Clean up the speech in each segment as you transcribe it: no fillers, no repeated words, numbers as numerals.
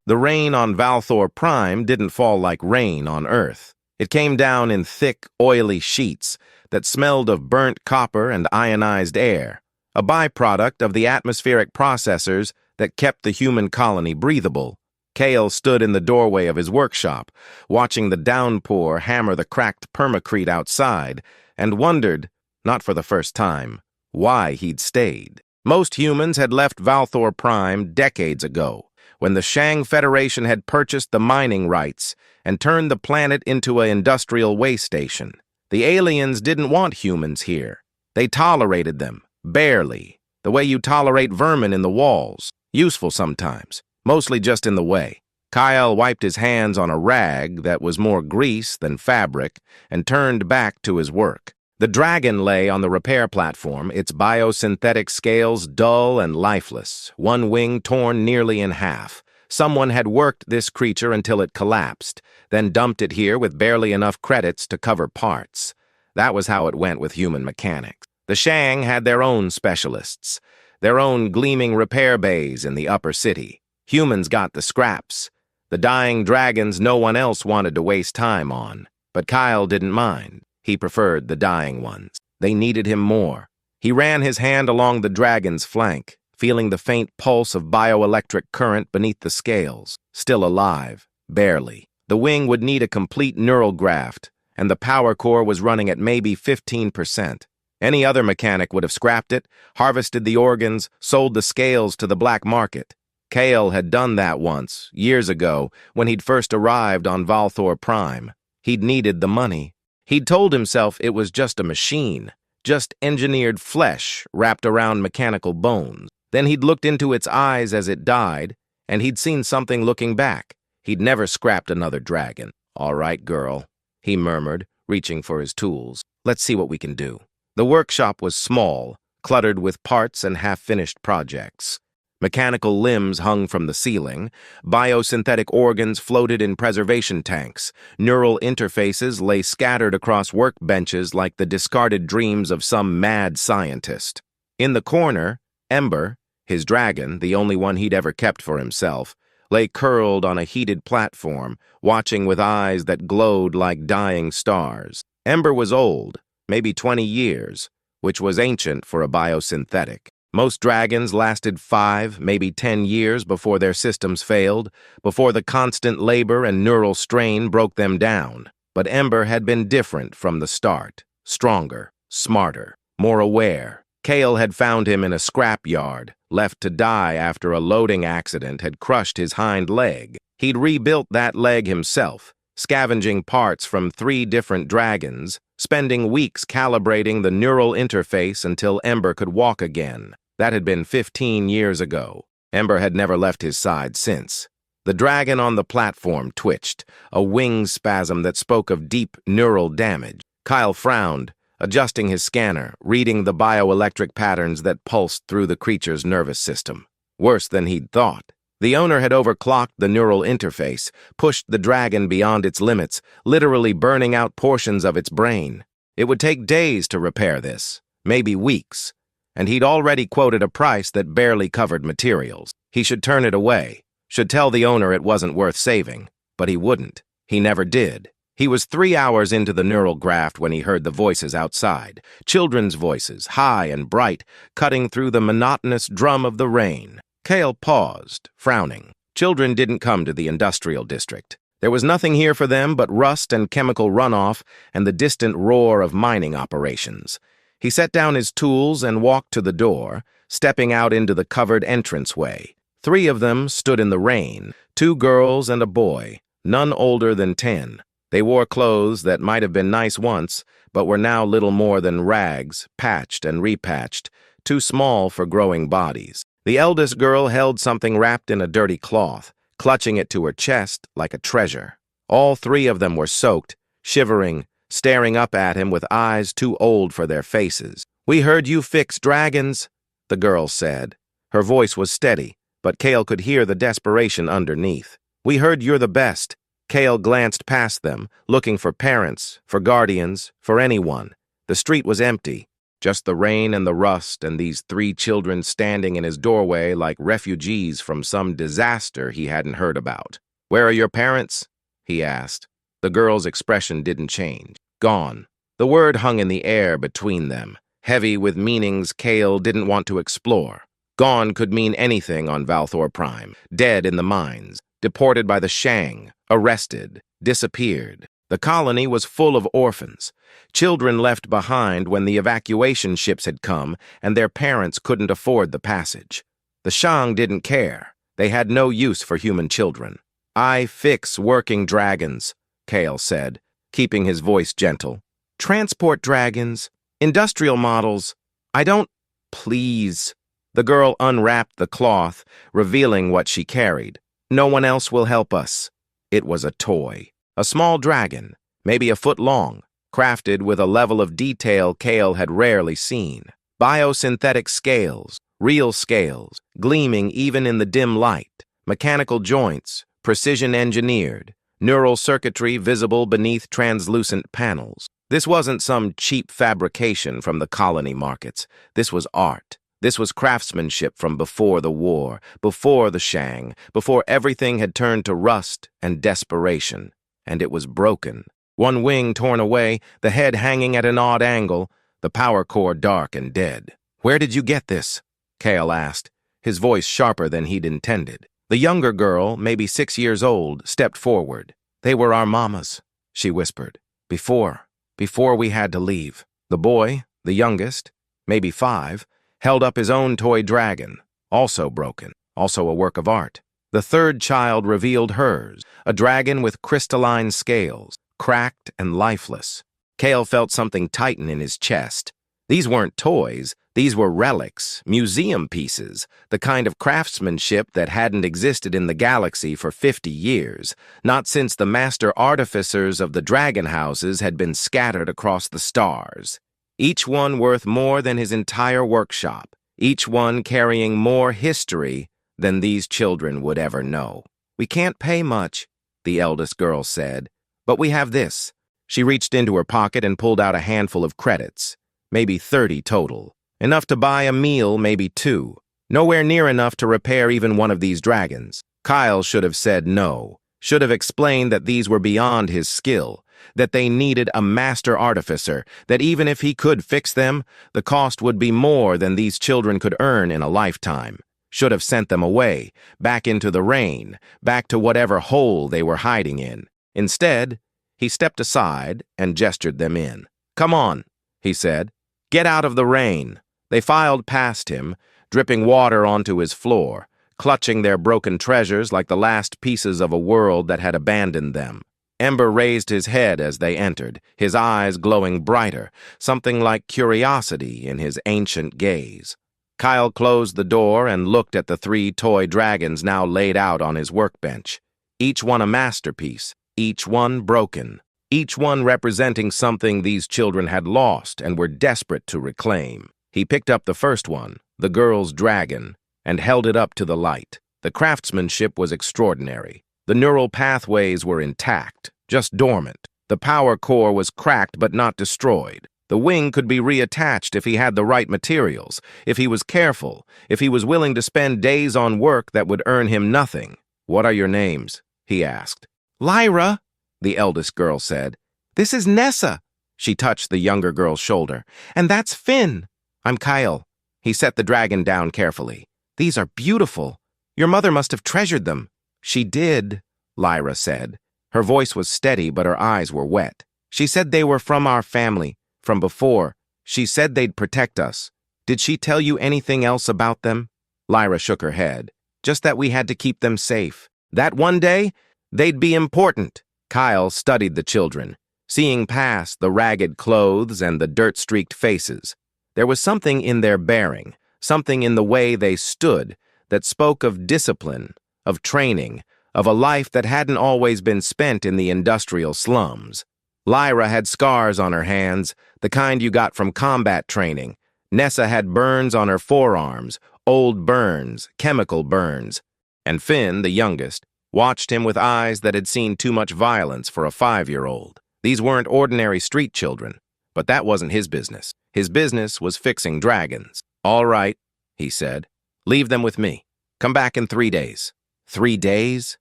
The rain on Valthor Prime didn't fall like rain on Earth. It came down in thick, oily sheets that smelled of burnt copper and ionized air, a byproduct of the atmospheric processors that kept the human colony breathable. Kael stood in the doorway of his workshop, watching the downpour hammer the cracked permacrete outside, and wondered, not for the first time, why he'd stayed. Most humans had left Valthor Prime decades ago, when the Shang Federation had purchased the mining rights and turned the planet into an industrial waste station. The aliens didn't want humans here. They tolerated them, barely, the way you tolerate vermin in the walls. Useful sometimes, mostly just in the way. Kael wiped his hands on a rag that was more grease than fabric and turned back to his work. The dragon lay on the repair platform, its biosynthetic scales dull and lifeless, one wing torn nearly in half. Someone had worked this creature until it collapsed, then dumped it here with barely enough credits to cover parts. That was how it went with human mechanics. The Shang had their own specialists, their own gleaming repair bays in the upper city. Humans got the scraps. The dying dragons no one else wanted to waste time on. But Kael didn't mind. He preferred the dying ones. They needed him more. He ran his hand along the dragon's flank, feeling the faint pulse of bioelectric current beneath the scales. Still alive, barely. The wing would need a complete neural graft, and the power core was running at maybe 15%. Any other mechanic would have scrapped it, harvested the organs, sold the scales to the black market. Kael had done that once, years ago, when he'd first arrived on Valthor Prime. He'd needed the money. He'd told himself it was just a machine, just engineered flesh wrapped around mechanical bones. Then he'd looked into its eyes as it died, and he'd seen something looking back. He'd never scrapped another dragon. "All right, girl," he murmured, reaching for his tools. "Let's see what we can do." The workshop was small, cluttered with parts and half-finished projects. Mechanical limbs hung from the ceiling, biosynthetic organs floated in preservation tanks, neural interfaces lay scattered across workbenches like the discarded dreams of some mad scientist. In the corner, Ember, his dragon, the only one he'd ever kept for himself, lay curled on a heated platform, watching with eyes that glowed like dying stars. Ember was old, maybe 20 years, which was ancient for a biosynthetic. Most dragons lasted 5, maybe 10 years before their systems failed, before the constant labor and neural strain broke them down. But Ember had been different from the start. Stronger, smarter, more aware. Kael had found him in a scrap yard, left to die after a loading accident had crushed his hind leg. He'd rebuilt that leg himself, scavenging parts from 3 different dragons, spending weeks calibrating the neural interface until Ember could walk again. That had been 15 years ago. Ember had never left his side since. The dragon on the platform twitched, a wing spasm that spoke of deep neural damage. Kael frowned, adjusting his scanner, reading the bioelectric patterns that pulsed through the creature's nervous system. Worse than he'd thought. The owner had overclocked the neural interface, pushed the dragon beyond its limits, literally burning out portions of its brain. It would take days to repair this, maybe weeks, and he'd already quoted a price that barely covered materials. He should turn it away, should tell the owner it wasn't worth saving, but he wouldn't. He never did. He was 3 hours into the neural graft when he heard the voices outside, children's voices, high and bright, cutting through the monotonous drum of the rain. Kael paused, frowning. Children didn't come to the industrial district. There was nothing here for them but rust and chemical runoff and the distant roar of mining operations. He set down his tools and walked to the door, stepping out into the covered entranceway. 3 of them stood in the rain, 2 girls and a boy, none older than 10. They wore clothes that might have been nice once, but were now little more than rags, patched and repatched, too small for growing bodies. The eldest girl held something wrapped in a dirty cloth, clutching it to her chest like a treasure. All 3 of them were soaked, shivering, staring up at him with eyes too old for their faces. "We heard you fix dragons," the girl said. Her voice was steady, but Kael could hear the desperation underneath. "We heard you're the best." Kael glanced past them, looking for parents, for guardians, for anyone. The street was empty. Just the rain and the rust and these three children standing in his doorway like refugees from some disaster he hadn't heard about. "Where are your parents?" he asked. The girl's expression didn't change. "Gone." The word hung in the air between them, heavy with meanings Kael didn't want to explore. Gone could mean anything on Valthor Prime. Dead in the mines, deported by the Shang, arrested, disappeared. The colony was full of orphans, children left behind when the evacuation ships had come and their parents couldn't afford the passage. The Shang didn't care. They had no use for human children. "I fix working dragons," Kael said, keeping his voice gentle. "Transport dragons, industrial models. I don't—" "Please." The girl unwrapped the cloth, revealing what she carried. "No one else will help us." It was a toy. A small dragon, maybe a foot long, crafted with a level of detail Kael had rarely seen. Biosynthetic scales, real scales, gleaming even in the dim light. Mechanical joints, precision engineered. Neural circuitry visible beneath translucent panels. This wasn't some cheap fabrication from the colony markets. This was art. This was craftsmanship from before the war, before the Shang, before everything had turned to rust and desperation. And it was broken. One wing torn away, the head hanging at an odd angle, the power core dark and dead. "Where did you get this?" Kael asked, his voice sharper than he'd intended. The younger girl, maybe 6 years old, stepped forward. "They were our mamas," she whispered. Before we had to leave." The boy, the youngest, maybe 5, held up his own toy dragon, also broken, also a work of art. The third child revealed hers, a dragon with crystalline scales, cracked and lifeless. Kael felt something tighten in his chest. These weren't toys. These were relics, museum pieces, the kind of craftsmanship that hadn't existed in the galaxy for 50 years, not since the master artificers of the dragon houses had been scattered across the stars. Each one worth more than his entire workshop, each one carrying more history than these children would ever know. "We can't pay much," the eldest girl said, "but we have this." She reached into her pocket and pulled out a handful of credits, maybe 30 total. Enough to buy a meal, maybe 2. Nowhere near enough to repair even one of these dragons. Kael should have said no, should have explained that these were beyond his skill, that they needed a master artificer, that even if he could fix them, the cost would be more than these children could earn in a lifetime. Should have sent them away, back into the rain, back to whatever hole they were hiding in. Instead, he stepped aside and gestured them in. "Come on," he said. "Get out of the rain." They filed past him, dripping water onto his floor, clutching their broken treasures like the last pieces of a world that had abandoned them. Ember raised his head as they entered, his eyes glowing brighter, something like curiosity in his ancient gaze. Kael closed the door and looked at the 3 toy dragons now laid out on his workbench. Each one a masterpiece, each one broken, each one representing something these children had lost and were desperate to reclaim. He picked up the first one, the girl's dragon, and held it up to the light. The craftsmanship was extraordinary. The neural pathways were intact, just dormant. The power core was cracked but not destroyed. The wing could be reattached if he had the right materials, if he was careful, if he was willing to spend days on work that would earn him nothing. "What are your names?" he asked. "Lyra," the eldest girl said. "This is Nessa." She touched the younger girl's shoulder. "And that's Finn." "I'm Kael." He set the dragon down carefully. "These are beautiful. Your mother must have treasured them." "She did," Lyra said. Her voice was steady, but her eyes were wet. "She said they were from our family, from before. She said they'd protect us. Did she tell you anything else about them?" Lyra shook her head. "Just that we had to keep them safe. That one day, they'd be important." Kael studied the children, seeing past the ragged clothes and the dirt-streaked faces. There was something in their bearing, something in the way they stood, that spoke of discipline, of training, of a life that hadn't always been spent in the industrial slums. Lyra had scars on her hands, the kind you got from combat training. Nessa had burns on her forearms, old burns, chemical burns. And Finn, the youngest, watched him with eyes that had seen too much violence for a 5-year-old. These weren't ordinary street children, but that wasn't his business. His business was fixing dragons. "All right," he said. "Leave them with me. Come back in 3 days." 3 days?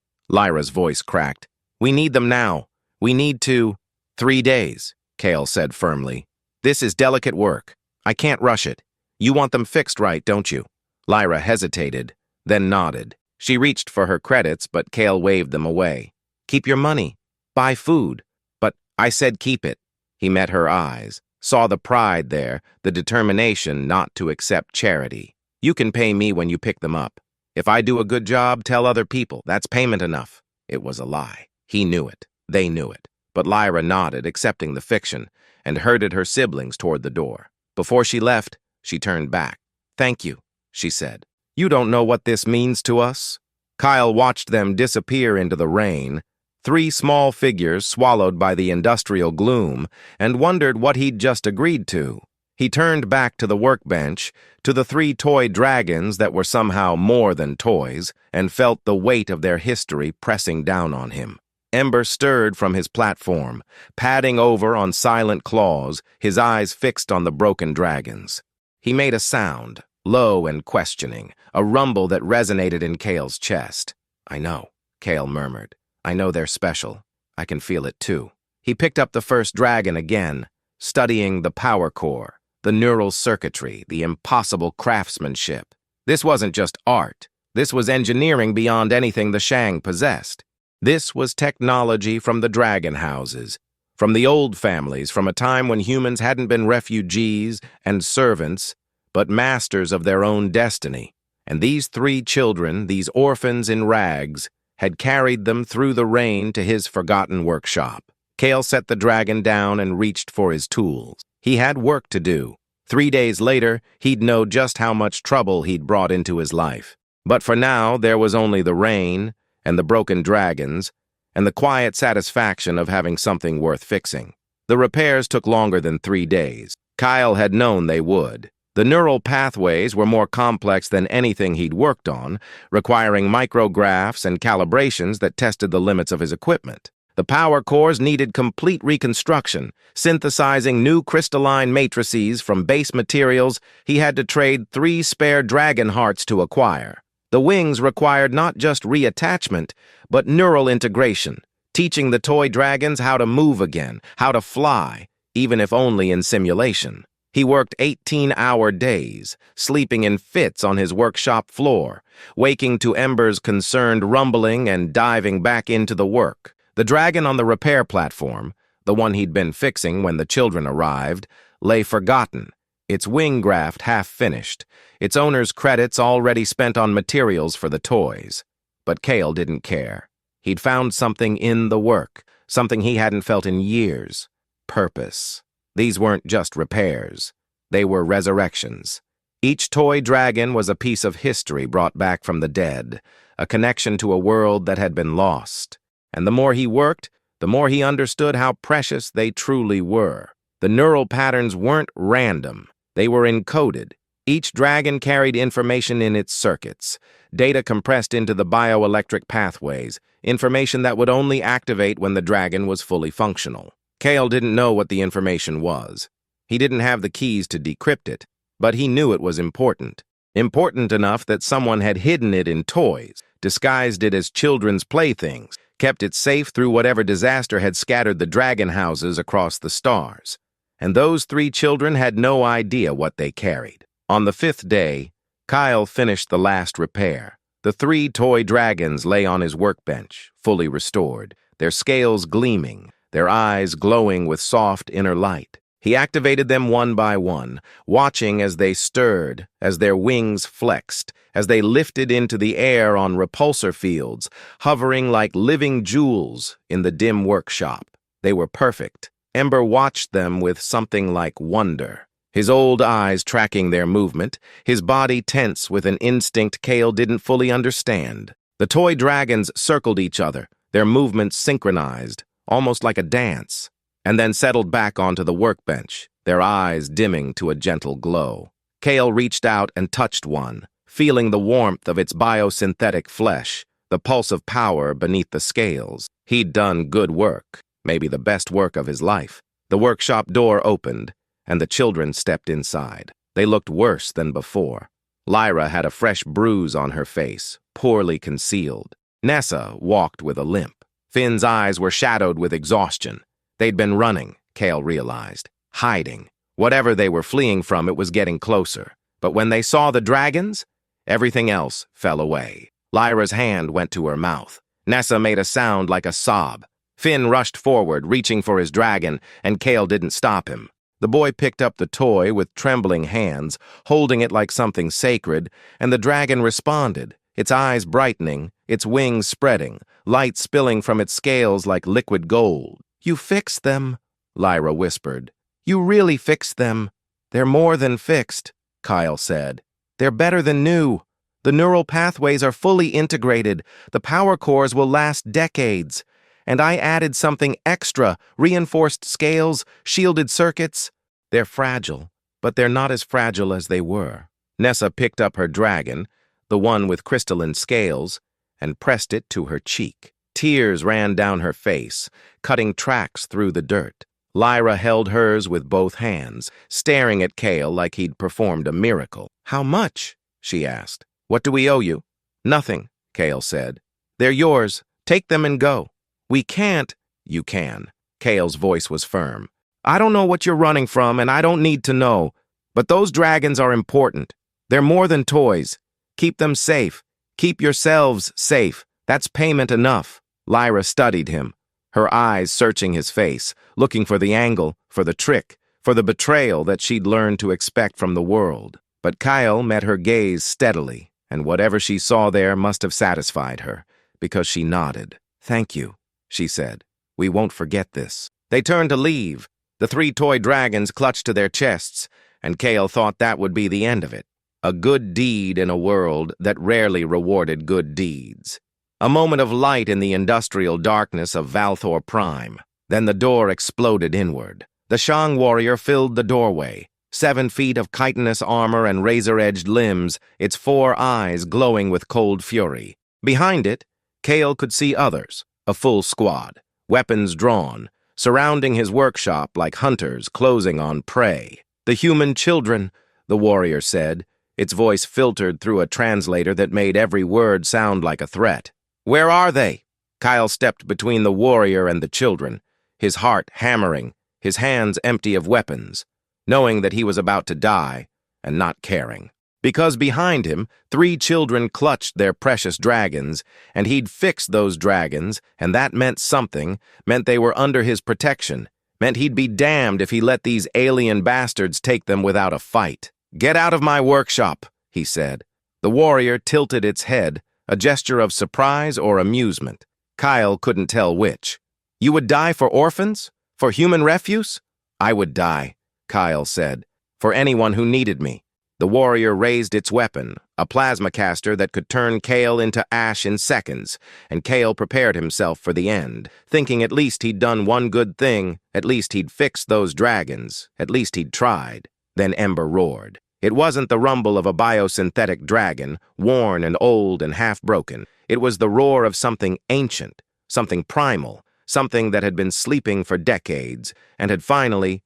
Lyra's voice cracked. "We need them now. We need to—" "3 days," Kael said firmly. "This is delicate work. I can't rush it. You want them fixed right, don't you?" Lyra hesitated, then nodded. She reached for her credits, but Kael waved them away. "Keep your money. Buy food." "But I said keep it." He met her eyes, saw the pride there, the determination not to accept charity. "You can pay me when you pick them up. If I do a good job, tell other people. That's payment enough." It was a lie. He knew it. They knew it. But Lyra nodded, accepting the fiction, and herded her siblings toward the door. Before she left, she turned back. "Thank you," she said. "You don't know what this means to us." Kael watched them disappear into the rain, 3 small figures swallowed by the industrial gloom, and wondered what he'd just agreed to. He turned back to the workbench, to the 3 toy dragons that were somehow more than toys, and felt the weight of their history pressing down on him. Ember stirred from his platform, padding over on silent claws, his eyes fixed on the broken dragons. He made a sound, low and questioning, a rumble that resonated in Kael's chest. "I know," Kael murmured. "I know they're special. I can feel it too." He picked up the first dragon again, studying the power core, the neural circuitry, the impossible craftsmanship. This wasn't just art. This was engineering beyond anything the Shang possessed. This was technology from the dragon houses, from the old families, from a time when humans hadn't been refugees and servants, but masters of their own destiny. And these 3 children, these orphans in rags, had carried them through the rain to his forgotten workshop. Kael set the dragon down and reached for his tools. He had work to do. 3 days later, he'd know just how much trouble he'd brought into his life. But for now, there was only the rain, and the broken dragons, and the quiet satisfaction of having something worth fixing. The repairs took longer than 3 days. Kael had known they would. The neural pathways were more complex than anything he'd worked on, requiring micrographs and calibrations that tested the limits of his equipment. The power cores needed complete reconstruction, synthesizing new crystalline matrices from base materials he had to trade 3 spare dragon hearts to acquire. The wings required not just reattachment, but neural integration, teaching the toy dragons how to move again, how to fly, even if only in simulation. He worked 18-hour days, sleeping in fits on his workshop floor, waking to Ember's concerned rumbling and diving back into the work. The dragon on the repair platform, the one he'd been fixing when the children arrived, lay forgotten, its wing graft half-finished, its owner's credits already spent on materials for the toys. But Kael didn't care. He'd found something in the work, something he hadn't felt in years. Purpose. These weren't just repairs. They were resurrections. Each toy dragon was a piece of history brought back from the dead, a connection to a world that had been lost. And the more he worked, the more he understood how precious they truly were. The neural patterns weren't random. They were encoded. Each dragon carried information in its circuits, data compressed into the bioelectric pathways, information that would only activate when the dragon was fully functional. Kael didn't know what the information was. He didn't have the keys to decrypt it, but he knew it was important. Important enough that someone had hidden it in toys, disguised it as children's playthings, kept it safe through whatever disaster had scattered the dragon houses across the stars. And those 3 children had no idea what they carried. On the 5th day, Kael finished the last repair. The 3 toy dragons lay on his workbench, fully restored, their scales gleaming, their eyes glowing with soft inner light. He activated them one by one, watching as they stirred, as their wings flexed, as they lifted into the air on repulsor fields, hovering like living jewels in the dim workshop. They were perfect. Ember watched them with something like wonder, his old eyes tracking their movement, his body tense with an instinct Kael didn't fully understand. The toy dragons circled each other, their movements synchronized, almost like a dance, and then settled back onto the workbench, their eyes dimming to a gentle glow. Kael reached out and touched one, feeling the warmth of its biosynthetic flesh, the pulse of power beneath the scales. He'd done good work, maybe the best work of his life. The workshop door opened, and the children stepped inside. They looked worse than before. Lyra had a fresh bruise on her face, poorly concealed. Nessa walked with a limp. Finn's eyes were shadowed with exhaustion. They'd been running, Kael realized, hiding. Whatever they were fleeing from, it was getting closer. But when they saw the dragons, everything else fell away. Lyra's hand went to her mouth. Nessa made a sound like a sob. Finn rushed forward, reaching for his dragon, and Kael didn't stop him. The boy picked up the toy with trembling hands, holding it like something sacred, and the dragon responded, its eyes brightening, its wings spreading, light spilling from its scales like liquid gold. "You fixed them," Lyra whispered. "You really fixed them." "They're more than fixed," Kael said. "They're better than new. The neural pathways are fully integrated. The power cores will last decades. And I added something extra, reinforced scales, shielded circuits. They're fragile, but they're not as fragile as they were." Nessa picked up her dragon, the one with crystalline scales, and pressed it to her cheek. Tears ran down her face, cutting tracks through the dirt. Lyra held hers with both hands, staring at Kael like he'd performed a miracle. "How much?" she asked. "What do we owe you?" "Nothing," Kael said. "They're yours. Take them and go." "We can't." "You can." Kael's voice was firm. "I don't know what you're running from, and I don't need to know. But those dragons are important. They're more than toys. Keep them safe. Keep yourselves safe. That's payment enough." Lyra studied him, her eyes searching his face, looking for the angle, for the trick, for the betrayal that she'd learned to expect from the world. But Kael met her gaze steadily, and whatever she saw there must have satisfied her, because she nodded. "Thank you," she said. "We won't forget this." They turned to leave. The 3 toy dragons clutched to their chests, and Kael thought that would be the end of it. A good deed in a world that rarely rewarded good deeds. A moment of light in the industrial darkness of Valthor Prime. Then the door exploded inward. The Shang warrior filled the doorway. 7 feet of chitinous armor and razor-edged limbs, its 4 eyes glowing with cold fury. Behind it, Kael could see others, a full squad, weapons drawn, surrounding his workshop like hunters closing on prey. "The human children," the warrior said, its voice filtered through a translator that made every word sound like a threat. "Where are they?" Kael stepped between the warrior and the children, his heart hammering, his hands empty of weapons, knowing that he was about to die and not caring. Because behind him, 3 children clutched their precious dragons, and he'd fixed those dragons, and that meant something, meant they were under his protection, meant he'd be damned if he let these alien bastards take them without a fight. "Get out of my workshop," he said. The warrior tilted its head, a gesture of surprise or amusement. Kael couldn't tell which. "You would die for orphans? For human refuse?" "I would die," Kael said, "for anyone who needed me." The warrior raised its weapon, a plasma caster that could turn Kael into ash in seconds, and Kael prepared himself for the end, thinking at least he'd done one good thing, at least he'd fixed those dragons, at least he'd tried. Then Ember roared. It wasn't the rumble of a biosynthetic dragon, worn and old and half-broken. It was the roar of something ancient, something primal, something that had been sleeping for decades and had finally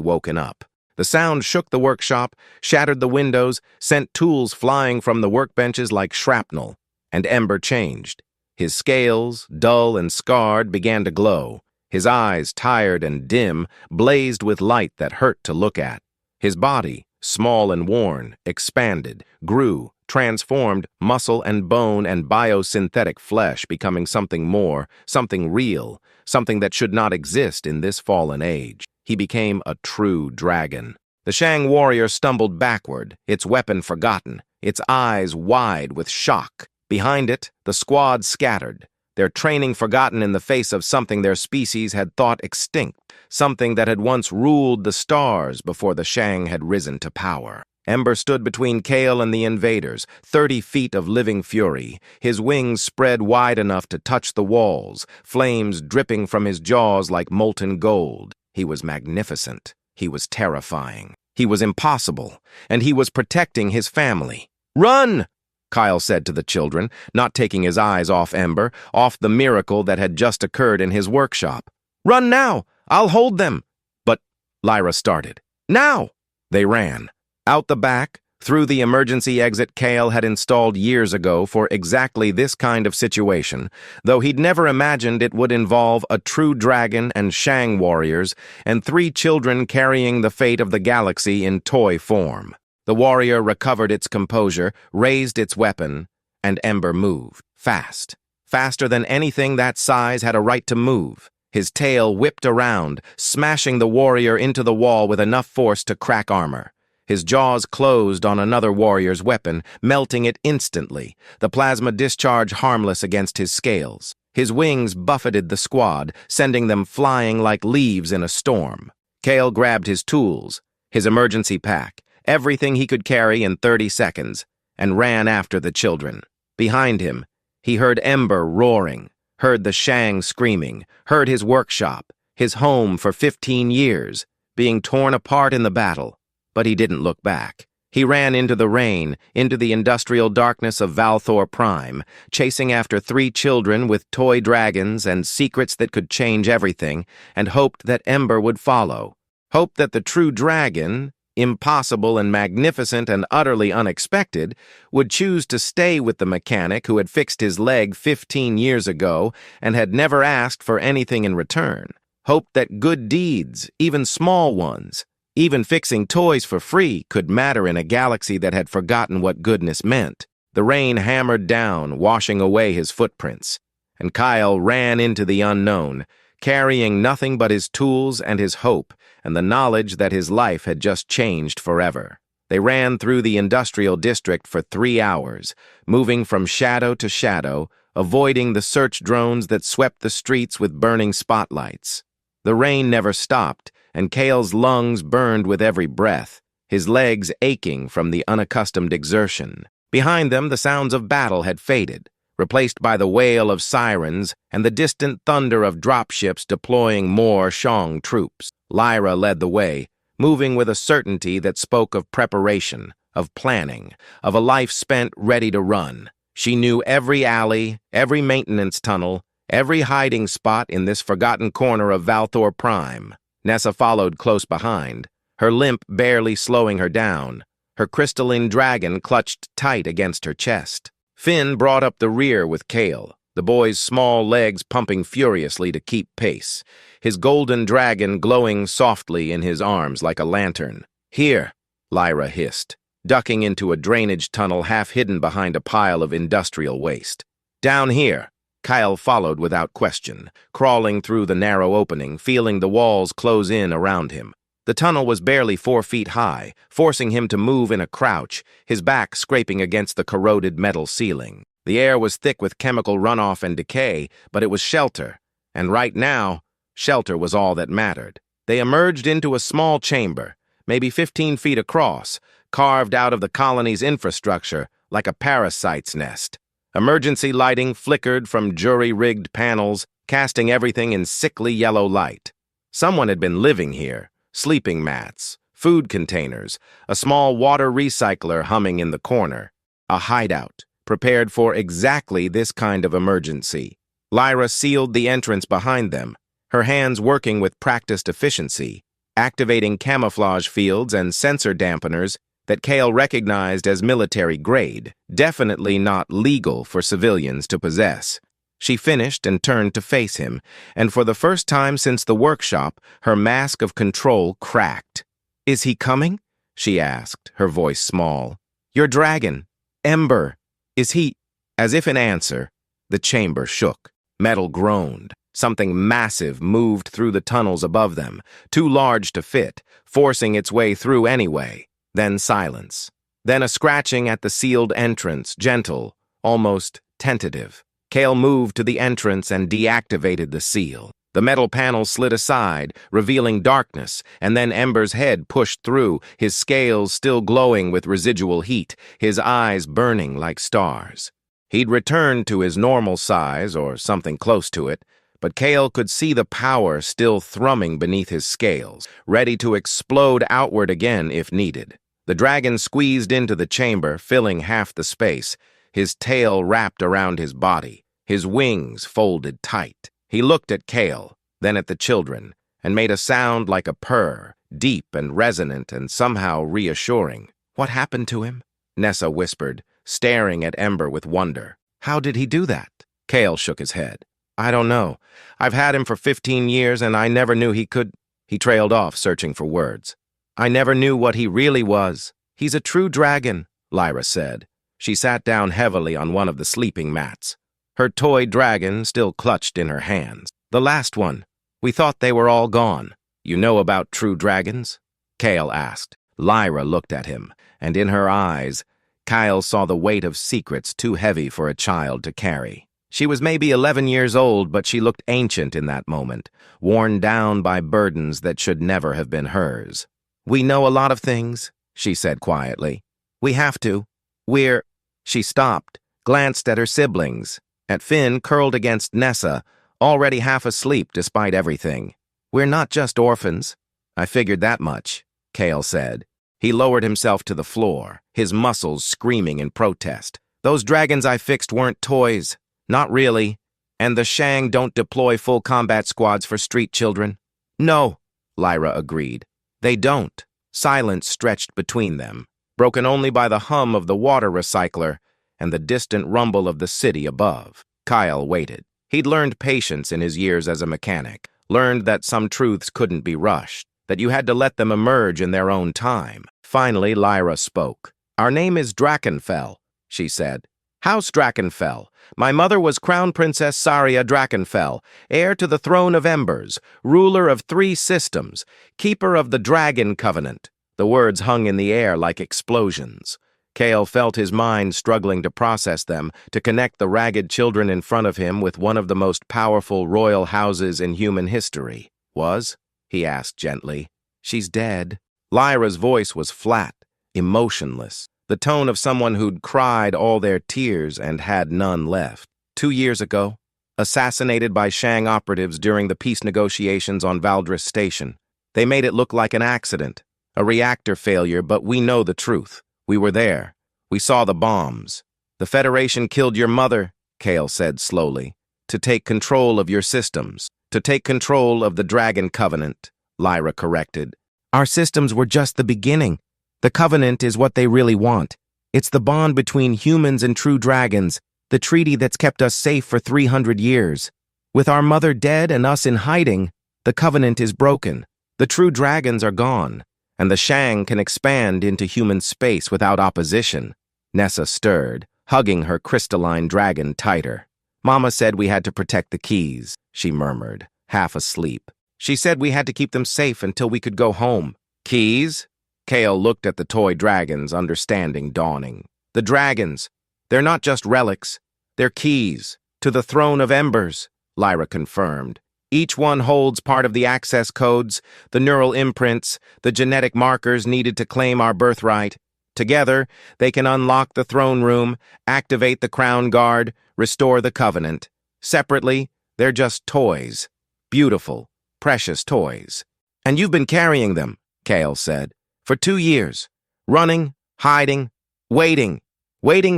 woken up. The sound shook the workshop, shattered the windows, sent tools flying from the workbenches like shrapnel. And Ember changed. His scales, dull and scarred, began to glow. His eyes, tired and dim, blazed with light that hurt to look at. His body, small and worn, expanded, grew, transformed, muscle and bone and biosynthetic flesh becoming something more, something real, something that should not exist in this fallen age. He became a true dragon. The Shang warrior stumbled backward, its weapon forgotten, its eyes wide with shock. Behind it, the squad scattered, their training forgotten in the face of something their species had thought extinct, something that had once ruled the stars before the Shang had risen to power. Ember stood between Kael and the invaders, 30 feet of living fury, his wings spread wide enough to touch the walls, flames dripping from his jaws like molten gold. He was magnificent. He was terrifying. He was impossible, and he was protecting his family. "Run!" Kael said to the children, not taking his eyes off Ember, off the miracle that had just occurred in his workshop. "Run now! I'll hold them!" But Lyra started. Now! They ran. Out the back, through the emergency exit Kael had installed years ago for exactly this kind of situation, though he'd never imagined it would involve a true dragon and Shang warriors and 3 children carrying the fate of the galaxy in toy form. The warrior recovered its composure, raised its weapon, and Ember moved. Fast. Faster than anything that size had a right to move. His tail whipped around, smashing the warrior into the wall with enough force to crack armor. His jaws closed on another warrior's weapon, melting it instantly, the plasma discharge harmless against his scales. His wings buffeted the squad, sending them flying like leaves in a storm. Kael grabbed his tools, his emergency pack, everything he could carry in 30 seconds, and ran after the children. Behind him, he heard Ember roaring, heard the Shang screaming, heard his workshop, his home for 15 years, being torn apart in the battle. But he didn't look back. He ran into the rain, into the industrial darkness of Valthor Prime, chasing after 3 children with toy dragons and secrets that could change everything, and hoped that Ember would follow. Hoped that the true dragon, impossible and magnificent and utterly unexpected, would choose to stay with the mechanic who had fixed his leg 15 years ago and had never asked for anything in return. Hoped that good deeds, even small ones, even fixing toys for free, could matter in a galaxy that had forgotten what goodness meant. The rain hammered down, washing away his footprints, and Kael ran into the unknown, carrying nothing but his tools and his hope, and the knowledge that his life had just changed forever. They ran through the industrial district for 3 hours, moving from shadow to shadow, avoiding the search drones that swept the streets with burning spotlights. The rain never stopped, and Kael's lungs burned with every breath, his legs aching from the unaccustomed exertion. Behind them, the sounds of battle had faded, replaced by the wail of sirens and the distant thunder of dropships deploying more Shang troops. Lyra led the way, moving with a certainty that spoke of preparation, of planning, of a life spent ready to run. She knew every alley, every maintenance tunnel, every hiding spot in this forgotten corner of Valthor Prime. Nessa followed close behind, her limp barely slowing her down, her crystalline dragon clutched tight against her chest. Finn brought up the rear with Kael, the boy's small legs pumping furiously to keep pace, his golden dragon glowing softly in his arms like a lantern. "Here," Lyra hissed, ducking into a drainage tunnel half hidden behind a pile of industrial waste. "Down here." Kael followed without question, crawling through the narrow opening, feeling the walls close in around him. The tunnel was barely 4 feet high, forcing him to move in a crouch, his back scraping against the corroded metal ceiling. The air was thick with chemical runoff and decay, but it was shelter, and right now, shelter was all that mattered. They emerged into a small chamber, maybe 15 feet across, carved out of the colony's infrastructure like a parasite's nest. Emergency lighting flickered from jury-rigged panels, casting everything in sickly yellow light. Someone had been living here, sleeping mats, food containers, a small water recycler humming in the corner. A hideout, prepared for exactly this kind of emergency. Lyra sealed the entrance behind them, her hands working with practiced efficiency, activating camouflage fields and sensor dampeners that Kael recognized as military-grade, definitely not legal for civilians to possess. She finished and turned to face him, and for the first time since the workshop, her mask of control cracked. "Is he coming?" she asked, her voice small. "Your dragon, Ember, is he—" As if in answer, the chamber shook. Metal groaned. Something massive moved through the tunnels above them, too large to fit, forcing its way through anyway. Then silence. Then a scratching at the sealed entrance, gentle, almost tentative. Kael moved to the entrance and deactivated the seal. The metal panel slid aside, revealing darkness, and then Ember's head pushed through, his scales still glowing with residual heat, his eyes burning like stars. He'd returned to his normal size, or something close to it, but Kael could see the power still thrumming beneath his scales, ready to explode outward again if needed. The dragon squeezed into the chamber, filling half the space, his tail wrapped around his body, his wings folded tight. He looked at Kael, then at the children, and made a sound like a purr, deep and resonant and somehow reassuring. "What happened to him?" Nessa whispered, staring at Ember with wonder. "How did he do that?" Kael shook his head. "I don't know. I've had him for 15 years and I never knew he could—" He trailed off, searching for words. "I never knew what he really was. He's a true dragon," Lyra said. She sat down heavily on one of the sleeping mats. Her toy dragon still clutched in her hands. "The last one. We thought they were all gone." "You know about true dragons?" Kael asked. Lyra looked at him, and in her eyes, Kael saw the weight of secrets too heavy for a child to carry. She was maybe 11 years old, but she looked ancient in that moment, worn down by burdens that should never have been hers. "We know a lot of things," she said quietly. "We have to. We're—" She stopped, glanced at her siblings, at Finn curled against Nessa, already half asleep despite everything. "We're not just orphans." "I figured that much," Kael said. He lowered himself to the floor, his muscles screaming in protest. "Those dragons I fixed weren't toys. Not really. And the Shang don't deploy full combat squads for street children." "No," Lyra agreed. "They don't." Silence stretched between them, broken only by the hum of the water recycler and the distant rumble of the city above. Kael waited. He'd learned patience in his years as a mechanic, learned that some truths couldn't be rushed, that you had to let them emerge in their own time. Finally, Lyra spoke. "Our name is Drakkenfell," she said. "House Drakkenfell. My mother was Crown Princess Saria Drakkenfell, heir to the throne of Embers, ruler of 3 systems, keeper of the Dragon Covenant." The words hung in the air like explosions. Kael felt his mind struggling to process them, to connect the ragged children in front of him with one of the most powerful royal houses in human history. "Was?" he asked gently. "She's dead." Lyra's voice was flat, emotionless, the tone of someone who'd cried all their tears and had none left. 2 years ago, assassinated by Shang operatives during the peace negotiations on Valdris Station. They made it look like an accident, a reactor failure, but we know the truth. We were there. We saw the bombs. "The Federation killed your mother," Kael said slowly, "to take control of your systems, to take control of the Dragon Covenant," Lyra corrected. "Our systems were just the beginning. The Covenant is what they really want. It's the bond between humans and true dragons, the treaty that's kept us safe for 300 years. With our mother dead and us in hiding, the Covenant is broken. The true dragons are gone, and the Shang can expand into human space without opposition." Nessa stirred, hugging her crystalline dragon tighter. "Mama said we had to protect the keys," she murmured, half asleep. "She said we had to keep them safe until we could go home." "Keys?" Kael looked at the toy dragons, understanding dawning. "The dragons. They're not just relics. They're keys to the throne of Embers," Lyra confirmed. "Each one holds part of the access codes, the neural imprints, the genetic markers needed to claim our birthright. Together, they can unlock the throne room, activate the crown guard, restore the covenant. Separately, they're just toys. Beautiful, precious toys. And you've been carrying them," Kael said, "for 2 years. Running, hiding, waiting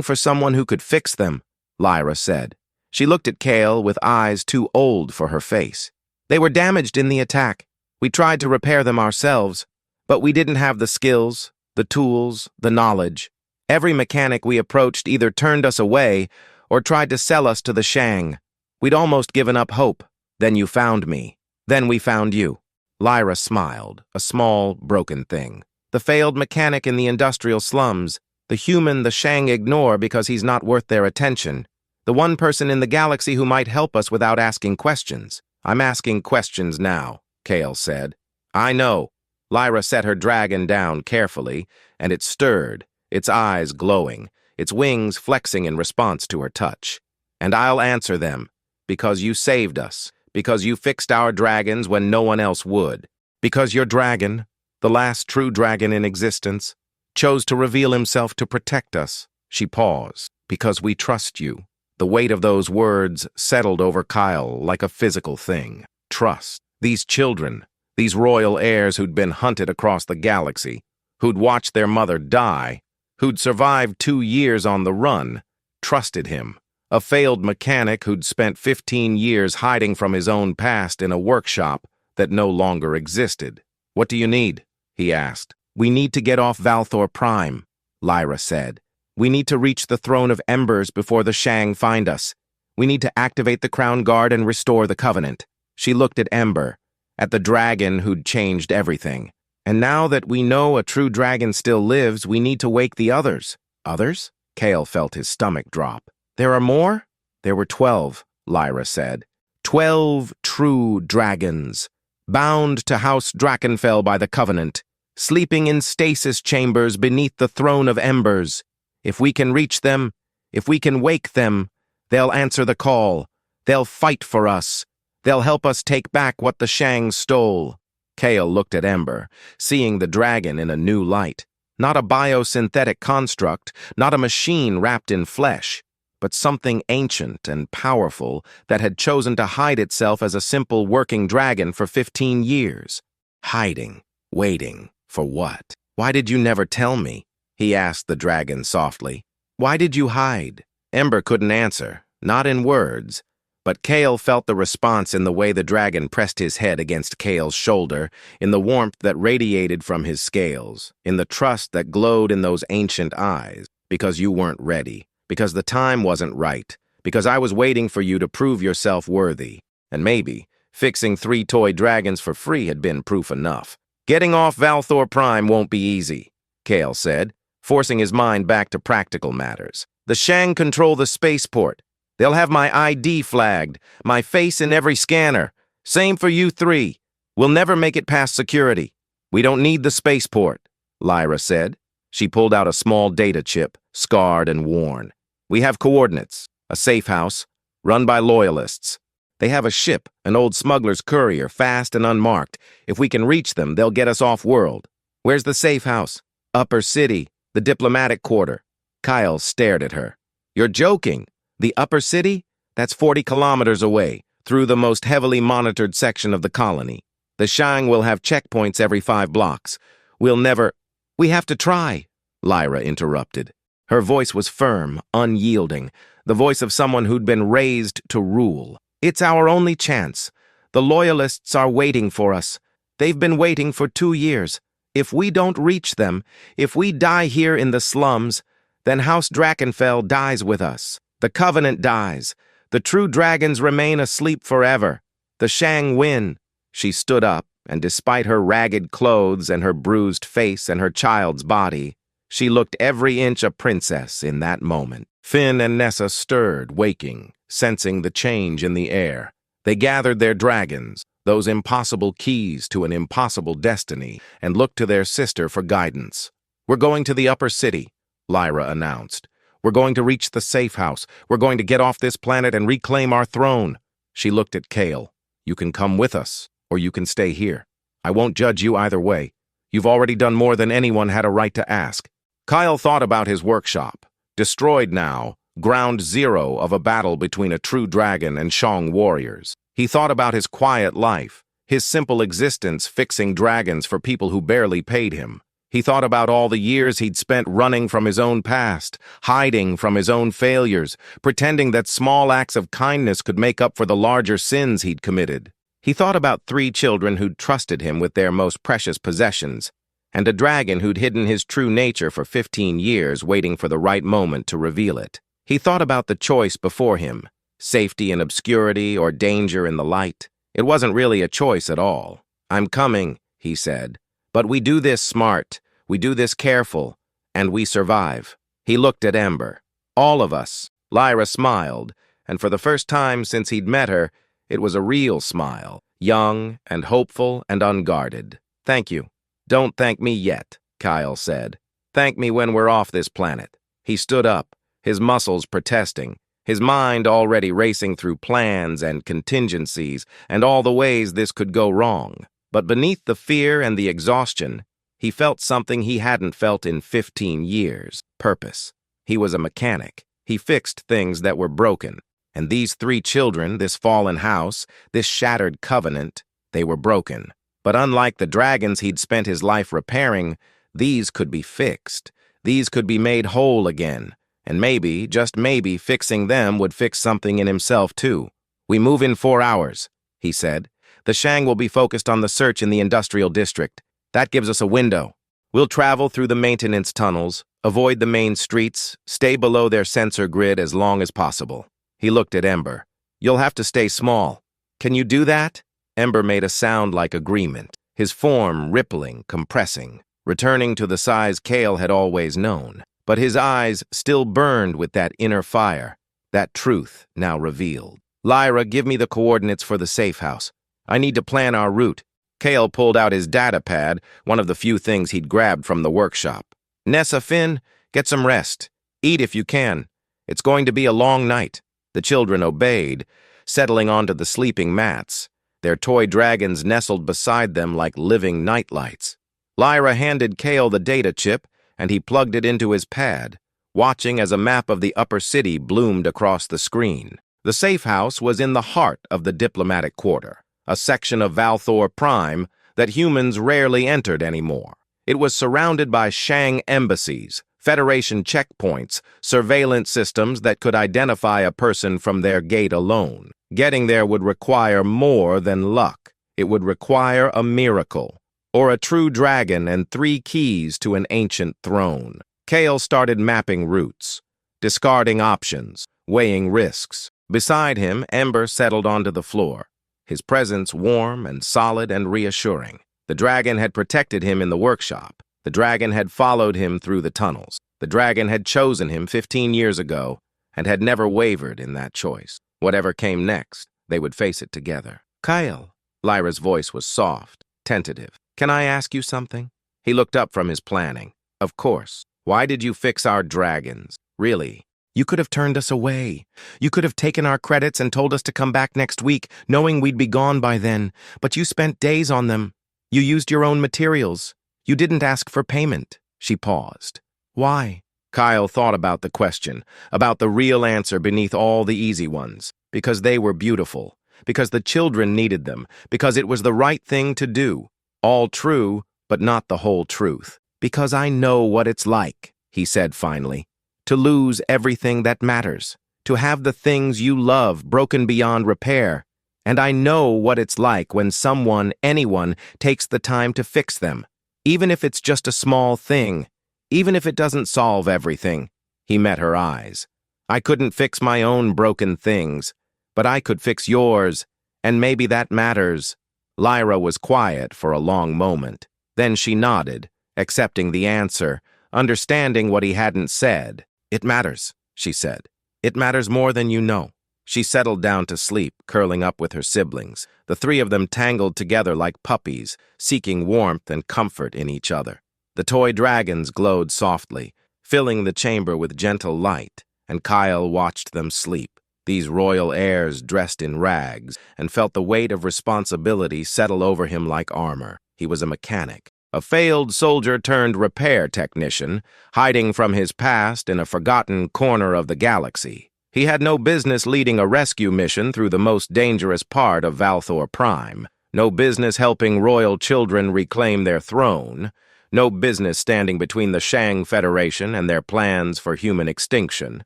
for someone who could fix them," Lyra said. She looked at Kael with eyes too old for her face. "They were damaged in the attack. We tried to repair them ourselves, but we didn't have the skills, the tools, the knowledge. Every mechanic we approached either turned us away or tried to sell us to the Shang. We'd almost given up hope. Then you found me. Then we found you." Lyra smiled, a small, broken thing. "The failed mechanic in the industrial slums, the human the Shang ignore because he's not worth their attention. The one person in the galaxy who might help us without asking questions." "I'm asking questions now," Kael said. "I know." Lyra set her dragon down carefully, and it stirred, its eyes glowing, its wings flexing in response to her touch. "And I'll answer them, because you saved us, because you fixed our dragons when no one else would, because your dragon, the last true dragon in existence, chose to reveal himself to protect us." She paused. "Because we trust you." The weight of those words settled over Kael like a physical thing. Trust. These children, these royal heirs who'd been hunted across the galaxy, who'd watched their mother die, who'd survived 2 years on the run, trusted him. A failed mechanic who'd spent 15 years hiding from his own past in a workshop that no longer existed. What do you need? He asked. We need to get off Valthor Prime, Lyra said. We need to reach the Throne of Embers before the Shang find us. We need to activate the Crown Guard and restore the Covenant. She looked at Ember, at the dragon who'd changed everything. And now that we know a true dragon still lives, we need to wake the others. Others? Kael felt his stomach drop. There are more? There were 12, Lyra said. 12 true dragons, bound to House Drakkenfell by the Covenant, sleeping in stasis chambers beneath the Throne of Embers. If we can reach them, if we can wake them, they'll answer the call. They'll fight for us. They'll help us take back what the Shang stole. Kael looked at Ember, seeing the dragon in a new light. Not a biosynthetic construct, not a machine wrapped in flesh, but something ancient and powerful that had chosen to hide itself as a simple working dragon for 15 years. Hiding, waiting, for what? Why did you never tell me? He asked the dragon softly. Why did you hide? Ember couldn't answer, not in words, but Kael felt the response in the way the dragon pressed his head against Kael's shoulder, in the warmth that radiated from his scales, in the trust that glowed in those ancient eyes. Because you weren't ready, because the time wasn't right, because I was waiting for you to prove yourself worthy. And maybe fixing 3 toy dragons for free had been proof enough. Getting off Valthor Prime won't be easy, Kael said, forcing his mind back to practical matters. The Shang control the spaceport. They'll have my ID flagged, my face in every scanner. Same for you 3. We'll never make it past security. We don't need the spaceport, Lyra said. She pulled out a small data chip, scarred and worn. We have coordinates, a safe house, run by loyalists. They have a ship, an old smuggler's courier, fast and unmarked. If we can reach them, they'll get us off-world. Where's the safe house? Upper City, the diplomatic quarter. Kael stared at her. You're joking. The Upper City? That's 40 kilometers away, through the most heavily monitored section of the colony. The Shang will have checkpoints every 5 blocks. We'll never— We have to try, Lyra interrupted. Her voice was firm, unyielding, the voice of someone who'd been raised to rule. It's our only chance. The Loyalists are waiting for us. They've been waiting for 2 years. If we don't reach them, if we die here in the slums, then House Drakkenfell dies with us. The Covenant dies. The true dragons remain asleep forever. The Shang win. She stood up, and despite her ragged clothes and her bruised face and her child's body, she looked every inch a princess in that moment. Finn and Nessa stirred, waking, sensing the change in the air. They gathered their dragons, those impossible keys to an impossible destiny, and looked to their sister for guidance. We're going to the Upper City, Lyra announced. We're going to reach the safe house. We're going to get off this planet and reclaim our throne. She looked at Kael. You can come with us, or you can stay here. I won't judge you either way. You've already done more than anyone had a right to ask. Kael thought about his workshop, destroyed now, ground zero of a battle between a true dragon and Shang warriors. He thought about his quiet life, his simple existence fixing dragons for people who barely paid him. He thought about all the years he'd spent running from his own past, hiding from his own failures, pretending that small acts of kindness could make up for the larger sins he'd committed. He thought about 3 children who'd trusted him with their most precious possessions, and a dragon who'd hidden his true nature for 15 years, waiting for the right moment to reveal it. He thought about the choice before him, safety in obscurity or danger in the light. It wasn't really a choice at all. I'm coming, he said. But we do this smart, we do this careful, and we survive. He looked at Ember. All of us. Lyra smiled, and for the first time since he'd met her, it was a real smile, young and hopeful and unguarded. Thank you. Don't thank me yet, Kael said. Thank me when we're off this planet. He stood up, his muscles protesting, his mind already racing through plans and contingencies and all the ways this could go wrong. But beneath the fear and the exhaustion, he felt something he hadn't felt in 15 years, purpose. He was a mechanic. He fixed things that were broken. And these 3 children, this fallen house, this shattered covenant, they were broken. But unlike the dragons he'd spent his life repairing, these could be fixed. These could be made whole again. And maybe, just maybe, fixing them would fix something in himself too. We move in 4 hours, he said. The Shang will be focused on the search in the industrial district. That gives us a window. We'll travel through the maintenance tunnels, avoid the main streets, stay below their sensor grid as long as possible. He looked at Ember. You'll have to stay small. Can you do that? Ember made a sound like agreement, his form rippling, compressing, returning to the size Kael had always known. But his eyes still burned with that inner fire, that truth now revealed. Lyra, give me the coordinates for the safe house. I need to plan our route. Kael pulled out his data pad, one of the few things he'd grabbed from the workshop. Nessa, Finn, get some rest. Eat if you can. It's going to be a long night. The children obeyed, settling onto the sleeping mats, their toy dragons nestled beside them like living nightlights. Lyra handed Kael the data chip, and he plugged it into his pad, watching as a map of the upper city bloomed across the screen. The safe house was in the heart of the diplomatic quarter, a section of Valthor Prime that humans rarely entered anymore. It was surrounded by Shang embassies, Federation checkpoints, surveillance systems that could identify a person from their gate alone. Getting there would require more than luck. It would require a miracle, or a true dragon and 3 keys to an ancient throne. Kael started mapping routes, discarding options, weighing risks. Beside him, Ember settled onto the floor, his presence warm and solid and reassuring. The dragon had protected him in the workshop. The dragon had followed him through the tunnels. The dragon had chosen him 15 years ago and had never wavered in that choice. Whatever came next, they would face it together. Kael. Lyra's voice was soft, tentative. Can I ask you something? He looked up from his planning. Of course. Why did you fix our dragons? Really? You could have turned us away. You could have taken our credits and told us to come back next week, knowing we'd be gone by then. But you spent days on them. You used your own materials. You didn't ask for payment. She paused. Why? Kael thought about the question, about the real answer beneath all the easy ones. Because they were beautiful. Because the children needed them. Because it was the right thing to do. All true, but not the whole truth. Because I know what it's like, he said finally. To lose everything that matters. To have the things you love broken beyond repair. And I know what it's like when someone, anyone, takes the time to fix them. Even if it's just a small thing. Even if it doesn't solve everything. He met her eyes. I couldn't fix my own broken things, but I could fix yours, and maybe that matters. Lyra was quiet for a long moment. Then she nodded, accepting the answer, understanding what he hadn't said. It matters, she said. It matters more than you know. She settled down to sleep, curling up with her siblings, the 3 of them tangled together like puppies, seeking warmth and comfort in each other. The toy dragons glowed softly, filling the chamber with gentle light, and Kael watched them sleep, these royal heirs dressed in rags, and felt the weight of responsibility settle over him like armor. He was a mechanic, a failed soldier-turned-repair technician, hiding from his past in a forgotten corner of the galaxy. He had no business leading a rescue mission through the most dangerous part of Valthor Prime, no business helping royal children reclaim their throne, no business standing between the Shang Federation and their plans for human extinction.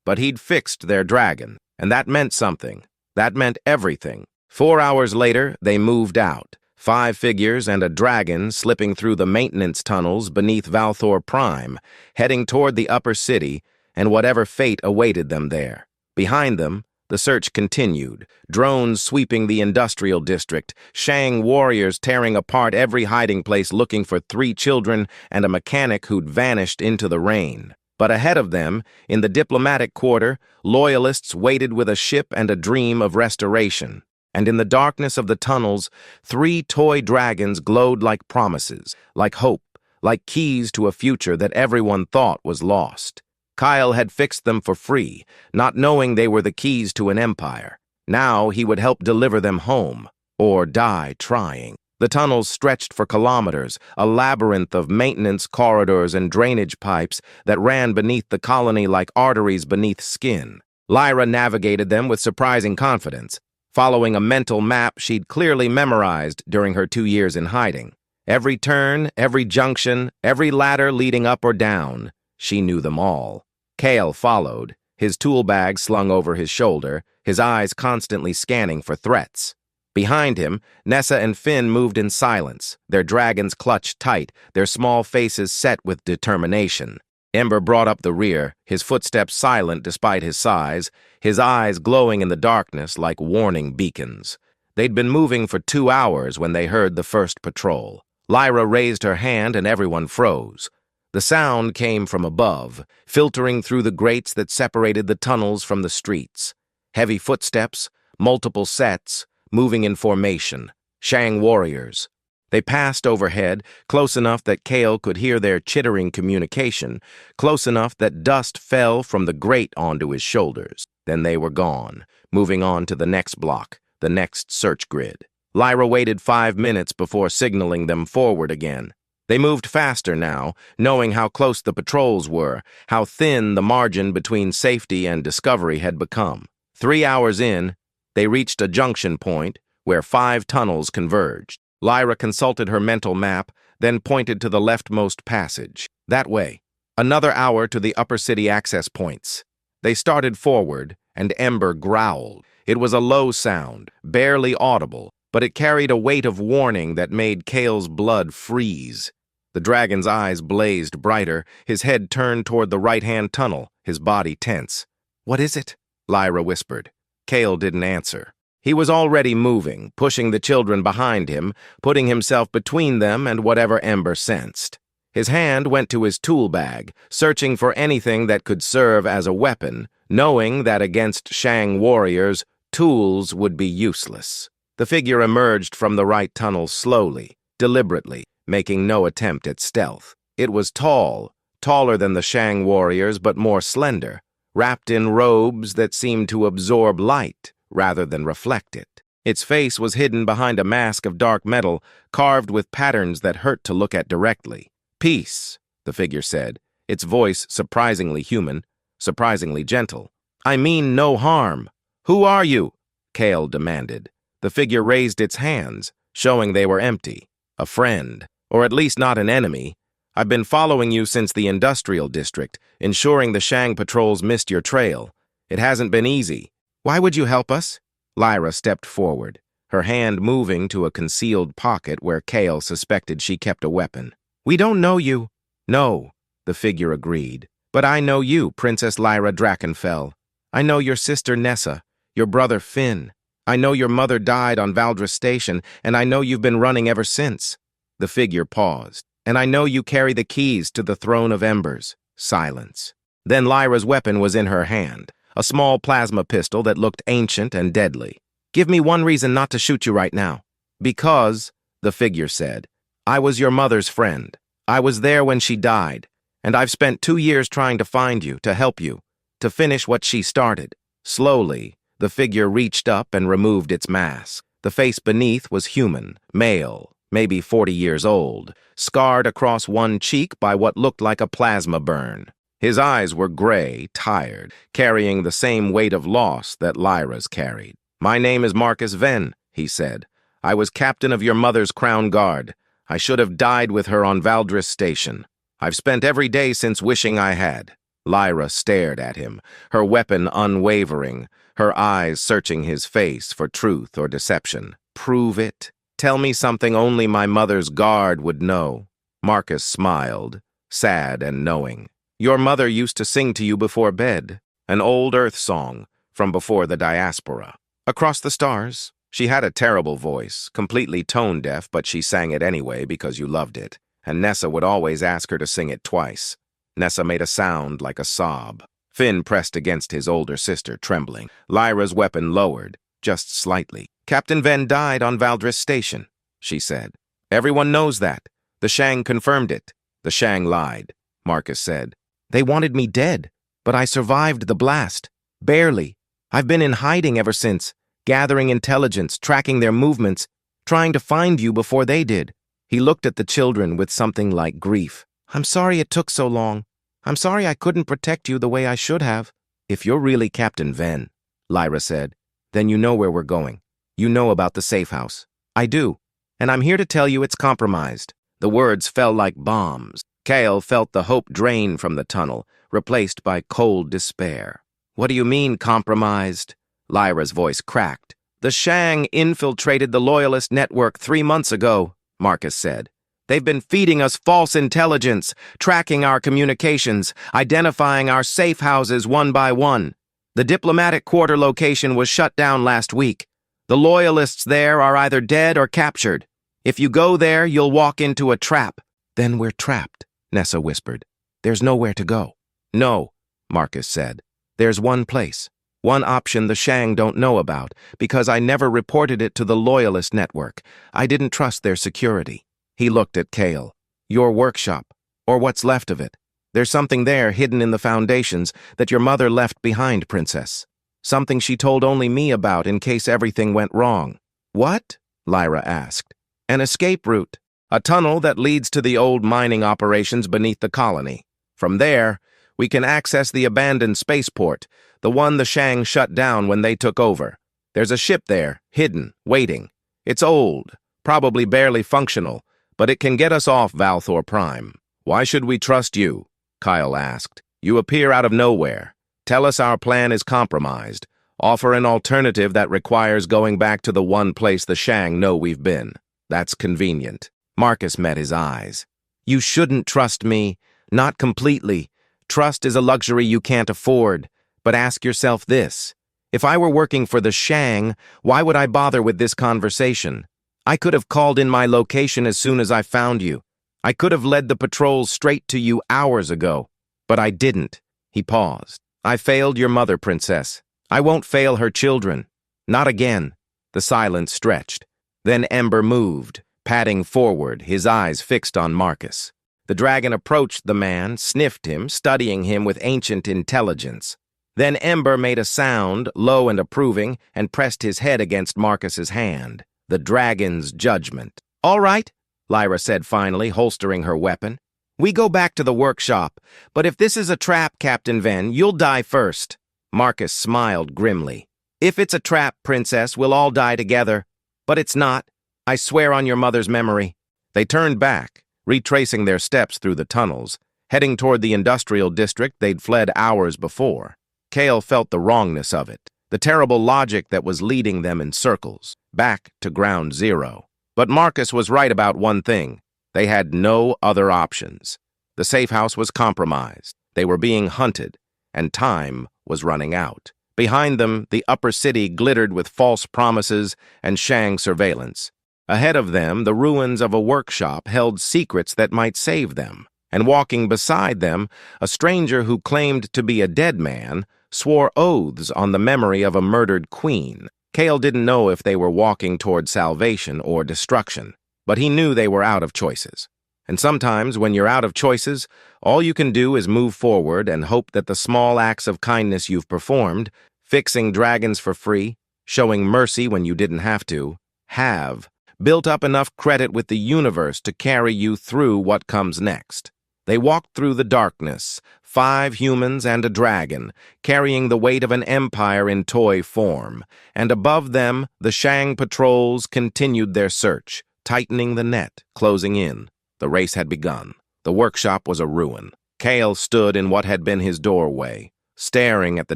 But he'd fixed their dragon, and that meant something. That meant everything. 4 hours later, they moved out. 5 figures and a dragon slipping through the maintenance tunnels beneath Valthor Prime, heading toward the upper city and whatever fate awaited them there. Behind them, the search continued, drones sweeping the industrial district, Shang warriors tearing apart every hiding place looking for 3 children and a mechanic who'd vanished into the rain. But ahead of them, in the diplomatic quarter, loyalists waited with a ship and a dream of restoration. And in the darkness of the tunnels, 3 toy dragons glowed like promises, like hope, like keys to a future that everyone thought was lost. Kael had fixed them for free, not knowing they were the keys to an empire. Now he would help deliver them home, or die trying. The tunnels stretched for kilometers, a labyrinth of maintenance corridors and drainage pipes that ran beneath the colony like arteries beneath skin. Lyra navigated them with surprising confidence, following a mental map she'd clearly memorized during her 2 years in hiding. Every turn, every junction, every ladder leading up or down, she knew them all. Kael followed, his tool bag slung over his shoulder, his eyes constantly scanning for threats. Behind him, Nessa and Finn moved in silence, their dragons clutched tight, their small faces set with determination. Ember brought up the rear, his footsteps silent despite his size, his eyes glowing in the darkness like warning beacons. They'd been moving for 2 hours when they heard the first patrol. Lyra raised her hand and everyone froze. The sound came from above, filtering through the grates that separated the tunnels from the streets. Heavy footsteps, multiple sets, moving in formation. Shang warriors. They passed overhead, close enough that Kael could hear their chittering communication, close enough that dust fell from the grate onto his shoulders. Then they were gone, moving on to the next block, the next search grid. Lyra waited 5 minutes before signaling them forward again. They moved faster now, knowing how close the patrols were, how thin the margin between safety and discovery had become. 3 hours in, they reached a junction point where 5 tunnels converged. Lyra consulted her mental map, then pointed to the leftmost passage. That way. Another hour to the upper city access points. They started forward, and Ember growled. It was a low sound, barely audible, but it carried a weight of warning that made Kael's blood freeze. The dragon's eyes blazed brighter, his head turned toward the right-hand tunnel, his body tense. "What is it?" Lyra whispered. Kael didn't answer. He was already moving, pushing the children behind him, putting himself between them and whatever Ember sensed. His hand went to his tool bag, searching for anything that could serve as a weapon, knowing that against Shang warriors, tools would be useless. The figure emerged from the right tunnel slowly, deliberately, making no attempt at stealth. It was tall, taller than the Shang warriors but more slender, wrapped in robes that seemed to absorb light rather than reflect it. Its face was hidden behind a mask of dark metal, carved with patterns that hurt to look at directly. "Peace," the figure said, its voice surprisingly human, surprisingly gentle. "I mean no harm. Who are you?" Kael demanded. The figure raised its hands, showing they were empty. "A friend, or at least not an enemy. I've been following you since the industrial district, ensuring the Shang patrols missed your trail. It hasn't been easy. Why would you help us?" Lyra stepped forward, her hand moving to a concealed pocket where Kael suspected she kept a weapon. "We don't know you." "No," the figure agreed. "But I know you, Princess Lyra Drakkenfell. I know your sister Nessa, your brother Finn. I know your mother died on Valdris Station, and I know you've been running ever since." The figure paused. "And I know you carry the keys to the Throne of Embers." Silence. Then Lyra's weapon was in her hand, a small plasma pistol that looked ancient and deadly. "Give me one reason not to shoot you right now." "Because," the figure said, "I was your mother's friend. I was there when she died, and I've spent 2 years trying to find you, to help you, to finish what she started." Slowly, the figure reached up and removed its mask. The face beneath was human, male, maybe 40 years old, scarred across one cheek by what looked like a plasma burn. His eyes were gray, tired, carrying the same weight of loss that Lyra's carried. "My name is Marcus Venn," he said. "I was captain of your mother's crown guard. I should have died with her on Valdris Station. I've spent every day since wishing I had." Lyra stared at him, her weapon unwavering, her eyes searching his face for truth or deception. "Prove it. Tell me something only my mother's guard would know." Marcus smiled, sad and knowing. "Your mother used to sing to you before bed, an old Earth song from before the diaspora. Across the stars." She had a terrible voice, completely tone-deaf, but she sang it anyway because you loved it, and Nessa would always ask her to sing it twice. Nessa made a sound like a sob. Finn pressed against his older sister, trembling. Lyra's weapon lowered, just slightly. "Captain Venn died on Valdris Station," she said. "Everyone knows that. The Shang confirmed it." "The Shang lied," Marcus said. "They wanted me dead, but I survived the blast. Barely. I've been in hiding ever since, gathering intelligence, tracking their movements, trying to find you before they did." He looked at the children with something like grief. "I'm sorry it took so long. I'm sorry I couldn't protect you the way I should have." "If you're really Captain Venn," Lyra said, "then you know where we're going. You know about the safe house." "I do, and I'm here to tell you it's compromised." The words fell like bombs. Kael felt the hope drain from the tunnel, replaced by cold despair. "What do you mean, compromised?" Lyra's voice cracked. The Shang infiltrated the Loyalist network 3 months ago, Marcus said. They've been feeding us false intelligence, tracking our communications, identifying our safe houses one by one. The diplomatic quarter location was shut down last week. The Loyalists there are either dead or captured. If you go there, you'll walk into a trap. Then we're trapped, Nessa whispered. There's nowhere to go. No, Marcus said. There's one place, one option the Shang don't know about, because I never reported it to the Loyalist network. I didn't trust their security. He looked at Kael. Your workshop, or what's left of it. There's something there hidden in the foundations that your mother left behind, Princess. Something she told only me about in case everything went wrong. What? Lyra asked. An escape route. A tunnel that leads to the old mining operations beneath the colony. From there, we can access the abandoned spaceport, the one the Shang shut down when they took over. There's a ship there, hidden, waiting. It's old, probably barely functional, but it can get us off Valthor Prime. Why should we trust you? Kael asked. You appear out of nowhere. Tell us our plan is compromised. Offer an alternative that requires going back to the one place the Shang know we've been. That's convenient. Marcus met his eyes. You shouldn't trust me. Not completely. Trust is a luxury you can't afford. But ask yourself this. If I were working for the Shang, why would I bother with this conversation? I could have called in my location as soon as I found you. I could have led the patrols straight to you hours ago. But I didn't. He paused. I failed your mother, Princess. I won't fail her children. Not again. The silence stretched. Then Ember moved, padding forward, his eyes fixed on Marcus. The dragon approached the man, sniffed him, studying him with ancient intelligence. Then Ember made a sound, low and approving, and pressed his head against Marcus's hand. The dragon's judgment. All right, Lyra said finally, holstering her weapon. We go back to the workshop, but if this is a trap, Captain Ven, you'll die first. Marcus smiled grimly. If it's a trap, Princess, we'll all die together. But it's not. I swear on your mother's memory. They turned back, retracing their steps through the tunnels, heading toward the industrial district they'd fled hours before. Kael felt the wrongness of it, the terrible logic that was leading them in circles, back to ground zero. But Marcus was right about one thing. They had no other options. The safe house was compromised. They were being hunted, and time was running out. Behind them, the upper city glittered with false promises and Shang surveillance. Ahead of them, the ruins of a workshop held secrets that might save them. And walking beside them, a stranger who claimed to be a dead man swore oaths on the memory of a murdered queen. Kael didn't know if they were walking toward salvation or destruction, but he knew they were out of choices. And sometimes, when you're out of choices, all you can do is move forward and hope that the small acts of kindness you've performed, fixing dragons for free, showing mercy when you didn't have to, have built up enough credit with the universe to carry you through what comes next. They walked through the darkness, 5 humans and a dragon, carrying the weight of an empire in toy form, and above them, the Shang patrols continued their search, tightening the net, closing in. The race had begun. The workshop was a ruin. Kael stood in what had been his doorway, staring at the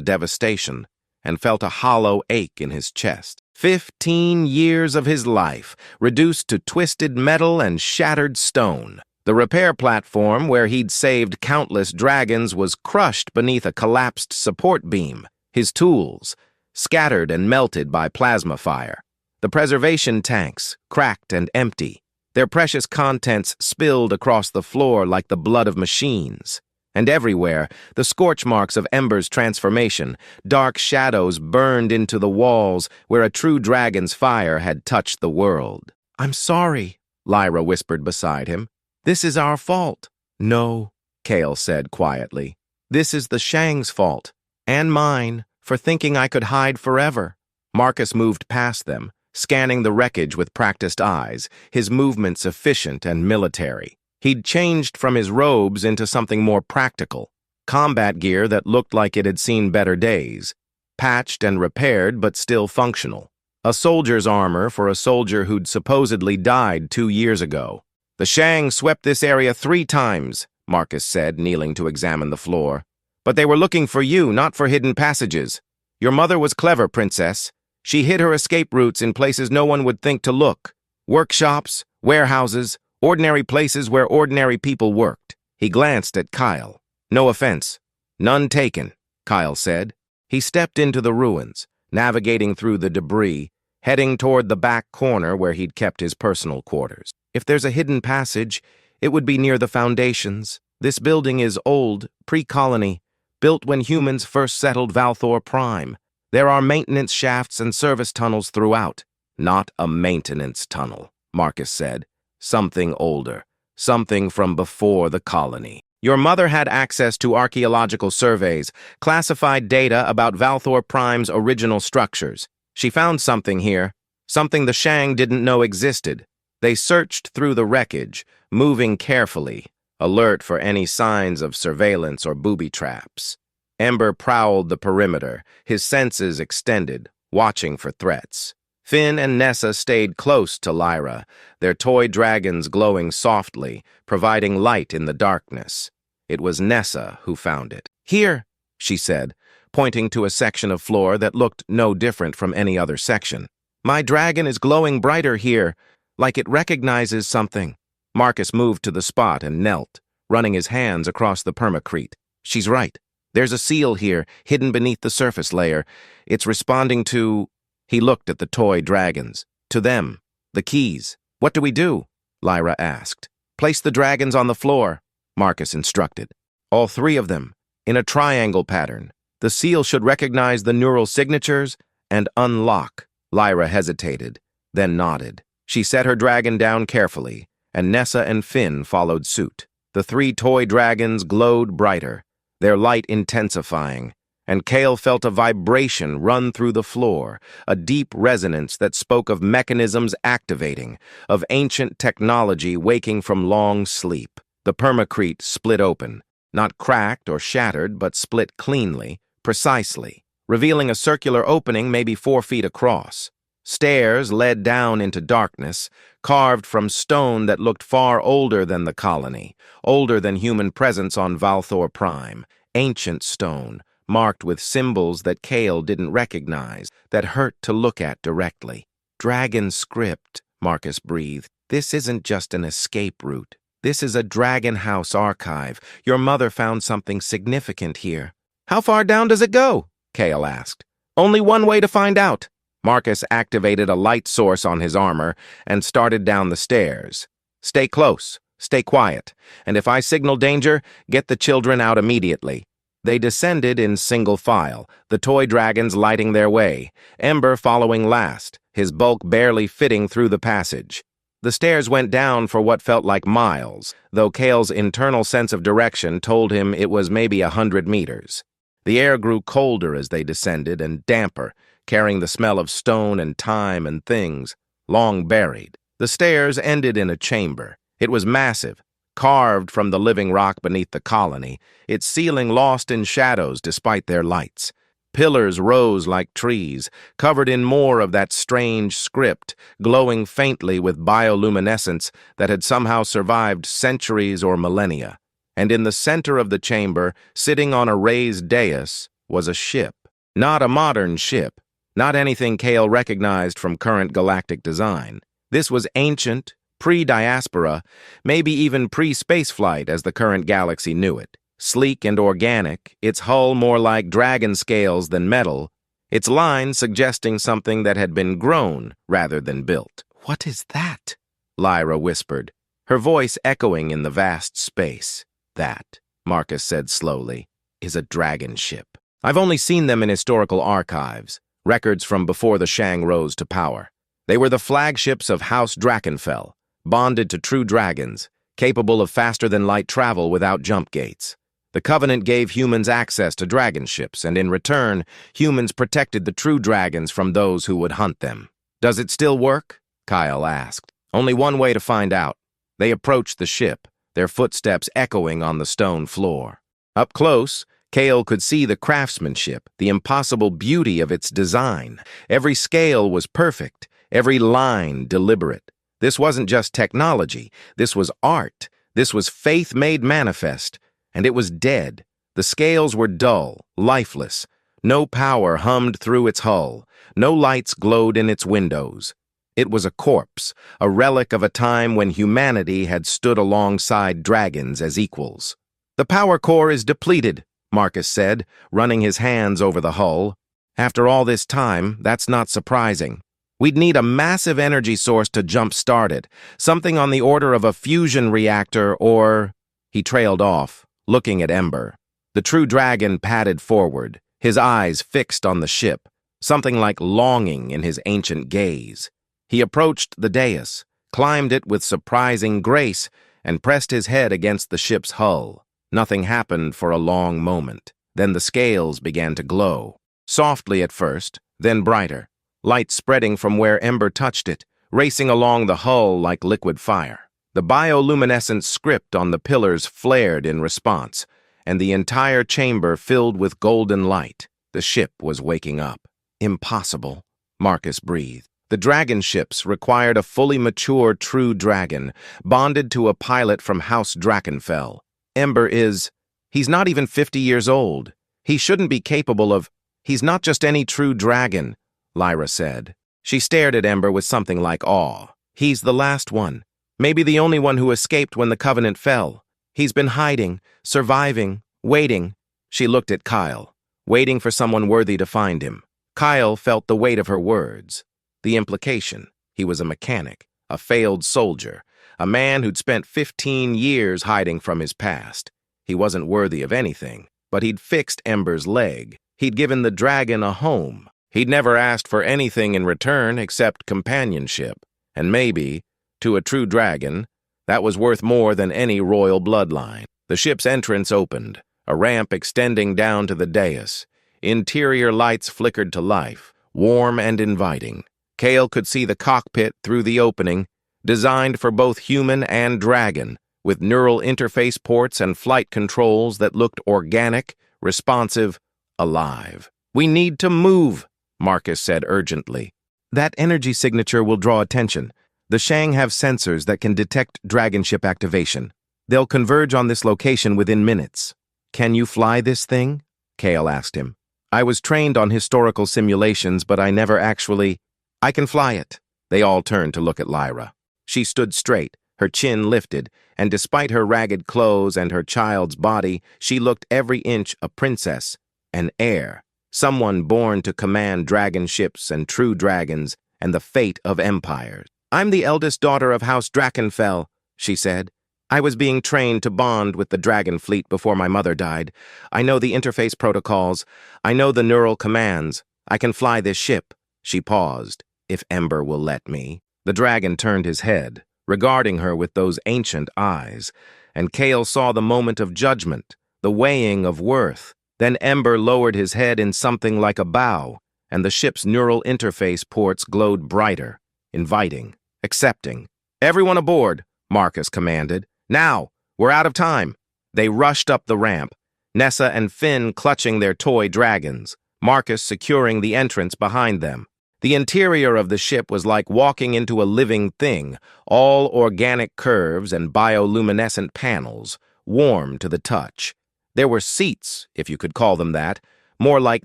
devastation, and felt a hollow ache in his chest. 15 years of his life, reduced to twisted metal and shattered stone. The repair platform where he'd saved countless dragons was crushed beneath a collapsed support beam, his tools scattered and melted by plasma fire. The preservation tanks, cracked and empty, their precious contents spilled across the floor like the blood of machines. And everywhere, the scorch marks of Ember's transformation, dark shadows burned into the walls where a true dragon's fire had touched the world. "I'm sorry," Lyra whispered beside him. "This is our fault." "No," Kael said quietly. "This is the Shang's fault, and mine, for thinking I could hide forever." Marcus moved past them, scanning the wreckage with practiced eyes, his movements efficient and military. He'd changed from his robes into something more practical, combat gear that looked like it had seen better days, patched and repaired but still functional. A soldier's armor for a soldier who'd supposedly died 2 years ago. "The Shang swept this area 3 times, Marcus said, kneeling to examine the floor. "But they were looking for you, not for hidden passages. Your mother was clever, Princess. She hid her escape routes in places no one would think to look. Workshops, warehouses, ordinary places where ordinary people worked. He glanced at Kael. "No offense. None taken," Kael said. He stepped into the ruins, navigating through the debris, heading toward the back corner where he'd kept his personal quarters. If there's a hidden passage, it would be near the foundations. This building is old, pre-colony, built when humans first settled Valthor Prime. There are maintenance shafts and service tunnels throughout. "Not a maintenance tunnel," Marcus said. "Something older. Something from before the colony. Your mother had access to archaeological surveys, classified data about Valthor Prime's original structures. She found something here, something the Shang didn't know existed. They searched through the wreckage, moving carefully, alert for any signs of surveillance or booby traps. Ember prowled the perimeter, his senses extended, watching for threats. Finn and Nessa stayed close to Lyra, their toy dragons glowing softly, providing light in the darkness. It was Nessa who found it. "Here," she said, pointing to a section of floor that looked no different from any other section. "My dragon is glowing brighter here, like it recognizes something." Marcus moved to the spot and knelt, running his hands across the permacrete. "She's right. There's a seal here, hidden beneath the surface layer. It's responding to..." He looked at the toy dragons. "To them. The keys. What do we do?" Lyra asked. "Place the dragons on the floor," Marcus instructed. "All three of them, in a triangle pattern. The seal should recognize the neural signatures and unlock." Lyra hesitated, then nodded. She set her dragon down carefully, and Nessa and Finn followed suit. The three toy dragons glowed brighter, their light intensifying, and Kael felt a vibration run through the floor, a deep resonance that spoke of mechanisms activating, of ancient technology waking from long sleep. The permacrete split open, not cracked or shattered, but split cleanly, precisely, revealing a circular opening maybe 4 feet across. Stairs led down into darkness, carved from stone that looked far older than the colony, older than human presence on Valthor Prime. Ancient stone, marked with symbols that Kael didn't recognize, that hurt to look at directly. "Dragon script," Marcus breathed. "This isn't just an escape route. This is a Dragon House archive. Your mother found something significant here." "How far down does it go?" Kael asked. "Only one way to find out." Marcus activated a light source on his armor and started down the stairs. "Stay close, stay quiet, and if I signal danger, get the children out immediately." They descended in single file, the toy dragons lighting their way, Ember following last, his bulk barely fitting through the passage. The stairs went down for what felt like miles, though Kael's internal sense of direction told him it was maybe 100 meters. The air grew colder as they descended and damper, carrying the smell of stone and time and things, long buried. The stairs ended in a chamber. It was massive, carved from the living rock beneath the colony, its ceiling lost in shadows despite their lights. Pillars rose like trees, covered in more of that strange script, glowing faintly with bioluminescence that had somehow survived centuries or millennia. And in the center of the chamber, sitting on a raised dais, was a ship. Not a modern ship, not anything Kael recognized from current galactic design. This was ancient, pre-diaspora, maybe even pre-spaceflight as the current galaxy knew it. Sleek and organic, its hull more like dragon scales than metal, its lines suggesting something that had been grown rather than built. "What is that?" Lyra whispered, her voice echoing in the vast space. "That," Marcus said slowly, "is a dragon ship. I've only seen them in historical archives, records from before the Shang rose to power. They were the flagships of House Drakkenfell, bonded to true dragons, capable of faster-than-light travel without jump gates. The Covenant gave humans access to dragon ships, and in return, humans protected the true dragons from those who would hunt them. "Does it still work?" Kael asked. "Only one way to find out." They approached the ship, their footsteps echoing on the stone floor. Up close, Kael could see the craftsmanship, the impossible beauty of its design. Every scale was perfect, every line deliberate. This wasn't just technology, this was art. This was faith made manifest, and it was dead. The scales were dull, lifeless. No power hummed through its hull. No lights glowed in its windows. It was a corpse, a relic of a time when humanity had stood alongside dragons as equals. "The power core is depleted," Marcus said, running his hands over the hull. "After all this time, that's not surprising. We'd need a massive energy source to jump-start it, something on the order of a fusion reactor or—" He trailed off, looking at Ember. The true dragon padded forward, his eyes fixed on the ship, something like longing in his ancient gaze. He approached the dais, climbed it with surprising grace, and pressed his head against the ship's hull. Nothing happened for a long moment. Then the scales began to glow. Softly at first, then brighter. Light spreading from where Ember touched it, racing along the hull like liquid fire. The bioluminescent script on the pillars flared in response, and the entire chamber filled with golden light. The ship was waking up. "Impossible," Marcus breathed. The dragon ships required a fully mature true dragon, bonded to a pilot from House Drakkenfell. Ember he's not even 50 years old. He shouldn't be capable of— "He's not just any true dragon," Lyra said. She stared at Ember with something like awe. "He's the last one. Maybe the only one who escaped when the Covenant fell. He's been hiding, surviving, waiting." She looked at Kael, waiting for someone worthy to find him. Kael felt the weight of her words. The implication: he was a mechanic, a failed soldier, a man who'd spent 15 years hiding from his past. He wasn't worthy of anything, but he'd fixed Ember's leg. He'd given the dragon a home. He'd never asked for anything in return except companionship. And maybe, to a true dragon, that was worth more than any royal bloodline. The ship's entrance opened, a ramp extending down to the dais. Interior lights flickered to life, warm and inviting. Kael could see the cockpit through the opening, designed for both human and dragon, with neural interface ports and flight controls that looked organic, responsive, alive. "We need to move," Marcus said urgently. "That energy signature will draw attention. The Shang have sensors that can detect dragon ship activation. They'll converge on this location within minutes." "Can you fly this thing?" Kael asked him. "I was trained on historical simulations, but I never actually—" "I can fly it." They all turned to look at Lyra. She stood straight, her chin lifted, and despite her ragged clothes and her child's body, she looked every inch a princess, an heir, someone born to command dragon ships and true dragons and the fate of empires. "I'm the eldest daughter of House Drakkenfell," she said. "I was being trained to bond with the dragon fleet before my mother died. I know the interface protocols. I know the neural commands. I can fly this ship." She paused. "If Ember will let me." The dragon turned his head, regarding her with those ancient eyes, and Kael saw the moment of judgment, the weighing of worth. Then Ember lowered his head in something like a bow, and the ship's neural interface ports glowed brighter, inviting, accepting. "Everyone aboard," Marcus commanded. "Now! We're out of time." They rushed up the ramp, Nessa and Finn clutching their toy dragons, Marcus securing the entrance behind them. The interior of the ship was like walking into a living thing, all organic curves and bioluminescent panels, warm to the touch. There were seats, if you could call them that, more like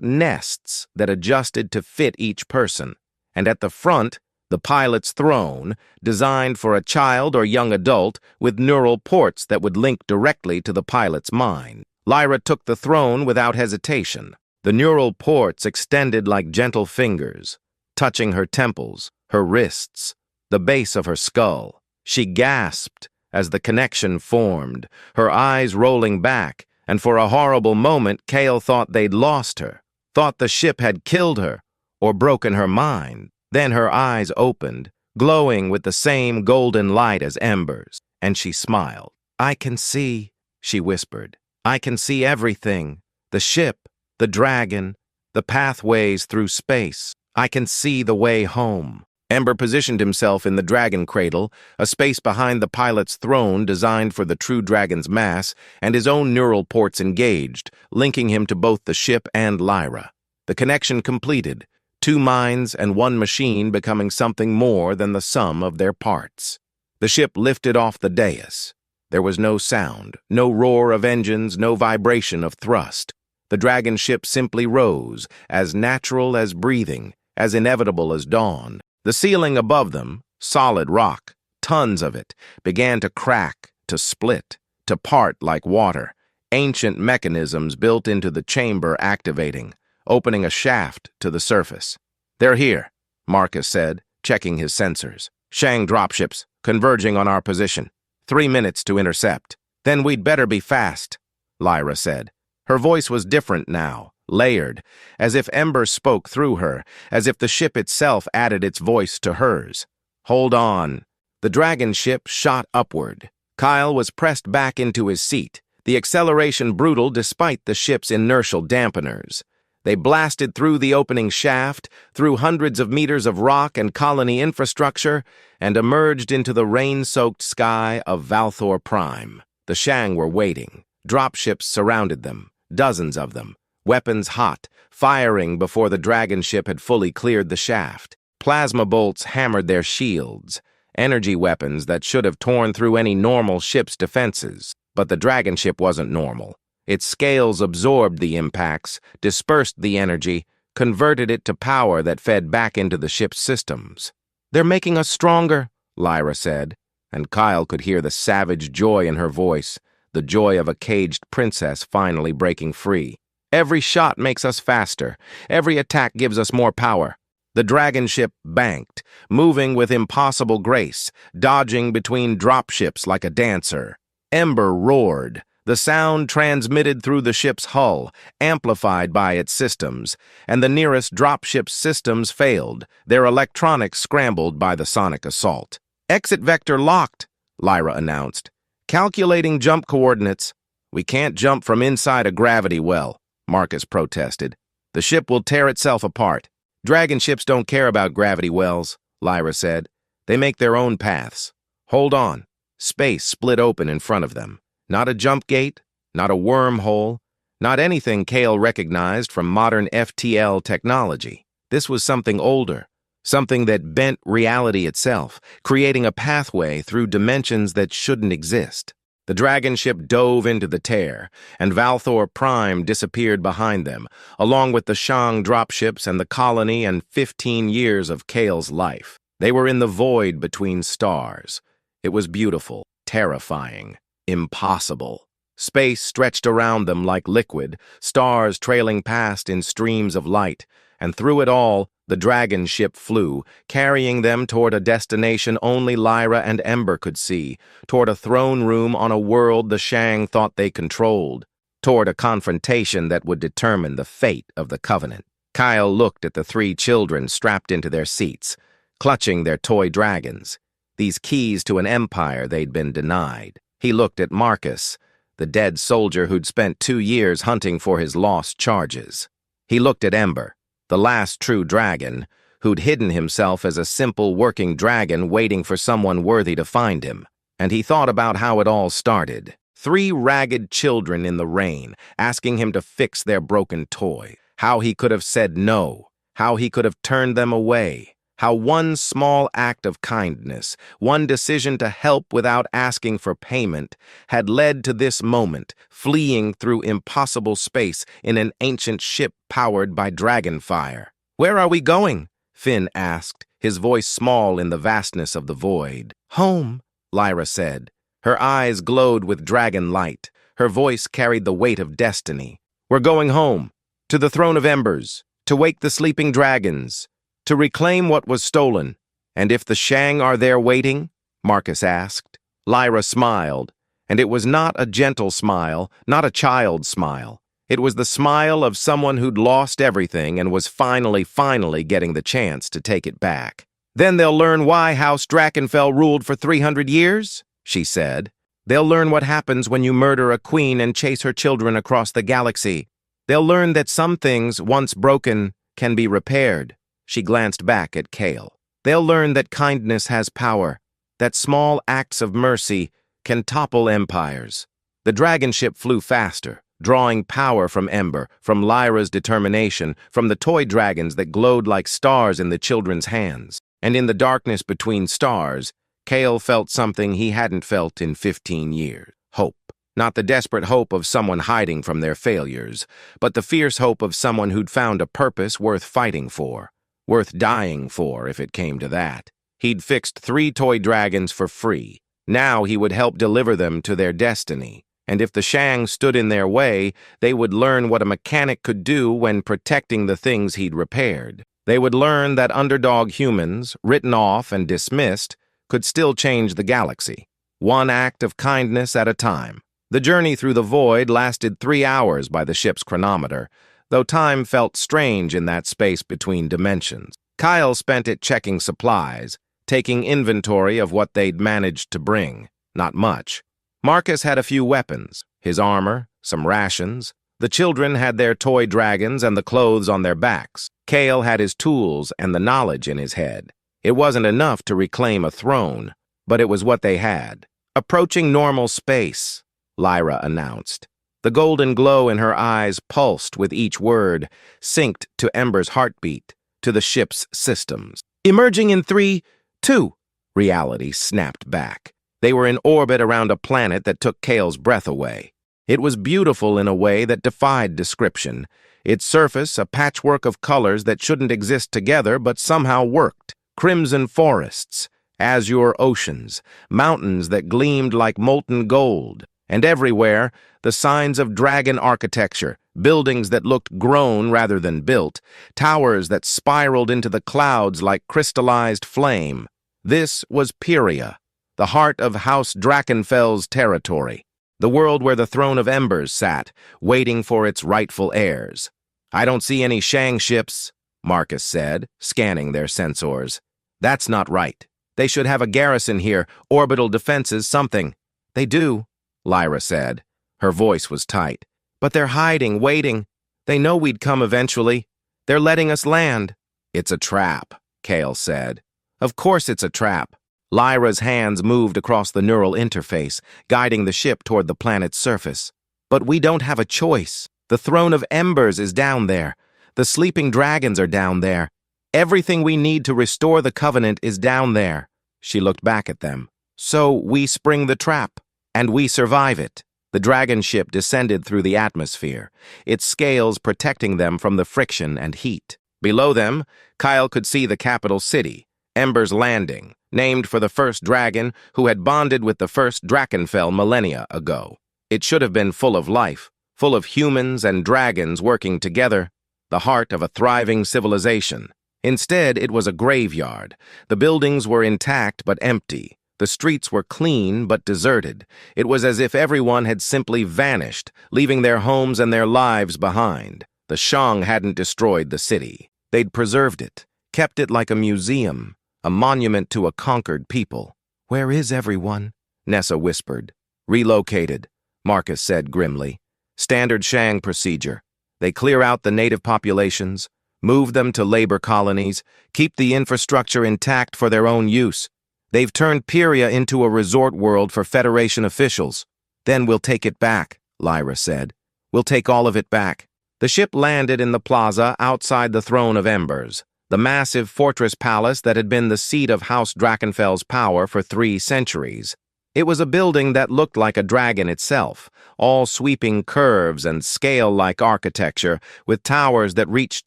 nests that adjusted to fit each person. And at the front, the pilot's throne, designed for a child or young adult with neural ports that would link directly to the pilot's mind. Lyra took the throne without hesitation. The neural ports extended like gentle fingers, touching her temples, her wrists, the base of her skull. She gasped as the connection formed, her eyes rolling back, and for a horrible moment Kael thought they'd lost her, thought the ship had killed her, or broken her mind. Then her eyes opened, glowing with the same golden light as Ember's, and she smiled. "I can see," she whispered. "I can see everything. The ship, the dragon, the pathways through space. I can see the way home." Ember positioned himself in the dragon cradle, a space behind the pilot's throne designed for the true dragon's mass, and his own neural ports engaged, linking him to both the ship and Lyra. The connection completed, two minds and one machine becoming something more than the sum of their parts. The ship lifted off the dais. There was no sound, no roar of engines, no vibration of thrust. The dragon ship simply rose, as natural as breathing, as inevitable as dawn. The ceiling above them, solid rock, tons of it, began to crack, to split, to part like water, ancient mechanisms built into the chamber activating, opening a shaft to the surface. "They're here," Marcus said, checking his sensors. "Shang dropships, converging on our position. 3 minutes to intercept." "Then we'd better be fast," Lyra said. Her voice was different now, layered, as if Ember spoke through her, as if the ship itself added its voice to hers. "Hold on." The dragon ship shot upward. Kael was pressed back into his seat, the acceleration brutal despite the ship's inertial dampeners. They blasted through the opening shaft, through hundreds of meters of rock and colony infrastructure, and emerged into the rain-soaked sky of Valthor Prime. The Shang were waiting. Dropships surrounded them, dozens of them, weapons hot, firing before the dragon ship had fully cleared the shaft. Plasma bolts hammered their shields, energy weapons that should have torn through any normal ship's defenses. But the dragon ship wasn't normal. Its scales absorbed the impacts, dispersed the energy, converted it to power that fed back into the ship's systems. "They're making us stronger," Lyra said, and Kael could hear the savage joy in her voice, the joy of a caged princess finally breaking free. "Every shot makes us faster. Every attack gives us more power." The dragon ship banked, moving with impossible grace, dodging between dropships like a dancer. Ember roared. The sound transmitted through the ship's hull, amplified by its systems, and the nearest dropship's systems failed, their electronics scrambled by the sonic assault. "Exit vector locked," Lyra announced. "Calculating jump coordinates." "We can't jump from inside a gravity well," Marcus protested. "The ship will tear itself apart." "Dragon ships don't care about gravity wells," Lyra said. "They make their own paths. Hold on." Space split open in front of them. Not a jump gate, not a wormhole, not anything Kael recognized from modern FTL technology. This was something older, something that bent reality itself, creating a pathway through dimensions that shouldn't exist. The dragon ship dove into the tear, and Valthor Prime disappeared behind them, along with the Shang dropships and the colony and 15 years of Kael's life. They were in the void between stars. It was beautiful, terrifying, impossible. Space stretched around them like liquid, stars trailing past in streams of light, and through it all, the dragon ship flew, carrying them toward a destination only Lyra and Ember could see, toward a throne room on a world the Shang thought they controlled, toward a confrontation that would determine the fate of the Covenant. Kael looked at the 3 children strapped into their seats, clutching their toy dragons, these keys to an empire they'd been denied. He looked at Marcus, the dead soldier who'd spent 2 years hunting for his lost charges. He looked at Ember, the last true dragon, who'd hidden himself as a simple working dragon waiting for someone worthy to find him. And he thought about how it all started. 3 ragged children in the rain, asking him to fix their broken toy. How he could have said no. How he could have turned them away. How one small act of kindness, one decision to help without asking for payment, had led to this moment, fleeing through impossible space in an ancient ship powered by dragon fire. "Where are we going?" Finn asked, his voice small in the vastness of the void. "Home," Lyra said. Her eyes glowed with dragon light. Her voice carried the weight of destiny. "We're going home, to the throne of embers, to wake the sleeping dragons, to reclaim what was stolen." "And if the Shang are there waiting?" Marcus asked. Lyra smiled, and it was not a gentle smile, not a child's smile. It was the smile of someone who'd lost everything and was finally getting the chance to take it back. "Then they'll learn why House Drakkenfell ruled for 300 years, she said. "They'll learn what happens when you murder a queen and chase her children across the galaxy. They'll learn that some things, once broken, can be repaired." She glanced back at Kael. "They'll learn that kindness has power, that small acts of mercy can topple empires." The dragon ship flew faster, drawing power from Ember, from Lyra's determination, from the toy dragons that glowed like stars in the children's hands. And in the darkness between stars, Kael felt something he hadn't felt in 15 years. Hope. Not the desperate hope of someone hiding from their failures, but the fierce hope of someone who'd found a purpose worth fighting for, worth dying for if it came to that. He'd fixed 3 toy dragons for free. Now he would help deliver them to their destiny. And if the Shang stood in their way, they would learn what a mechanic could do when protecting the things he'd repaired. They would learn that underdog humans, written off and dismissed, could still change the galaxy, one act of kindness at a time. The journey through the void lasted 3 hours by the ship's chronometer, though time felt strange in that space between dimensions. Kael spent it checking supplies, taking inventory of what they'd managed to bring. Not much. Marcus had a few weapons, his armor, some rations. The children had their toy dragons and the clothes on their backs. Kael had his tools and the knowledge in his head. It wasn't enough to reclaim a throne, but it was what they had. "Approaching normal space," Lyra announced. The golden glow in her eyes pulsed with each word, synced to Ember's heartbeat, to the ship's systems. "Emerging in 3, 2, reality snapped back. They were in orbit around a planet that took Kael's breath away. It was beautiful in a way that defied description. Its surface, a patchwork of colors that shouldn't exist together but somehow worked. Crimson forests, azure oceans, mountains that gleamed like molten gold, and everywhere, the signs of dragon architecture, buildings that looked grown rather than built, towers that spiraled into the clouds like crystallized flame. This was Pyria, the heart of House Drakkenfell's territory, the world where the throne of embers sat, waiting for its rightful heirs. "I don't see any Shang ships," Marcus said, scanning their sensors. "That's not right. They should have a garrison here, orbital defenses, something." "They do," Lyra said. Her voice was tight. "But they're hiding, waiting. They know we'd come eventually. They're letting us land." "It's a trap," Kael said. "Of course it's a trap." Lyra's hands moved across the neural interface, guiding the ship toward the planet's surface. "But we don't have a choice. The throne of embers is down there. The sleeping dragons are down there. Everything we need to restore the covenant is down there." She looked back at them. "So we spring the trap, and we survive it." The dragon ship descended through the atmosphere, its scales protecting them from the friction and heat. Below them, Kael could see the capital city, Ember's Landing, named for the first dragon who had bonded with the first Drakkenfell millennia ago. It should have been full of life, full of humans and dragons working together, the heart of a thriving civilization. Instead, it was a graveyard. The buildings were intact but empty. The streets were clean but deserted. It was as if everyone had simply vanished, leaving their homes and their lives behind. The Shang hadn't destroyed the city. They'd preserved it, kept it like a museum, a monument to a conquered people. "Where is everyone?" Nessa whispered. "Relocated," Marcus said grimly. "Standard Shang procedure. They clear out the native populations, move them to labor colonies, keep the infrastructure intact for their own use. They've turned Pyria into a resort world for Federation officials. Then we'll take it back," Lyra said. "We'll take all of it back." The ship landed in the plaza outside the Throne of Embers, the massive fortress palace that had been the seat of House Drakkenfell's power for 3 centuries. It was a building that looked like a dragon itself, all sweeping curves and scale-like architecture, with towers that reached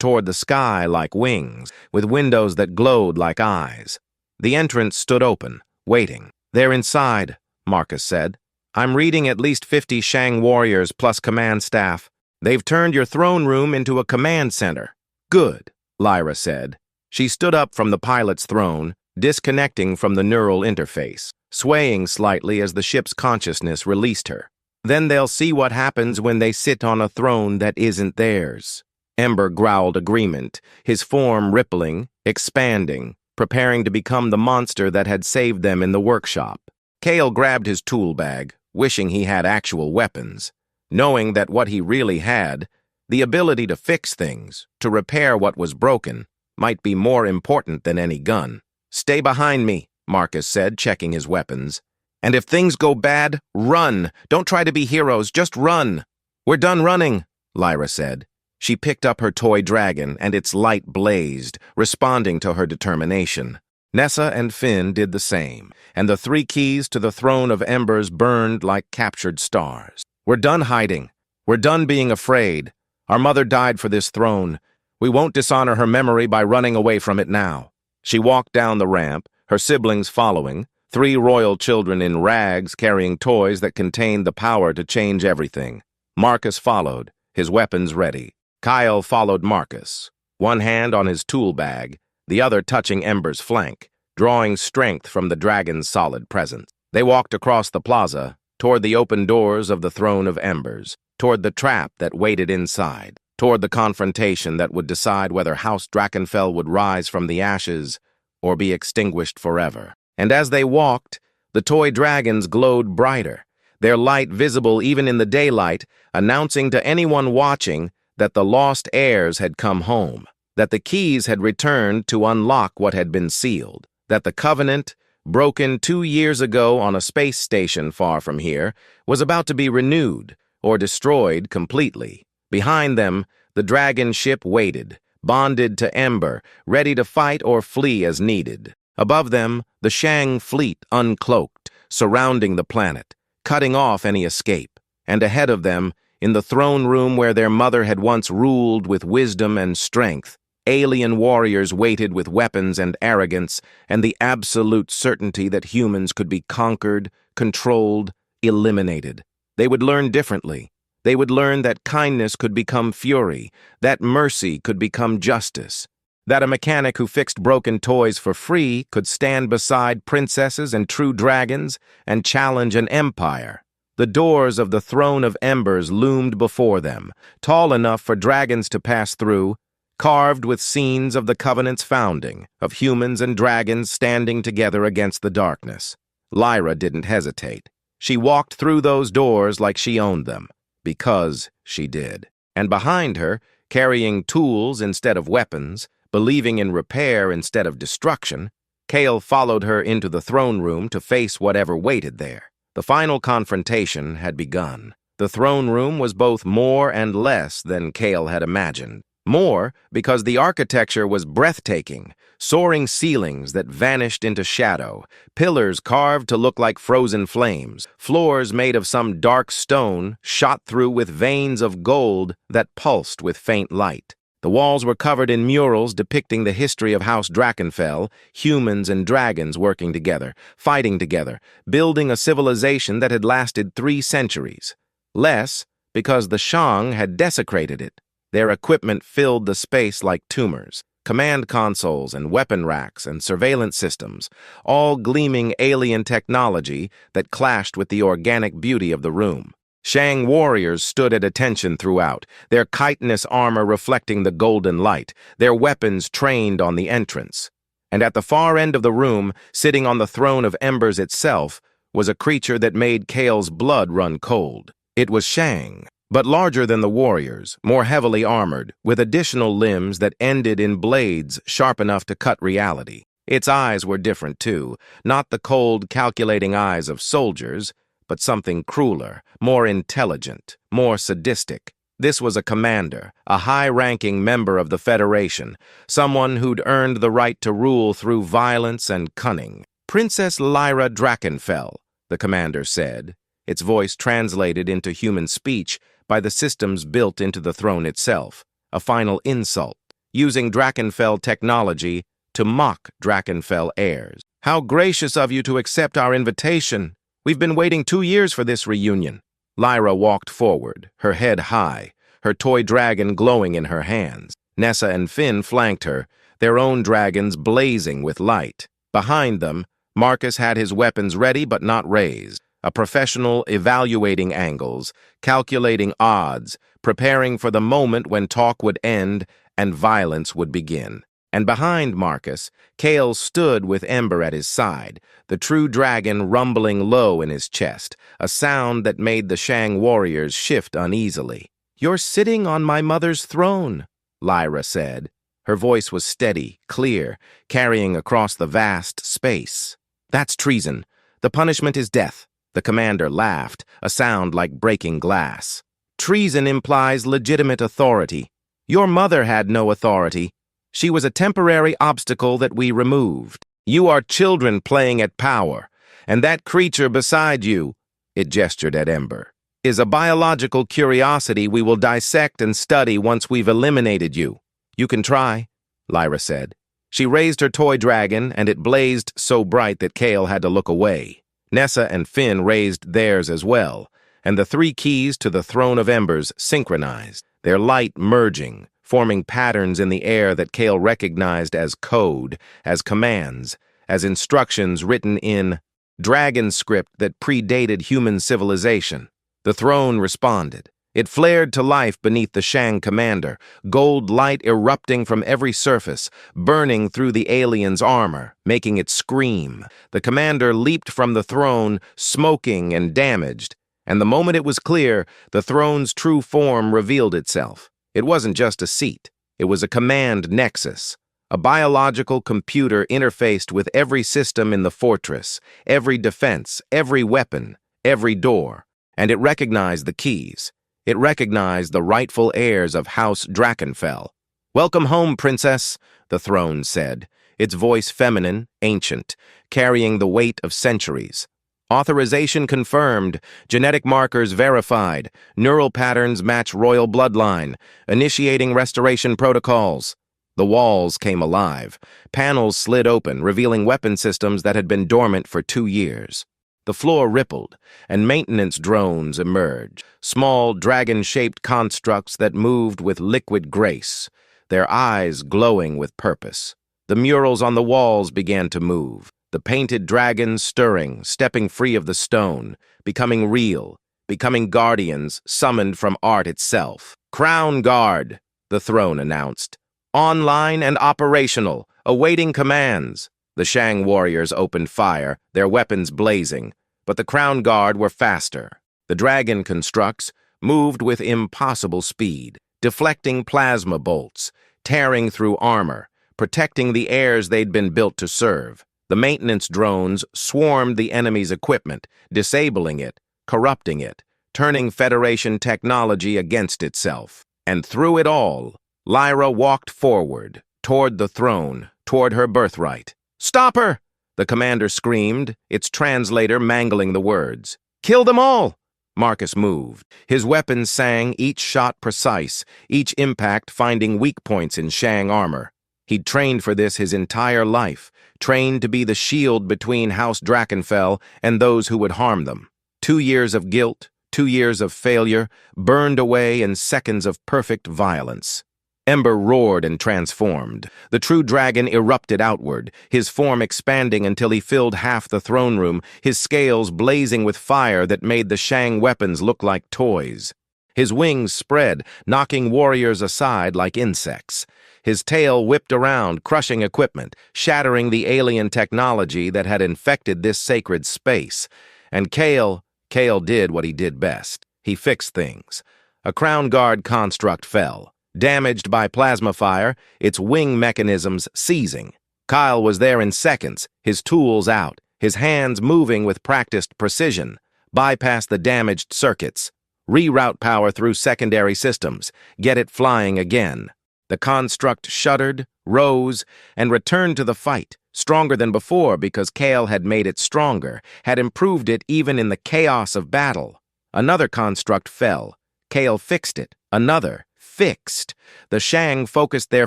toward the sky like wings, with windows that glowed like eyes. The entrance stood open, waiting. "They're inside," Marcus said. "I'm reading at least 50 Shang warriors plus command staff. They've turned your throne room into a command center." "Good," Lyra said. She stood up from the pilot's throne, disconnecting from the neural interface, swaying slightly as the ship's consciousness released her. "Then they'll see what happens when they sit on a throne that isn't theirs." Ember growled agreement, his form rippling, expanding, preparing to become the monster that had saved them in the workshop. Kael grabbed his tool bag, wishing he had actual weapons, knowing that what he really had, the ability to fix things, to repair what was broken, might be more important than any gun. "Stay behind me," Marcus said, checking his weapons. "And if things go bad, run. Don't try to be heroes, just run." "We're done running," Lyra said. She picked up her toy dragon, and its light blazed, responding to her determination. Nessa and Finn did the same, and the 3 keys to the throne of embers burned like captured stars. "We're done hiding. We're done being afraid. Our mother died for this throne. We won't dishonor her memory by running away from it now." She walked down the ramp, her siblings following, 3 royal children in rags carrying toys that contained the power to change everything. Marcus followed, his weapons ready. Kael followed Marcus, one hand on his tool bag, the other touching Ember's flank, drawing strength from the dragon's solid presence. They walked across the plaza, toward the open doors of the throne of Embers, toward the trap that waited inside, toward the confrontation that would decide whether House Drakkenfell would rise from the ashes or be extinguished forever. And as they walked, the toy dragons glowed brighter, their light visible even in the daylight, announcing to anyone watching that the lost heirs had come home, that the keys had returned to unlock what had been sealed, that the covenant, broken 2 years ago on a space station far from here, was about to be renewed or destroyed completely. Behind them, the dragon ship waited, bonded to Ember, ready to fight or flee as needed. Above them, the Shang fleet uncloaked, surrounding the planet, cutting off any escape. And ahead of them, in the throne room where their mother had once ruled with wisdom and strength, alien warriors waited with weapons and arrogance and the absolute certainty that humans could be conquered, controlled, eliminated. They would learn differently. They would learn that kindness could become fury, that mercy could become justice, that a mechanic who fixed broken toys for free could stand beside princesses and true dragons and challenge an empire. The doors of the throne of Embers loomed before them, tall enough for dragons to pass through, carved with scenes of the Covenant's founding, of humans and dragons standing together against the darkness. Lyra didn't hesitate. She walked through those doors like she owned them, because she did. And behind her, carrying tools instead of weapons, believing in repair instead of destruction, Kael followed her into the throne room to face whatever waited there. The final confrontation had begun. The throne room was both more and less than Kael had imagined. More because the architecture was breathtaking, soaring ceilings that vanished into shadow, pillars carved to look like frozen flames, floors made of some dark stone shot through with veins of gold that pulsed with faint light. The walls were covered in murals depicting the history of House Drakkenfell, humans and dragons working together, fighting together, building a civilization that had lasted 3 centuries. Less because the Shang had desecrated it. Their equipment filled the space like tumors, command consoles and weapon racks and surveillance systems, all gleaming alien technology that clashed with the organic beauty of the room. Shang warriors stood at attention throughout, their chitinous armor reflecting the golden light, their weapons trained on the entrance. And at the far end of the room, sitting on the throne of Embers itself, was a creature that made Kael's blood run cold. It was Shang, but larger than the warriors, more heavily armored, with additional limbs that ended in blades sharp enough to cut reality. Its eyes were different too, not the cold, calculating eyes of soldiers, but something crueler, more intelligent, more sadistic. This was a commander, a high-ranking member of the Federation, someone who'd earned the right to rule through violence and cunning. "Princess Lyra Drakkenfell," the commander said, its voice translated into human speech by the systems built into the throne itself, a final insult, using Drakkenfell technology to mock Drakkenfell heirs. "How gracious of you to accept our invitation. We've been waiting 2 years for this reunion." Lyra walked forward, her head high, her toy dragon glowing in her hands. Nessa and Finn flanked her, their own dragons blazing with light. Behind them, Marcus had his weapons ready but not raised, a professional evaluating angles, calculating odds, preparing for the moment when talk would end and violence would begin. And behind Marcus, Kael stood with Ember at his side, the true dragon rumbling low in his chest, a sound that made the Shang warriors shift uneasily. "You're sitting on my mother's throne," Lyra said. Her voice was steady, clear, carrying across the vast space. "That's treason. The punishment is death." The commander laughed, a sound like breaking glass. "Treason implies legitimate authority. Your mother had no authority. She was a temporary obstacle that we removed." You are children playing at power, and that creature beside you," it gestured at Ember, "is a biological curiosity we will dissect and study once we've eliminated you." "You can try," Lyra said. She raised her toy dragon, and it blazed so bright that Kael had to look away. Nessa and Finn raised theirs as well, and the three keys to the Throne of Embers synchronized, their light merging, forming patterns in the air that Kael recognized as code, as commands, as instructions written in dragon script that predated human civilization. The throne responded. It flared to life beneath the Shang commander, gold light erupting from every surface, burning through the alien's armor, making it scream. The commander leaped from the throne, smoking and damaged, and the moment it was clear, the throne's true form revealed itself. It wasn't just a seat. It was a command nexus, a biological computer interfaced with every system in the fortress, every defense, every weapon, every door, and it recognized the keys. It recognized the rightful heirs of House Drakkenfell. "Welcome home, princess," the throne said, its voice feminine, ancient, carrying the weight of centuries. "Authorization confirmed, genetic markers verified, neural patterns match royal bloodline, initiating restoration protocols." The walls came alive. Panels slid open, revealing weapon systems that had been dormant for 2 years. The floor rippled, and maintenance drones emerged, small dragon-shaped constructs that moved with liquid grace, their eyes glowing with purpose. The murals on the walls began to move, the painted dragons stirring, stepping free of the stone, becoming real, becoming guardians summoned from art itself. "Crown Guard," the throne announced. "Online and operational, awaiting commands." The Shang warriors opened fire, their weapons blazing, but the Crown Guard were faster. The dragon constructs moved with impossible speed, deflecting plasma bolts, tearing through armor, protecting the heirs they'd been built to serve. The maintenance drones swarmed the enemy's equipment, disabling it, corrupting it, turning Federation technology against itself. And through it all, Lyra walked forward, toward the throne, toward her birthright. "Stop her!" the commander screamed, its translator mangling the words. "Kill them all!" Marcus moved. His weapons sang, each shot precise, each impact finding weak points in Shang armor. He'd trained for this his entire life, trained to be the shield between House Drakkenfell and those who would harm them. 2 years of guilt, 2 years of failure, burned away in seconds of perfect violence. Ember roared and transformed. The true dragon erupted outward, his form expanding until he filled half the throne room, his scales blazing with fire that made the Shang weapons look like toys. His wings spread, knocking warriors aside like insects. His tail whipped around, crushing equipment, shattering the alien technology that had infected this sacred space. And Kael did what he did best. He fixed things. A Crown Guard construct fell, damaged by plasma fire, its wing mechanisms seizing. Kael was there in seconds, his tools out, his hands moving with practiced precision, bypass the damaged circuits, reroute power through secondary systems, get it flying again. The construct shuddered, rose, and returned to the fight, stronger than before because Kael had made it stronger, had improved it even in the chaos of battle. Another construct fell. Kael fixed it. Another. Fixed. The Shang focused their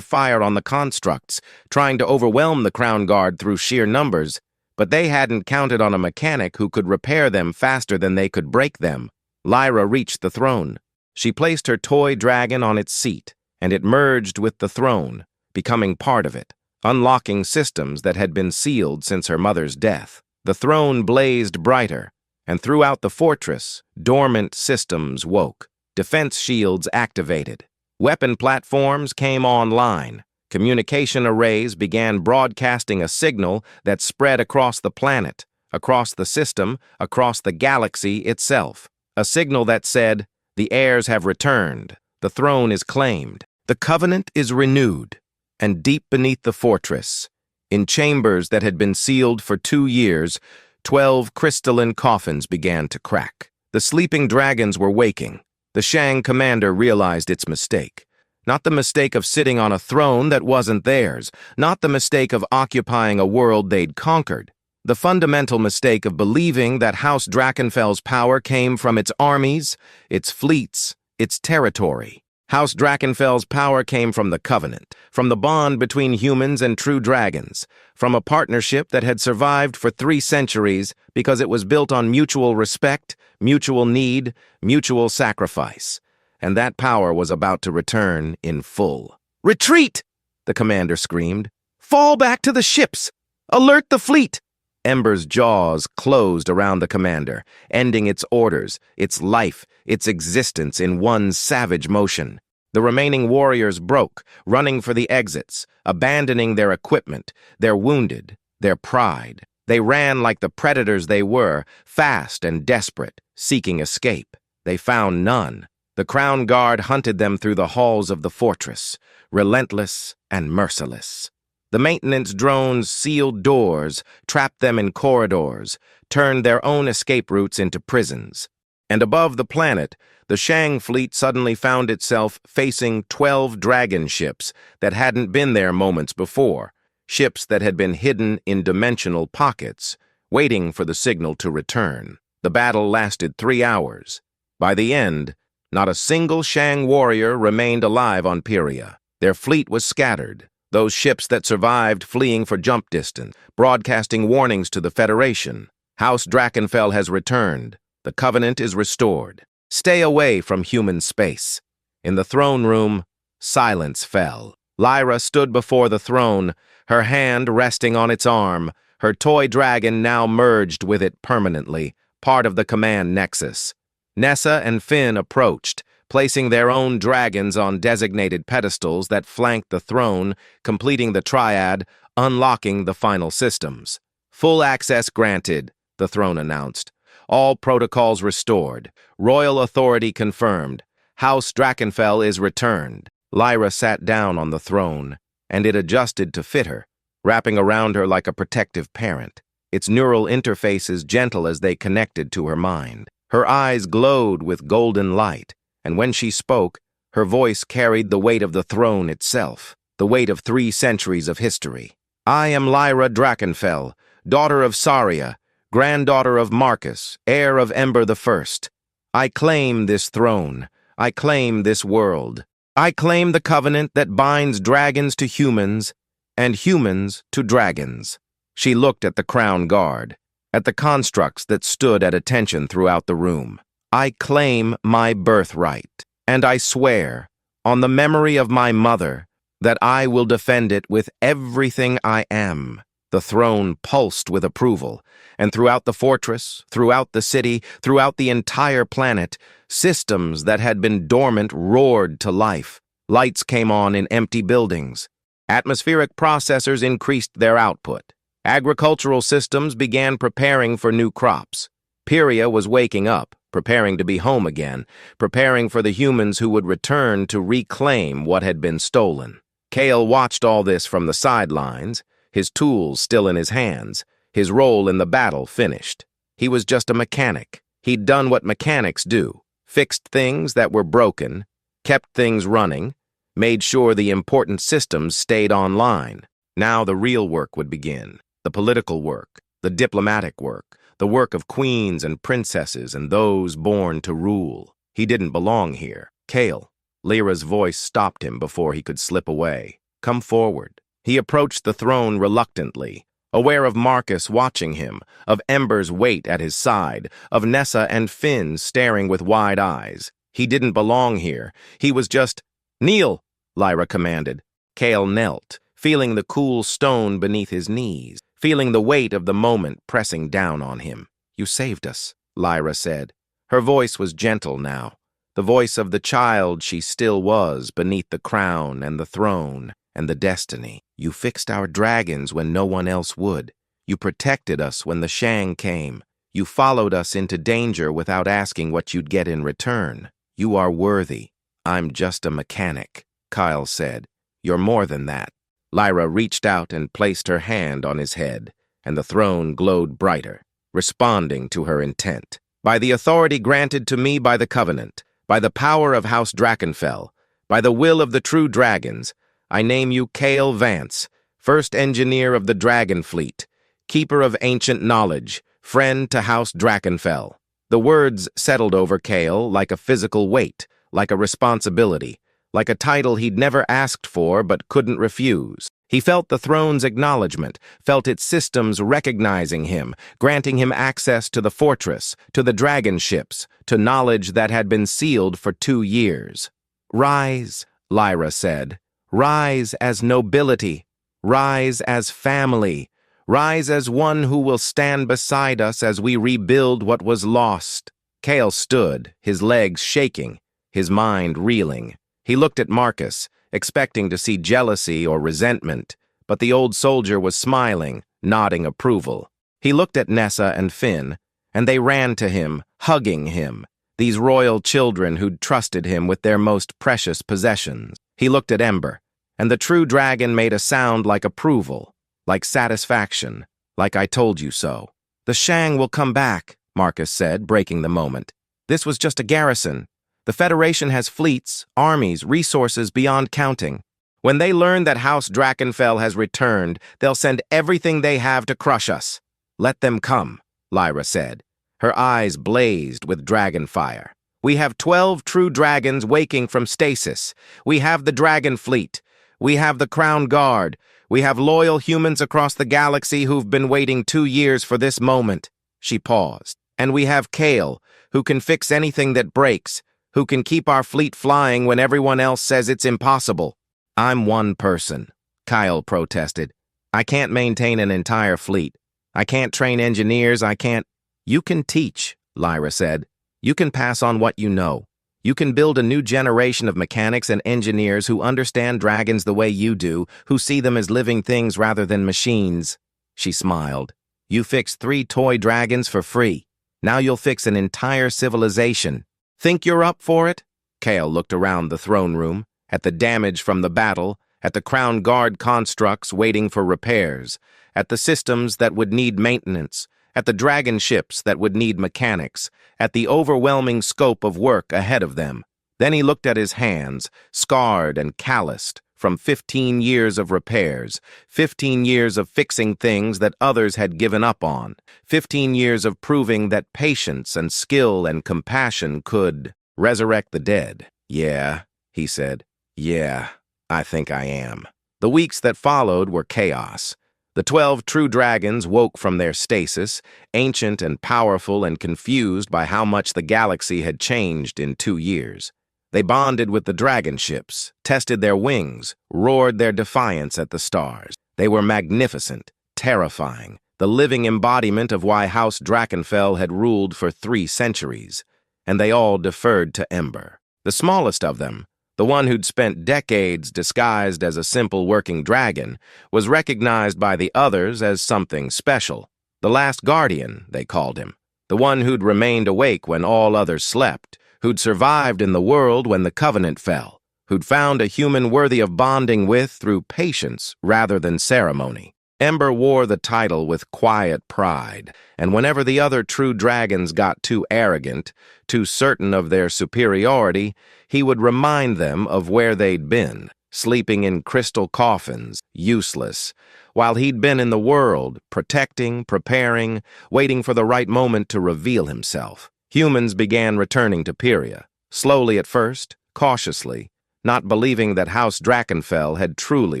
fire on the constructs, trying to overwhelm the Crown Guard through sheer numbers, but they hadn't counted on a mechanic who could repair them faster than they could break them. Lyra reached the throne. She placed her toy dragon on its seat, and it merged with the throne, becoming part of it, unlocking systems that had been sealed since her mother's death. The throne blazed brighter, and throughout the fortress, dormant systems woke. Defense shields activated. Weapon platforms came online. Communication arrays began broadcasting a signal that spread across the planet, across the system, across the galaxy itself. A signal that said, "The heirs have returned. The throne is claimed. The covenant is renewed." And deep beneath the fortress, in chambers that had been sealed for 2 years, 12 crystalline coffins began to crack. The sleeping dragons were waking. The Shang commander realized its mistake. Not the mistake of sitting on a throne that wasn't theirs. Not the mistake of occupying a world they'd conquered. The fundamental mistake of believing that House Drakkenfell's power came from its armies, its fleets, its territory. House Drakkenfell's power came from the Covenant, from the bond between humans and true dragons, from a partnership that had survived for 3 centuries because it was built on mutual respect, mutual need, mutual sacrifice. And that power was about to return in full. "Retreat!" the commander screamed. "Fall back to the ships! Alert the fleet!" Ember's jaws closed around the commander, ending its orders, its life, its existence in one savage motion. The remaining warriors broke, running for the exits, abandoning their equipment, their wounded, their pride. They ran like the predators they were, fast and desperate, seeking escape. They found none. The Crown Guard hunted them through the halls of the fortress, relentless and merciless. The maintenance drones sealed doors, trapped them in corridors, turned their own escape routes into prisons. And above the planet, the Shang fleet suddenly found itself facing 12 dragon ships that hadn't been there moments before, ships that had been hidden in dimensional pockets, waiting for the signal to return. The battle lasted 3 hours. By the end, not a single Shang warrior remained alive on Pyria. Their fleet was scattered. Those ships that survived fleeing for jump distance, broadcasting warnings to the Federation. House Drakkenfell has returned. The Covenant is restored. Stay away from human space. In the throne room, silence fell. Lyra stood before the throne, her hand resting on its arm, her toy dragon now merged with it permanently, part of the command nexus. Nessa and Finn approached, placing their own dragons on designated pedestals that flanked the throne, completing the triad, unlocking the final systems. "Full access granted," the throne announced. "All protocols restored. Royal authority confirmed. House Drakkenfell is returned." Lyra sat down on the throne, and it adjusted to fit her, wrapping around her like a protective parent, its neural interfaces gentle as they connected to her mind. Her eyes glowed with golden light, and when she spoke, her voice carried the weight of the throne itself, the weight of 3 centuries of history. "I am Lyra Drakkenfell, daughter of Saria, granddaughter of Marcus, heir of Ember the First. I claim this throne. I claim this world. I claim the covenant that binds dragons to humans and humans to dragons." She looked at the Crown Guard, at the constructs that stood at attention throughout the room. "I claim my birthright, and I swear, on the memory of my mother, that I will defend it with everything I am." The throne pulsed with approval, and throughout the fortress, throughout the city, throughout the entire planet, systems that had been dormant roared to life. Lights came on in empty buildings. Atmospheric processors increased their output. Agricultural systems began preparing for new crops. Pyria was waking up, preparing to be home again, preparing for the humans who would return to reclaim what had been stolen. Kael watched all this from the sidelines, his tools still in his hands, his role in the battle finished. He was just a mechanic. He'd done what mechanics do, fixed things that were broken, kept things running, made sure the important systems stayed online. Now the real work would begin, the political work, the diplomatic work, the work of queens and princesses and those born to rule. He didn't belong here. "Kael." Lyra's voice stopped him before he could slip away. "Come forward." He approached the throne reluctantly, aware of Marcus watching him, of Ember's weight at his side, of Nessa and Finn staring with wide eyes. He didn't belong here. He was just— "Kneel," Lyra commanded. Kael knelt, feeling the cool stone beneath his knees, feeling the weight of the moment pressing down on him. "You saved us," Lyra said. Her voice was gentle now, the voice of the child she still was beneath the crown and the throne and the destiny. "You fixed our dragons when no one else would. You protected us when the Shang came. You followed us into danger without asking what you'd get in return. You are worthy." "I'm just a mechanic," Kael said. "You're more than that." Lyra reached out and placed her hand on his head, and the throne glowed brighter, responding to her intent. "By the authority granted to me by the Covenant, by the power of House Drakkenfell, By the will of the true dragons, I name you Kael Vance, first engineer of the Dragon Fleet, keeper of ancient knowledge, friend to House Drakkenfell." The words settled over Kael like a physical weight, like a responsibility, like a title he'd never asked for but couldn't refuse. He felt the throne's acknowledgement, felt its systems recognizing him, granting him access to the fortress, to the dragon ships, to knowledge that had been sealed for 2 years. "Rise," Lyra said. "Rise as nobility. Rise as family. Rise as one who will stand beside us as we rebuild what was lost." Kael stood, his legs shaking, his mind reeling. He looked at Marcus, expecting to see jealousy or resentment, but the old soldier was smiling, nodding approval. He looked at Nessa and Finn, and they ran to him, hugging him, these royal children who'd trusted him with their most precious possessions. He looked at Ember, and the true dragon made a sound like approval, like satisfaction, like "I told you so." "The Shang will come back," Marcus said, breaking the moment. "This was just a garrison. The Federation has fleets, armies, resources beyond counting. When they learn that House Drakkenfell has returned, they'll send everything they have to crush us." "Let them come," Lyra said. Her eyes blazed with dragon fire. "We have 12 true dragons waking from stasis. We have the Dragon Fleet. We have the Crown Guard. We have loyal humans across the galaxy who've been waiting 2 years for this moment." She paused. "And we have Kael, who can fix anything that breaks, who can keep our fleet flying when everyone else says it's impossible." "I'm one person," Kael protested. "I can't maintain an entire fleet. I can't train engineers, I can't—" "You can teach," Lyra said. "You can pass on what you know. You can build a new generation of mechanics and engineers who understand dragons the way you do, who see them as living things rather than machines." She smiled. "You fixed 3 toy dragons for free. Now you'll fix an entire civilization. Think you're up for it?" Kael looked around the throne room, at the damage from the battle, at the Crown Guard constructs waiting for repairs, at the systems that would need maintenance, at the dragon ships that would need mechanics, at the overwhelming scope of work ahead of them. Then he looked at his hands, scarred and calloused, from 15 years of repairs, 15 years of fixing things that others had given up on, 15 years of proving that patience and skill and compassion could resurrect the dead. "Yeah," he said. "Yeah, I think I am." The weeks that followed were chaos. The 12 true dragons woke from their stasis, ancient and powerful and confused by how much the galaxy had changed in 2 years. They bonded with the dragon ships, tested their wings, roared their defiance at the stars. They were magnificent, terrifying, the living embodiment of why House Drakkenfell had ruled for 3 centuries. And they all deferred to Ember. The smallest of them, the one who'd spent decades disguised as a simple working dragon, was recognized by the others as something special. The last guardian, they called him. The one who'd remained awake when all others slept, who'd survived in the world when the Covenant fell, who'd found a human worthy of bonding with through patience rather than ceremony. Ember wore the title with quiet pride, and whenever the other true dragons got too arrogant, too certain of their superiority, he would remind them of where they'd been, sleeping in crystal coffins, useless, while he'd been in the world, protecting, preparing, waiting for the right moment to reveal himself. Humans began returning to Pyria, slowly at first, cautiously, not believing that House Drakkenfell had truly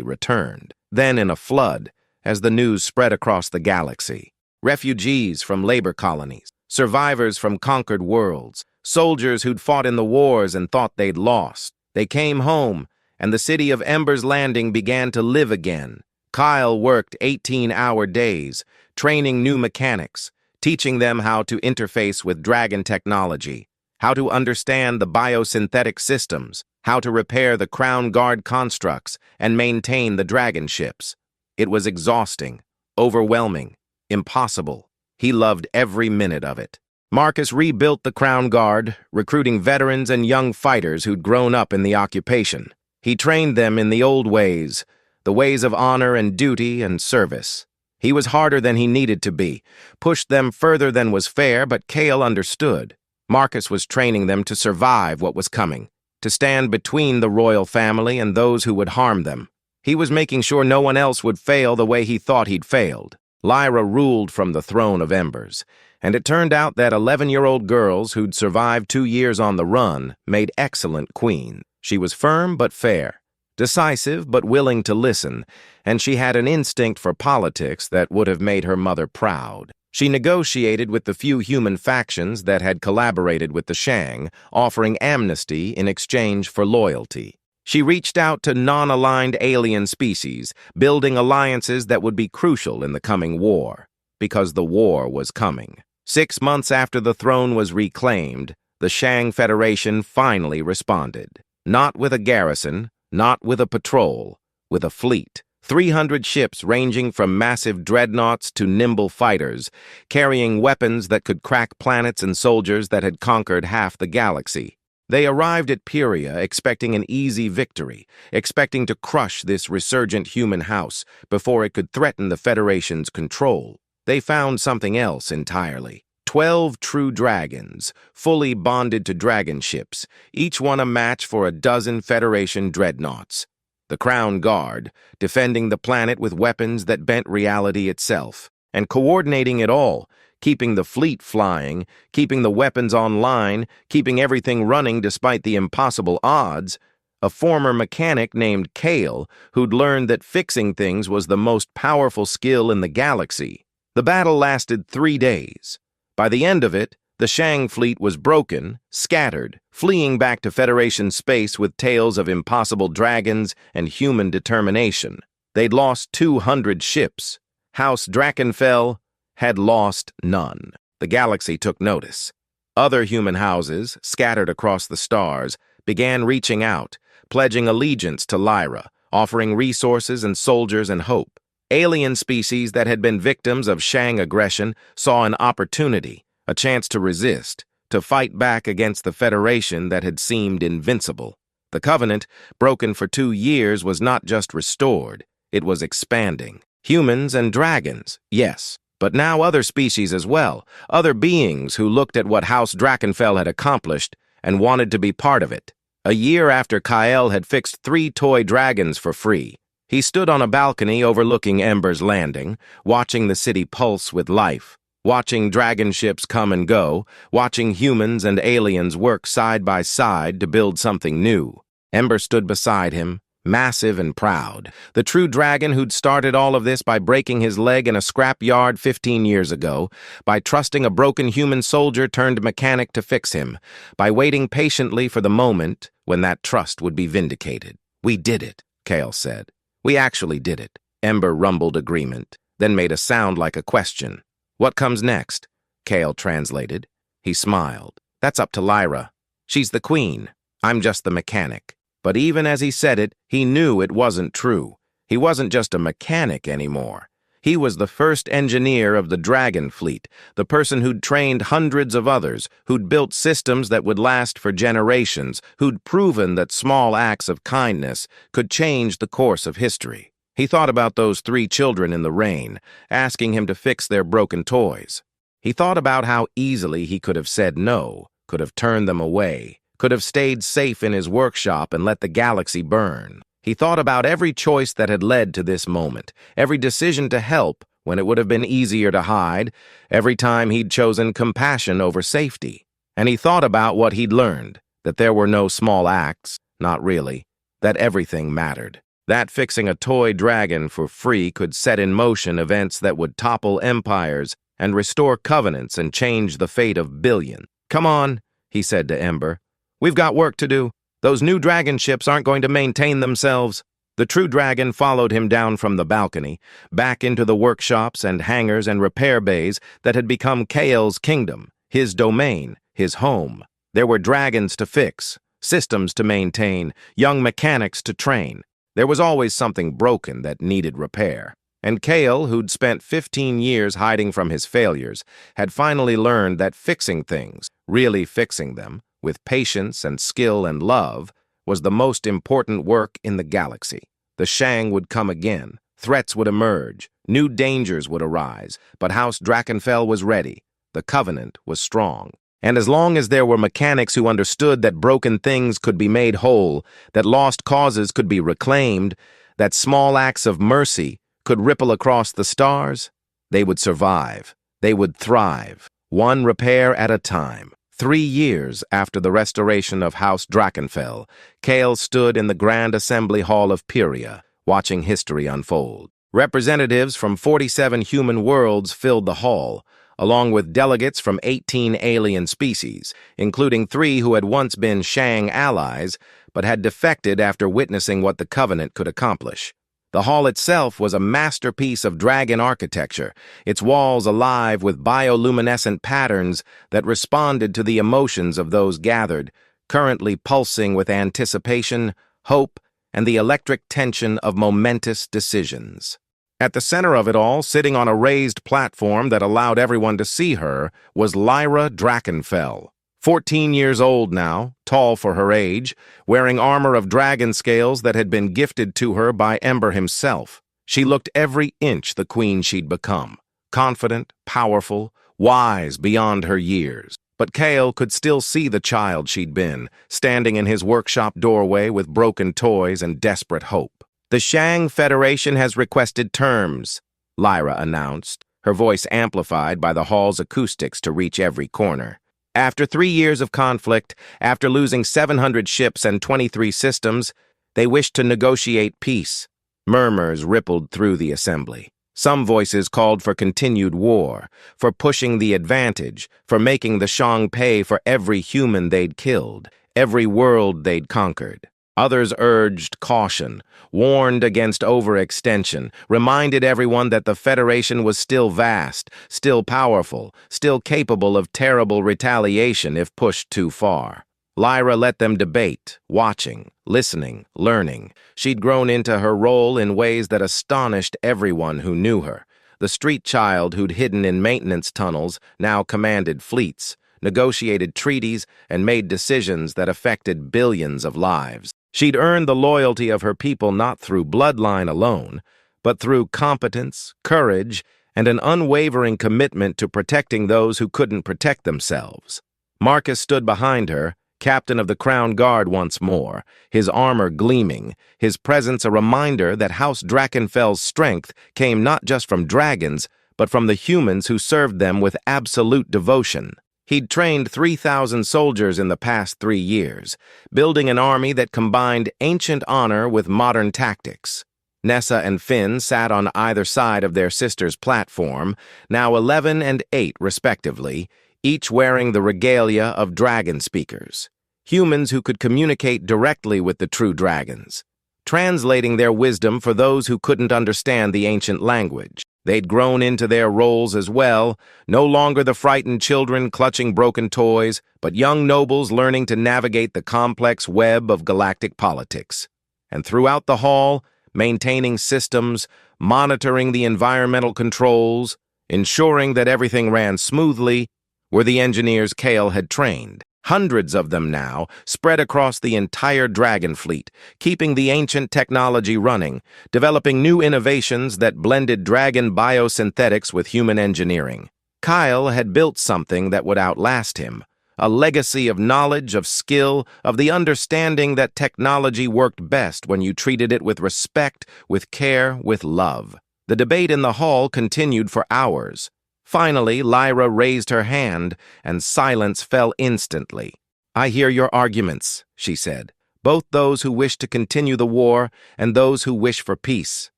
returned. Then in a flood, as the news spread across the galaxy. Refugees from labor colonies, survivors from conquered worlds, soldiers who'd fought in the wars and thought they'd lost. They came home, and the city of Ember's Landing began to live again. Kael worked 18-hour days, training new mechanics, teaching them how to interface with dragon technology, how to understand the biosynthetic systems, how to repair the Crown Guard constructs, and maintain the dragon ships. It was exhausting, overwhelming, impossible. He loved every minute of it. Marcus rebuilt the Crown Guard, recruiting veterans and young fighters who'd grown up in the occupation. He trained them in the old ways, the ways of honor and duty and service. He was harder than he needed to be, pushed them further than was fair, but Kael understood. Marcus was training them to survive what was coming. to stand between the royal family and those who would harm them. He was making sure no one else would fail the way he thought he'd failed. Lyra ruled from the throne of embers, and it turned out that 11-year-old girls who'd survived 2 years on the run made excellent queens. She was firm but fair, decisive but willing to listen, and she had an instinct for politics that would have made her mother proud. She negotiated with the few human factions that had collaborated with the Shang, offering amnesty in exchange for loyalty. She reached out to non-aligned alien species, building alliances that would be crucial in the coming war, because the war was coming. 6 months after the throne was reclaimed, the Shang Federation finally responded. Not with a garrison, not with a patrol, with a fleet. 300 ships ranging from massive dreadnoughts to nimble fighters, carrying weapons that could crack planets and soldiers that had conquered half the galaxy. They arrived at Pyria expecting an easy victory, expecting to crush this resurgent human house before it could threaten the Federation's control. They found something else entirely. 12 true dragons, fully bonded to dragon ships, each one a match for a dozen Federation dreadnoughts. The Crown Guard, defending the planet with weapons that bent reality itself, and coordinating it all, keeping the fleet flying, keeping the weapons online, keeping everything running despite the impossible odds. A former mechanic named Kael, who'd learned that fixing things was the most powerful skill in the galaxy. The battle lasted 3 days. By the end of it, the Shang fleet was broken, scattered, fleeing back to Federation space with tales of impossible dragons and human determination. They'd lost 200 ships. House Drakkenfell had lost none. The galaxy took notice. Other human houses, scattered across the stars, began reaching out, pledging allegiance to Lyra, offering resources and soldiers and hope. Alien species that had been victims of Shang aggression saw an opportunity, a chance to resist, to fight back against the Federation that had seemed invincible. The Covenant, broken for 2 years, was not just restored, it was expanding. Humans and dragons, yes, but now other species as well, other beings who looked at what House Drakkenfell had accomplished and wanted to be part of it. A year after Kael had fixed 3 toy dragons for free, he stood on a balcony overlooking Ember's Landing, watching the city pulse with life, watching dragon ships come and go, watching humans and aliens work side by side to build something new. Ember stood beside him, massive and proud, the true dragon who'd started all of this by breaking his leg in a scrapyard 15 years ago, by trusting a broken human soldier turned mechanic to fix him, by waiting patiently for the moment when that trust would be vindicated. "We did it," Kael said. "We actually did it." Ember rumbled agreement, then made a sound like a question. "What comes next?" Kael translated. He smiled. "That's up to Lyra. She's the queen. I'm just the mechanic." But even as he said it, he knew it wasn't true. He wasn't just a mechanic anymore. He was the first engineer of the Dragon Fleet, the person who'd trained hundreds of others, who'd built systems that would last for generations, who'd proven that small acts of kindness could change the course of history. He thought about those 3 children in the rain, asking him to fix their broken toys. He thought about how easily he could have said no, could have turned them away, could have stayed safe in his workshop and let the galaxy burn. He thought about every choice that had led to this moment, every decision to help when it would have been easier to hide, every time he'd chosen compassion over safety. And he thought about what he'd learned, that there were no small acts, not really, that everything mattered. That fixing a toy dragon for free could set in motion events that would topple empires and restore covenants and change the fate of billions. "Come on," he said to Ember. "We've got work to do. Those new dragon ships aren't going to maintain themselves." The true dragon followed him down from the balcony, back into the workshops and hangars and repair bays that had become Kael's kingdom, his domain, his home. There were dragons to fix, systems to maintain, young mechanics to train. There was always something broken that needed repair. And Kael, who'd spent 15 years hiding from his failures, had finally learned that fixing things, really fixing them, with patience and skill and love, was the most important work in the galaxy. The Shang would come again, threats would emerge, new dangers would arise, but House Drakkenfell was ready. The Covenant was strong. And as long as there were mechanics who understood that broken things could be made whole, that lost causes could be reclaimed, that small acts of mercy could ripple across the stars, they would survive. They would thrive, one repair at a time. 3 years after the restoration of House Drakkenfell, Kael stood in the Grand Assembly Hall of Pyria, watching history unfold. Representatives from 47 human worlds filled the hall, along with delegates from 18 alien species, including 3 who had once been Shang allies, but had defected after witnessing what the Covenant could accomplish. The hall itself was a masterpiece of dragon architecture, its walls alive with bioluminescent patterns that responded to the emotions of those gathered, currently pulsing with anticipation, hope, and the electric tension of momentous decisions. At the center of it all, sitting on a raised platform that allowed everyone to see her, was Lyra Drakkenfell. 14 years old now, tall for her age, wearing armor of dragon scales that had been gifted to her by Ember himself. She looked every inch the queen she'd become, confident, powerful, wise beyond her years. But Kael could still see the child she'd been, standing in his workshop doorway with broken toys and desperate hope. "The Shang Federation has requested terms," Lyra announced, her voice amplified by the hall's acoustics to reach every corner. After 3 years of conflict, after losing 700 ships and 23 systems, they wished to negotiate peace. Murmurs rippled through the assembly. Some voices called for continued war, for pushing the advantage, for making the Shang pay for every human they'd killed, every world they'd conquered. Others urged caution, warned against overextension, reminded everyone that the Federation was still vast, still powerful, still capable of terrible retaliation if pushed too far. Lyra let them debate, watching, listening, learning. She'd grown into her role in ways that astonished everyone who knew her. The street child who'd hidden in maintenance tunnels now commanded fleets, negotiated treaties, and made decisions that affected billions of lives. She'd earned the loyalty of her people not through bloodline alone, but through competence, courage, and an unwavering commitment to protecting those who couldn't protect themselves. Marcus stood behind her, captain of the Crown Guard once more, his armor gleaming, his presence a reminder that House Drakkenfell's strength came not just from dragons, but from the humans who served them with absolute devotion. He'd trained 3,000 soldiers in the past 3 years, building an army that combined ancient honor with modern tactics. Nessa and Finn sat on either side of their sister's platform, now 11 and 8 respectively, each wearing the regalia of dragon speakers, humans who could communicate directly with the true dragons, translating their wisdom for those who couldn't understand the ancient language. They'd grown into their roles as well, no longer the frightened children clutching broken toys, but young nobles learning to navigate the complex web of galactic politics. And throughout the hall, maintaining systems, monitoring the environmental controls, ensuring that everything ran smoothly, were the engineers Kael had trained. Hundreds of them now, spread across the entire dragon fleet, keeping the ancient technology running, developing new innovations that blended dragon biosynthetics with human engineering. Kael had built something that would outlast him, a legacy of knowledge, of skill, of the understanding that technology worked best when you treated it with respect, with care, with love. The debate in the hall continued for hours. Finally, Lyra raised her hand, and silence fell instantly. "I hear your arguments," she said, "both those who wish to continue the war and those who wish for peace.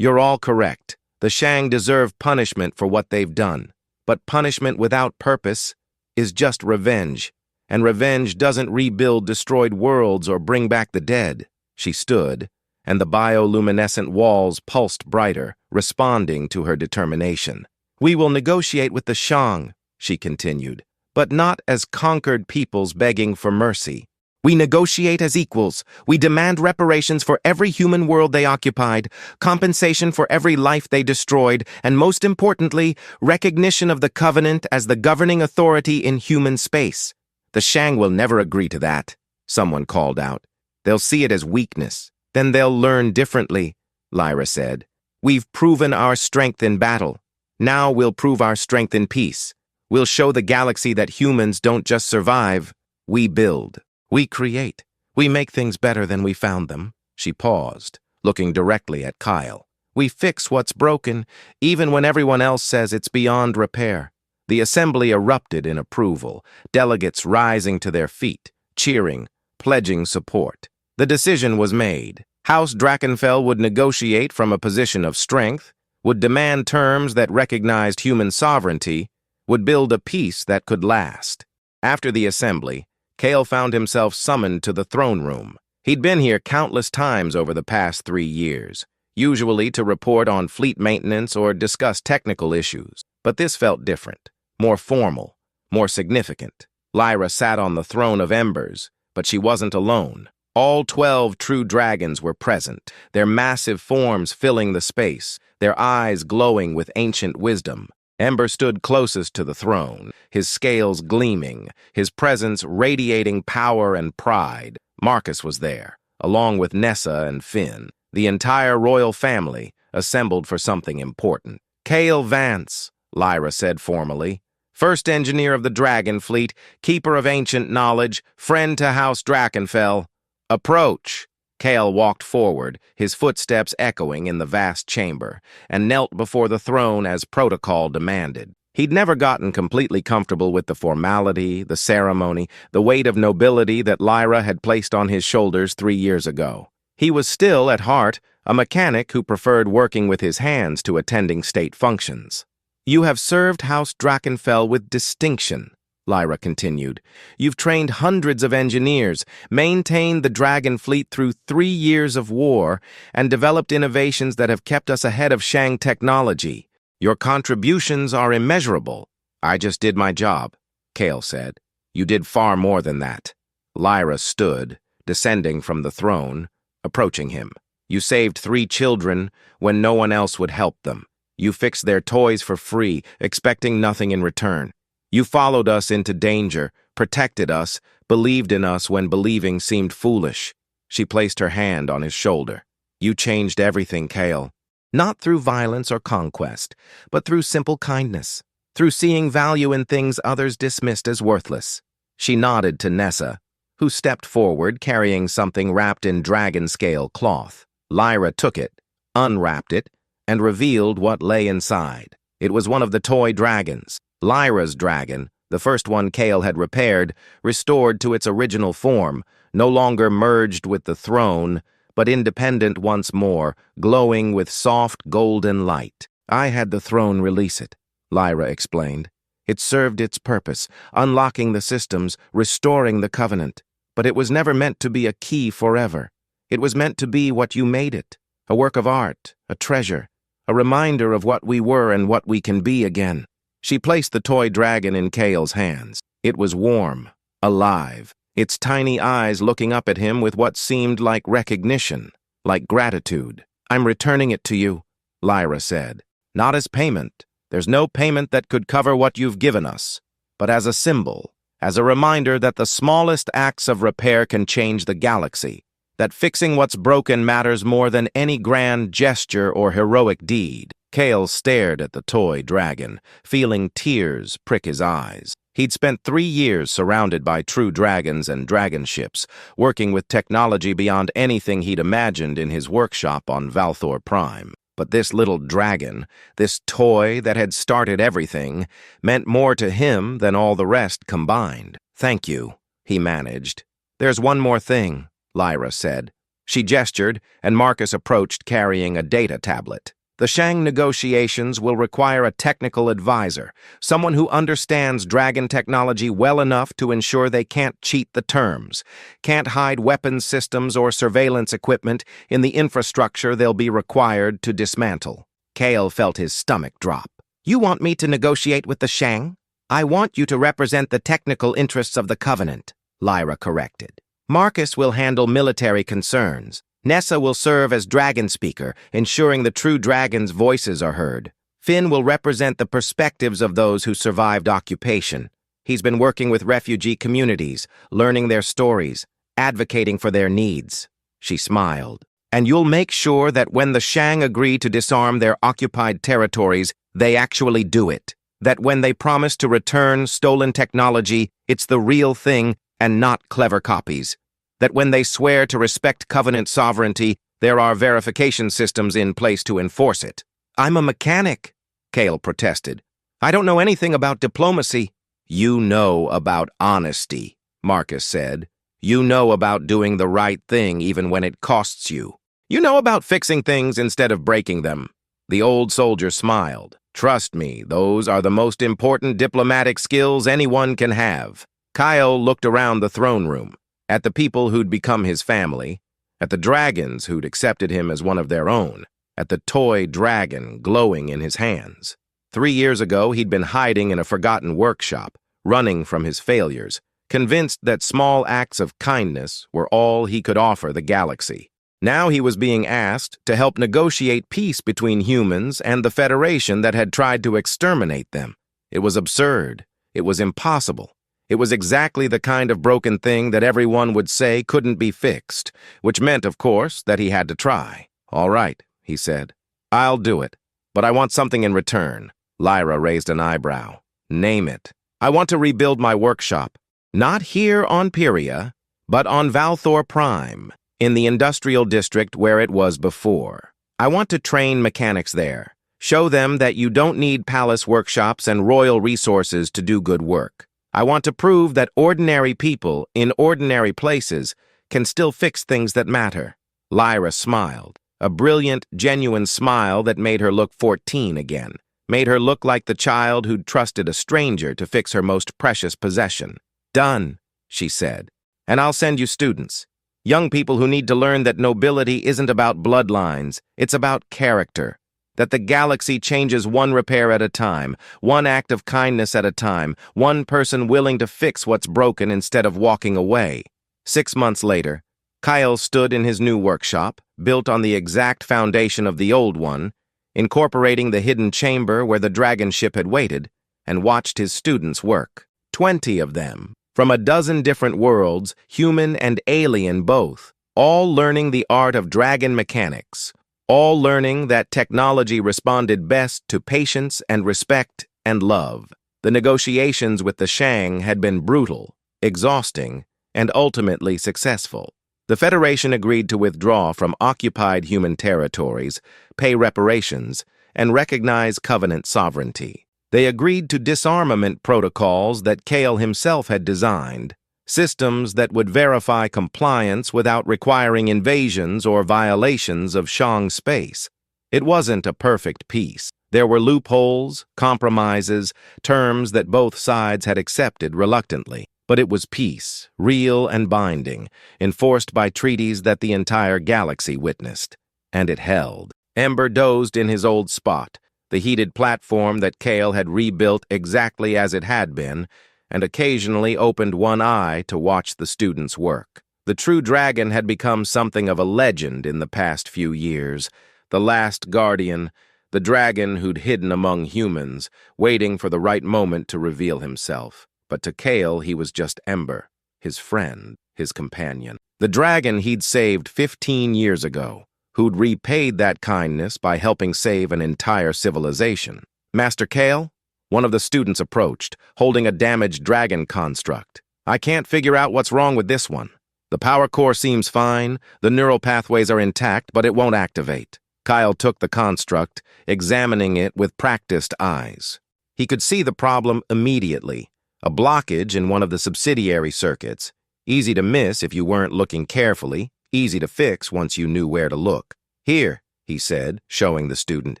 You're all correct. The Shang deserve punishment for what they've done. But punishment without purpose is just revenge, and revenge doesn't rebuild destroyed worlds or bring back the dead." She stood, and the bioluminescent walls pulsed brighter, responding to her determination. "We will negotiate with the Shang," she continued, "but not as conquered peoples begging for mercy. We negotiate as equals. We demand reparations for every human world they occupied, compensation for every life they destroyed, and most importantly, recognition of the Covenant as the governing authority in human space. The Shang will never agree to that," someone called out. "They'll see it as weakness. Then they'll learn differently," Lyra said. "We've proven our strength in battle. Now we'll prove our strength in peace. We'll show the galaxy that humans don't just survive, we build. We create. We make things better than we found them." She paused, looking directly at Kael. "We fix what's broken, even when everyone else says it's beyond repair." The assembly erupted in approval, delegates rising to their feet, cheering, pledging support. The decision was made. House Drakkenfell would negotiate from a position of strength, would demand terms that recognized human sovereignty, would build a peace that could last. After the assembly, Kael found himself summoned to the throne room. He'd been here countless times over the past 3 years, usually to report on fleet maintenance or discuss technical issues. But this felt different, more formal, more significant. Lyra sat on the throne of embers, but she wasn't alone. All 12 true dragons were present, their massive forms filling the space, their eyes glowing with ancient wisdom. Ember stood closest to the throne, his scales gleaming, his presence radiating power and pride. Marcus was there, along with Nessa and Finn, the entire royal family, assembled for something important. "Kael Vance," Lyra said formally, "first engineer of the Dragon Fleet, keeper of ancient knowledge, friend to House Drakkenfell. Approach." Kael walked forward, his footsteps echoing in the vast chamber, and knelt before the throne as protocol demanded. He'd never gotten completely comfortable with the formality, the ceremony, the weight of nobility that Lyra had placed on his shoulders 3 years ago. He was still, at heart, a mechanic who preferred working with his hands to attending state functions. "You have served House Drakkenfell with distinction," Lyra continued. "You've trained hundreds of engineers, maintained the Dragon Fleet through 3 years of war, and developed innovations that have kept us ahead of Shang technology. Your contributions are immeasurable." "I just did my job," Kael said. "You did far more than that." Lyra stood, descending from the throne, approaching him. "You saved 3 children when no one else would help them. You fixed their toys for free, expecting nothing in return. You followed us into danger, protected us, believed in us when believing seemed foolish." She placed her hand on his shoulder. "You changed everything, Kael. Not through violence or conquest, but through simple kindness, through seeing value in things others dismissed as worthless." She nodded to Nessa, who stepped forward carrying something wrapped in dragon-scale cloth. Lyra took it, unwrapped it, and revealed what lay inside. It was one of the toy dragons. Lyra's dragon, the first one Kael had repaired, restored to its original form, no longer merged with the throne, but independent once more, glowing with soft golden light. "I had the throne release it," Lyra explained. "It served its purpose, unlocking the systems, restoring the covenant. But it was never meant to be a key forever. It was meant to be what you made it, a work of art, a treasure, a reminder of what we were and what we can be again." She placed the toy dragon in Kael's hands. It was warm, alive, its tiny eyes looking up at him with what seemed like recognition, like gratitude. "I'm returning it to you," Lyra said. "Not as payment. There's no payment that could cover what you've given us, but as a symbol, as a reminder that the smallest acts of repair can change the galaxy, that fixing what's broken matters more than any grand gesture or heroic deed." Kael stared at the toy dragon, feeling tears prick his eyes. He'd spent 3 years surrounded by true dragons and dragon ships, working with technology beyond anything he'd imagined in his workshop on Valthor Prime. But this little dragon, this toy that had started everything, meant more to him than all the rest combined. "Thank you," he managed. "There's one more thing," Lyra said. She gestured, and Marcus approached carrying a data tablet. "The Shang negotiations will require a technical advisor, someone who understands dragon technology well enough to ensure they can't cheat the terms, can't hide weapons systems or surveillance equipment in the infrastructure they'll be required to dismantle." Kael felt his stomach drop. "You want me to negotiate with the Shang? I want you to represent the technical interests of the Covenant," Lyra corrected. "Marcus will handle military concerns. Nessa will serve as dragon speaker, ensuring the true dragons' voices are heard. Finn will represent the perspectives of those who survived occupation. He's been working with refugee communities, learning their stories, advocating for their needs." She smiled. "And you'll make sure that when the Shang agree to disarm their occupied territories, they actually do it. That when they promise to return stolen technology, it's the real thing and not clever copies. That when they swear to respect covenant sovereignty, there are verification systems in place to enforce it. I'm a mechanic, Kael protested. I don't know anything about diplomacy. You know about honesty, Marcus said. You know about doing the right thing even when it costs you. You know about fixing things instead of breaking them. The old soldier smiled. Trust me, those are the most important diplomatic skills anyone can have. Kael looked around the throne room, at the people who'd become his family, at the dragons who'd accepted him as one of their own, at the toy dragon glowing in his hands. 3 years ago, he'd been hiding in a forgotten workshop, running from his failures, convinced that small acts of kindness were all he could offer the galaxy. Now he was being asked to help negotiate peace between humans and the Federation that had tried to exterminate them. It was absurd. It was impossible. It was exactly the kind of broken thing that everyone would say couldn't be fixed, which meant, of course, that he had to try. All right, he said. I'll do it, but I want something in return. Lyra raised an eyebrow. Name it. I want to rebuild my workshop. Not here on Pyria, but on Valthor Prime, in the industrial district where it was before. I want to train mechanics there. Show them that you don't need palace workshops and royal resources to do good work. I want to prove that ordinary people in ordinary places can still fix things that matter. Lyra smiled, a brilliant, genuine smile that made her look 14 again, made her look like the child who'd trusted a stranger to fix her most precious possession. Done, she said, and I'll send you students. Young people who need to learn that nobility isn't about bloodlines, it's about character. That the galaxy changes one repair at a time, one act of kindness at a time, one person willing to fix what's broken instead of walking away. 6 months later, Kael stood in his new workshop, built on the exact foundation of the old one, incorporating the hidden chamber where the dragon ship had waited, and watched his students work. 20 of them, from a dozen different worlds, human and alien both, all learning the art of dragon mechanics, all learning that technology responded best to patience and respect and love. The negotiations with the Shang had been brutal, exhausting, and ultimately successful. The Federation agreed to withdraw from occupied human territories, pay reparations, and recognize covenant sovereignty. They agreed to disarmament protocols that Kael himself had designed, systems that would verify compliance without requiring invasions or violations of Shang space. It wasn't a perfect peace. There were loopholes, compromises, terms that both sides had accepted reluctantly. But it was peace, real and binding, enforced by treaties that the entire galaxy witnessed. And it held. Ember dozed in his old spot, the heated platform that Kael had rebuilt exactly as it had been, and occasionally opened one eye to watch the students work. The true dragon had become something of a legend in the past few years, the last guardian, the dragon who'd hidden among humans, waiting for the right moment to reveal himself. But to Kael, he was just Ember, his friend, his companion. The dragon he'd saved 15 years ago, who'd repaid that kindness by helping save an entire civilization. Master Kael? One of the students approached, holding a damaged dragon construct. I can't figure out what's wrong with this one. The power core seems fine, the neural pathways are intact, but it won't activate. Kael took the construct, examining it with practiced eyes. He could see the problem immediately. A blockage in one of the subsidiary circuits, easy to miss if you weren't looking carefully, easy to fix once you knew where to look. Here, he said, showing the student.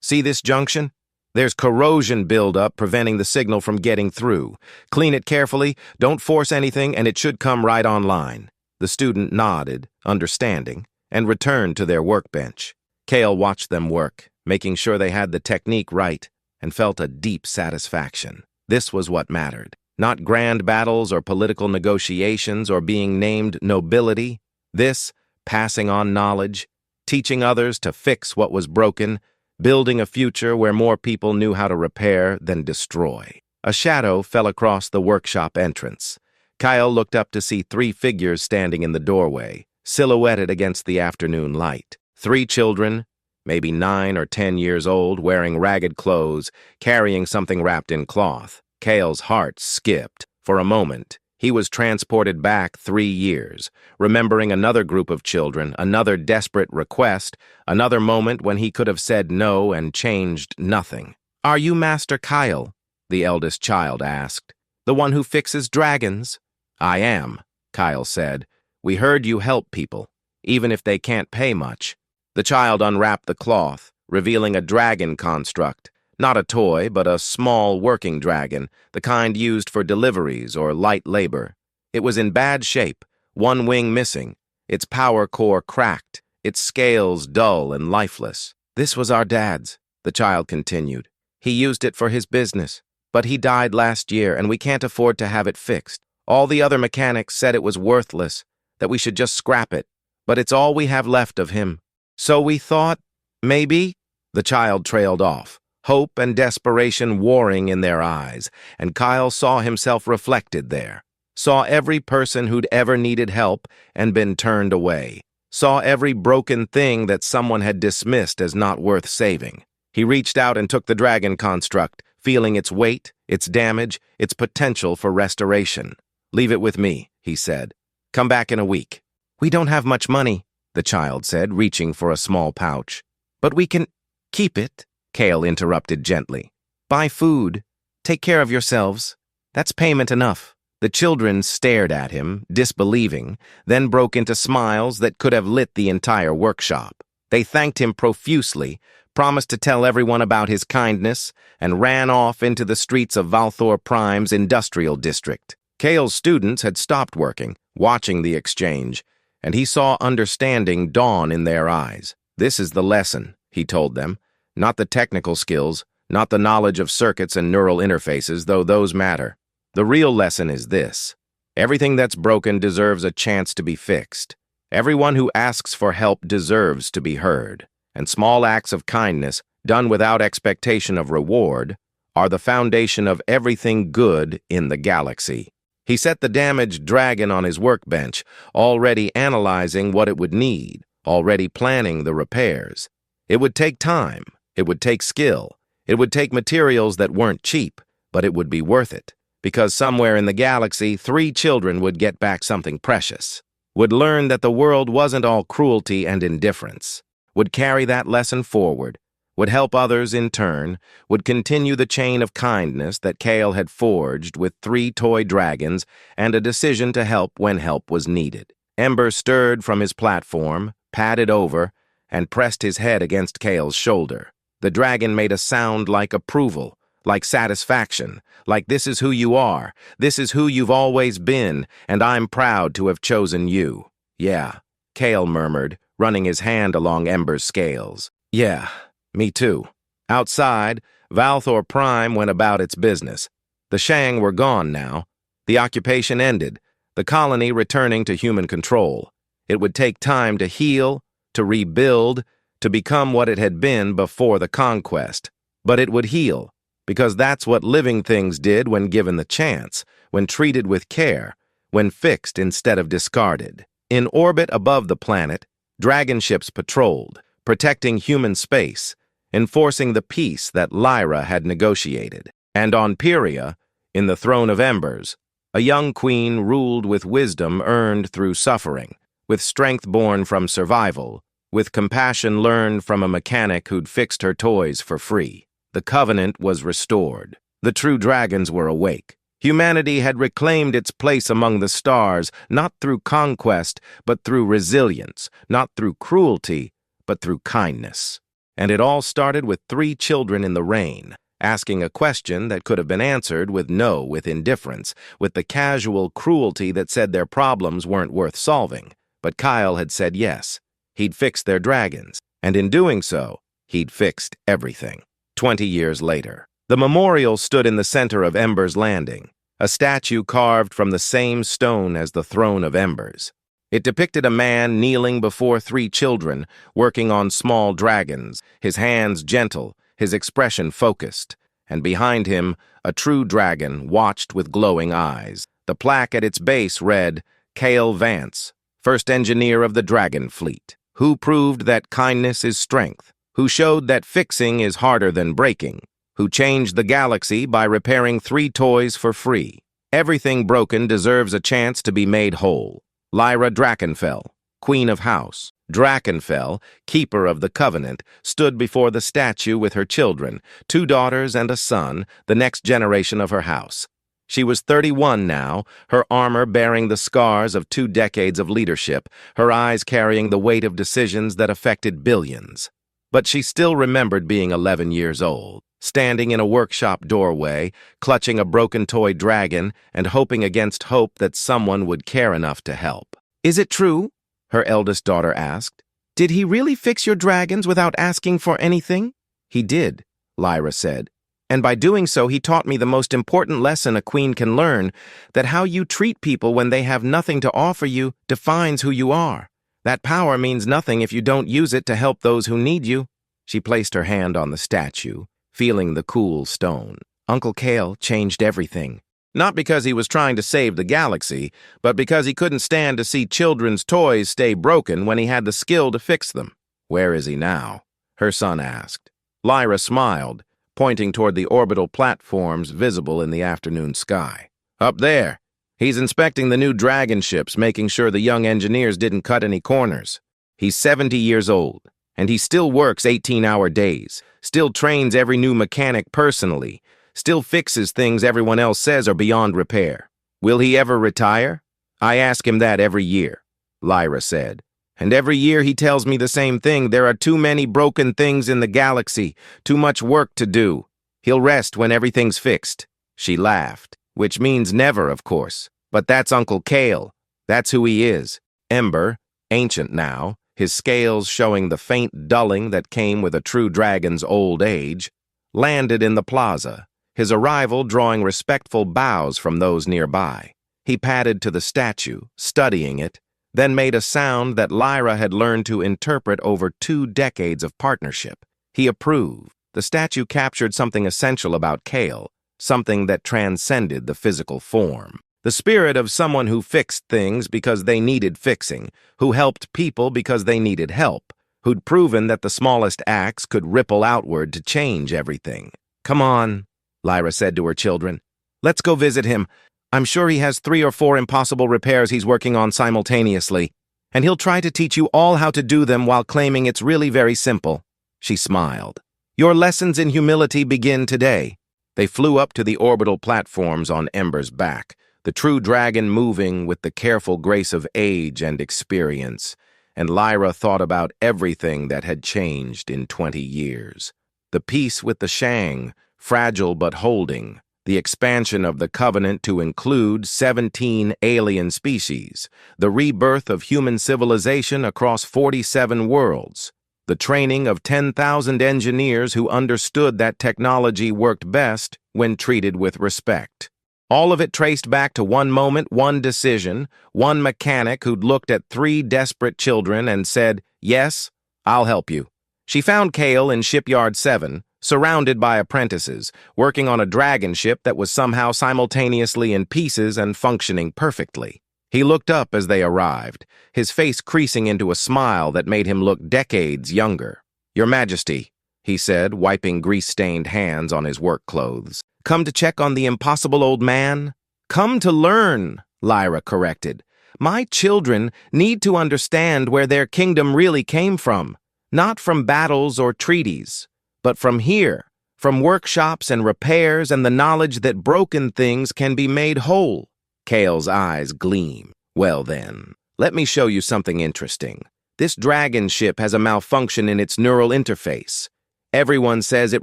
See this junction? There's corrosion buildup preventing the signal from getting through. Clean it carefully, don't force anything, and it should come right online. The student nodded, understanding, and returned to their workbench. Kael watched them work, making sure they had the technique right, and felt a deep satisfaction. This was what mattered. Not grand battles or political negotiations or being named nobility. This, passing on knowledge, teaching others to fix what was broken, building a future where more people knew how to repair than destroy. A shadow fell across the workshop entrance. Kael looked up to see 3 figures standing in the doorway, silhouetted against the afternoon light. 3 children, maybe 9 or 10 years old, wearing ragged clothes, carrying something wrapped in cloth. Kael's heart skipped. For a moment, he was transported back 3 years, remembering another group of children, another desperate request, another moment when he could have said no and changed nothing. "Are you Master Kael?" the eldest child asked. "The one who fixes dragons?" "I am," Kael said. "We heard you help people, even if they can't pay much." The child unwrapped the cloth, revealing a dragon construct. Not a toy, but a small working dragon, the kind used for deliveries or light labor. It was in bad shape, one wing missing, its power core cracked, its scales dull and lifeless. "This was our dad's," the child continued. "He used it for his business, but he died last year and we can't afford to have it fixed. All the other mechanics said it was worthless, that we should just scrap it, but it's all we have left of him. So we thought, maybe—" The child trailed off, hope and desperation warring in their eyes, and Kael saw himself reflected there. Saw every person who'd ever needed help and been turned away. Saw every broken thing that someone had dismissed as not worth saving. He reached out and took the dragon construct, feeling its weight, its damage, its potential for restoration. "Leave it with me," he said. "Come back in a week." "We don't have much money," the child said, reaching for a small pouch. "But we can—" "Keep it," Kael interrupted gently. "Buy food. Take care of yourselves. That's payment enough." The children stared at him, disbelieving, then broke into smiles that could have lit the entire workshop. They thanked him profusely, promised to tell everyone about his kindness, and ran off into the streets of Valthor Prime's industrial district. Kael's students had stopped working, watching the exchange, and he saw understanding dawn in their eyes. "This is the lesson," he told them. "Not the technical skills, not the knowledge of circuits and neural interfaces, though those matter. The real lesson is this. Everything that's broken deserves a chance to be fixed. Everyone who asks for help deserves to be heard. And small acts of kindness, done without expectation of reward, are the foundation of everything good in the galaxy." He set the damaged dragon on his workbench, already analyzing what it would need, already planning the repairs. It would take time, it would take skill, it would take materials that weren't cheap, but it would be worth it, because somewhere in the galaxy 3 children would get back something precious, would learn that the world wasn't all cruelty and indifference, would carry that lesson forward, would help others in turn, would continue the chain of kindness that Kael had forged with 3 toy dragons and a decision to help when help was needed. Ember stirred from his platform, padded over, and pressed his head against Kael's shoulder. The dragon made a sound like approval, like satisfaction, like "This is who you are, this is who you've always been, and I'm proud to have chosen you." "Yeah," Kael murmured, running his hand along Ember's scales. "Yeah. Me too." Outside, Valthor Prime went about its business. The Shang were gone now. The occupation ended, the colony returning to human control. It would take time to heal, to rebuild, to become what it had been before the conquest. But it would heal, because that's what living things did when given the chance, when treated with care, when fixed instead of discarded. In orbit above the planet, dragon ships patrolled, protecting human space, enforcing the peace that Lyra had negotiated. And on Pyria, in the Throne of Embers, a young queen ruled with wisdom earned through suffering, with strength born from survival, with compassion learned from a mechanic who'd fixed her toys for free. The Covenant was restored. The true dragons were awake. Humanity had reclaimed its place among the stars, not through conquest, but through resilience, not through cruelty, but through kindness. And it all started with 3 children in the rain, asking a question that could have been answered with no, with indifference, with the casual cruelty that said their problems weren't worth solving. But Kael had said yes. He'd fixed their dragons, and in doing so, he'd fixed everything. 20 years later, the memorial stood in the center of Ember's Landing, a statue carved from the same stone as the Throne of Embers. It depicted a man kneeling before 3 children, working on small dragons, his hands gentle, his expression focused, and behind him, a true dragon watched with glowing eyes. The plaque at its base read, "Kael Vance, first engineer of the Dragon Fleet, who proved that kindness is strength, who showed that fixing is harder than breaking, who changed the galaxy by repairing 3 toys for free. Everything broken deserves a chance to be made whole. Lyra Drakkenfell, Queen of House Drakkenfell, Keeper of the Covenant, stood before the statue with her children, 2 daughters and a son, the next generation of her house. She was 31 now, her armor bearing the scars of 2 decades of leadership, her eyes carrying the weight of decisions that affected billions. But she still remembered being 11 years old, standing in a workshop doorway, clutching a broken toy dragon and hoping against hope that someone would care enough to help. "Is it true?" her eldest daughter asked. "Did he really fix your dragons without asking for anything?" "He did," Lyra said. "And by doing so, he taught me the most important lesson a queen can learn, that how you treat people when they have nothing to offer you defines who you are. That power means nothing if you don't use it to help those who need you." She placed her hand on the statue, feeling the cool stone. "Uncle Kael changed everything. Not because he was trying to save the galaxy, but because he couldn't stand to see children's toys stay broken when he had the skill to fix them." "Where is he now?" her son asked. Lyra smiled, pointing toward the orbital platforms visible in the afternoon sky. "Up there. He's inspecting the new dragon ships, making sure the young engineers didn't cut any corners. He's 70 years old, and he still works 18-hour days, still trains every new mechanic personally, still fixes things everyone else says are beyond repair. Will he ever retire? I ask him that every year," Lyra said. "And every year he tells me the same thing: there are too many broken things in the galaxy, too much work to do. He'll rest when everything's fixed." She laughed, which means never, of course. But that's Uncle Kael. That's who he is. Ember, ancient now, his scales showing the faint dulling that came with a true dragon's old age, landed in the plaza, his arrival drawing respectful bows from those nearby. He padded to the statue, studying it, then made a sound that Lyra had learned to interpret over 2 decades of partnership. He approved. The statue captured something essential about Kael, something that transcended the physical form. The spirit of someone who fixed things because they needed fixing, who helped people because they needed help, who'd proven that the smallest acts could ripple outward to change everything. "Come on," Lyra said to her children. "Let's go visit him. I'm sure he has 3 or 4 impossible repairs he's working on simultaneously, and he'll try to teach you all how to do them while claiming it's really very simple." She smiled. "Your lessons in humility begin today." They flew up to the orbital platforms on Ember's back, the true dragon moving with the careful grace of age and experience, and Lyra thought about everything that had changed in 20 years. The peace with the Shang, fragile but holding, the expansion of the Covenant to include 17 alien species, the rebirth of human civilization across 47 worlds, the training of 10,000 engineers who understood that technology worked best when treated with respect. All of it traced back to one moment, one decision, one mechanic who'd looked at 3 desperate children and said, "Yes, I'll help you." She found Kael in Shipyard 7, surrounded by apprentices, working on a dragon ship that was somehow simultaneously in pieces and functioning perfectly. He looked up as they arrived, his face creasing into a smile that made him look decades younger. "Your Majesty," he said, wiping grease-stained hands on his work clothes. "Come to check on the impossible old man?" "Come to learn," Lyra corrected. "My children need to understand where their kingdom really came from, not from battles or treaties, but from here, from workshops and repairs and the knowledge that broken things can be made whole." Kael's eyes gleam. "Well then, let me show you something interesting. This dragon ship has a malfunction in its neural interface. Everyone says it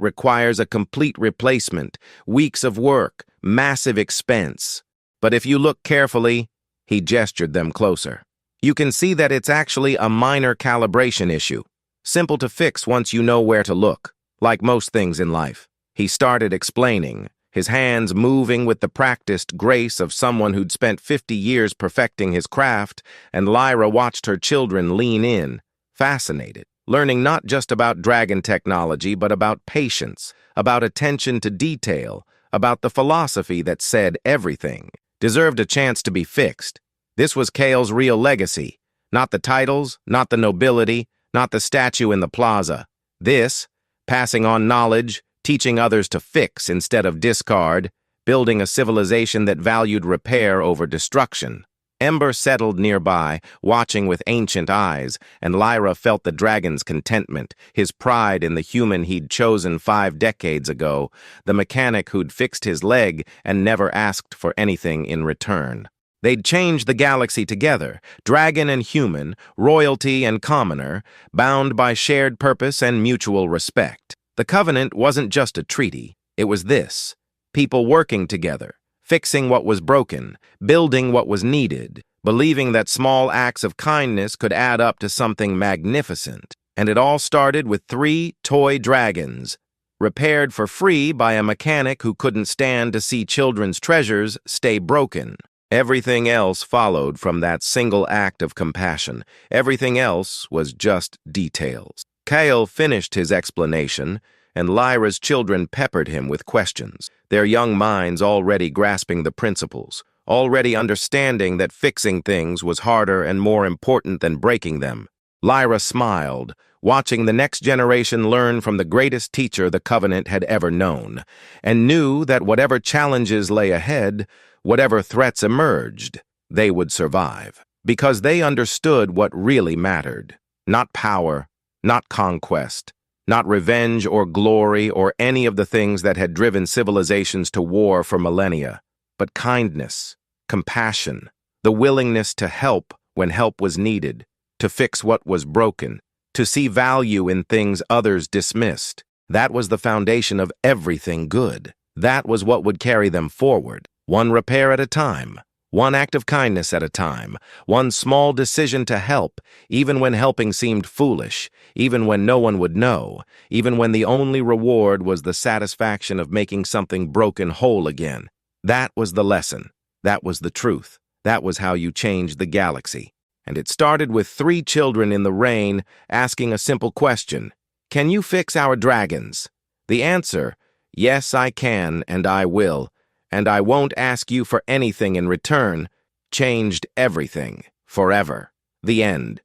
requires a complete replacement, weeks of work, massive expense. But if you look carefully," he gestured them closer, "you can see that it's actually a minor calibration issue, simple to fix once you know where to look. Like most things in life." He started explaining, his hands moving with the practiced grace of someone who'd spent 50 years perfecting his craft, and Lyra watched her children lean in, fascinated, learning not just about dragon technology, but about patience, about attention to detail, about the philosophy that said everything deserved a chance to be fixed. This was Kael's real legacy, not the titles, not the nobility, not the statue in the plaza. This, passing on knowledge, teaching others to fix instead of discard, building a civilization that valued repair over destruction. Ember settled nearby, watching with ancient eyes, and Lyra felt the dragon's contentment, his pride in the human he'd chosen 5 decades ago, the mechanic who'd fixed his leg and never asked for anything in return. They'd changed the galaxy together, dragon and human, royalty and commoner, bound by shared purpose and mutual respect. The Covenant wasn't just a treaty, it was this: people working together, fixing what was broken, building what was needed, believing that small acts of kindness could add up to something magnificent. And it all started with 3 toy dragons, repaired for free by a mechanic who couldn't stand to see children's treasures stay broken. Everything else followed from that single act of compassion. Everything else was just details. Kael finished his explanation, and Lyra's children peppered him with questions, their young minds already grasping the principles, already understanding that fixing things was harder and more important than breaking them. Lyra smiled, watching the next generation learn from the greatest teacher the Covenant had ever known, and knew that whatever challenges lay ahead, whatever threats emerged, they would survive, because they understood what really mattered. Not power, not conquest, not revenge or glory or any of the things that had driven civilizations to war for millennia, but kindness, compassion, the willingness to help when help was needed, to fix what was broken, to see value in things others dismissed. That was the foundation of everything good. That was what would carry them forward, one repair at a time, one act of kindness at a time, one small decision to help, even when helping seemed foolish, even when no one would know, even when the only reward was the satisfaction of making something broken whole again. That was the lesson. That was the truth. That was how you changed the galaxy. And it started with 3 children in the rain asking a simple question: "Can you fix our dragons?" The answer: "Yes, I can, and I will. And I won't ask you for anything in return," changed everything, forever. The end.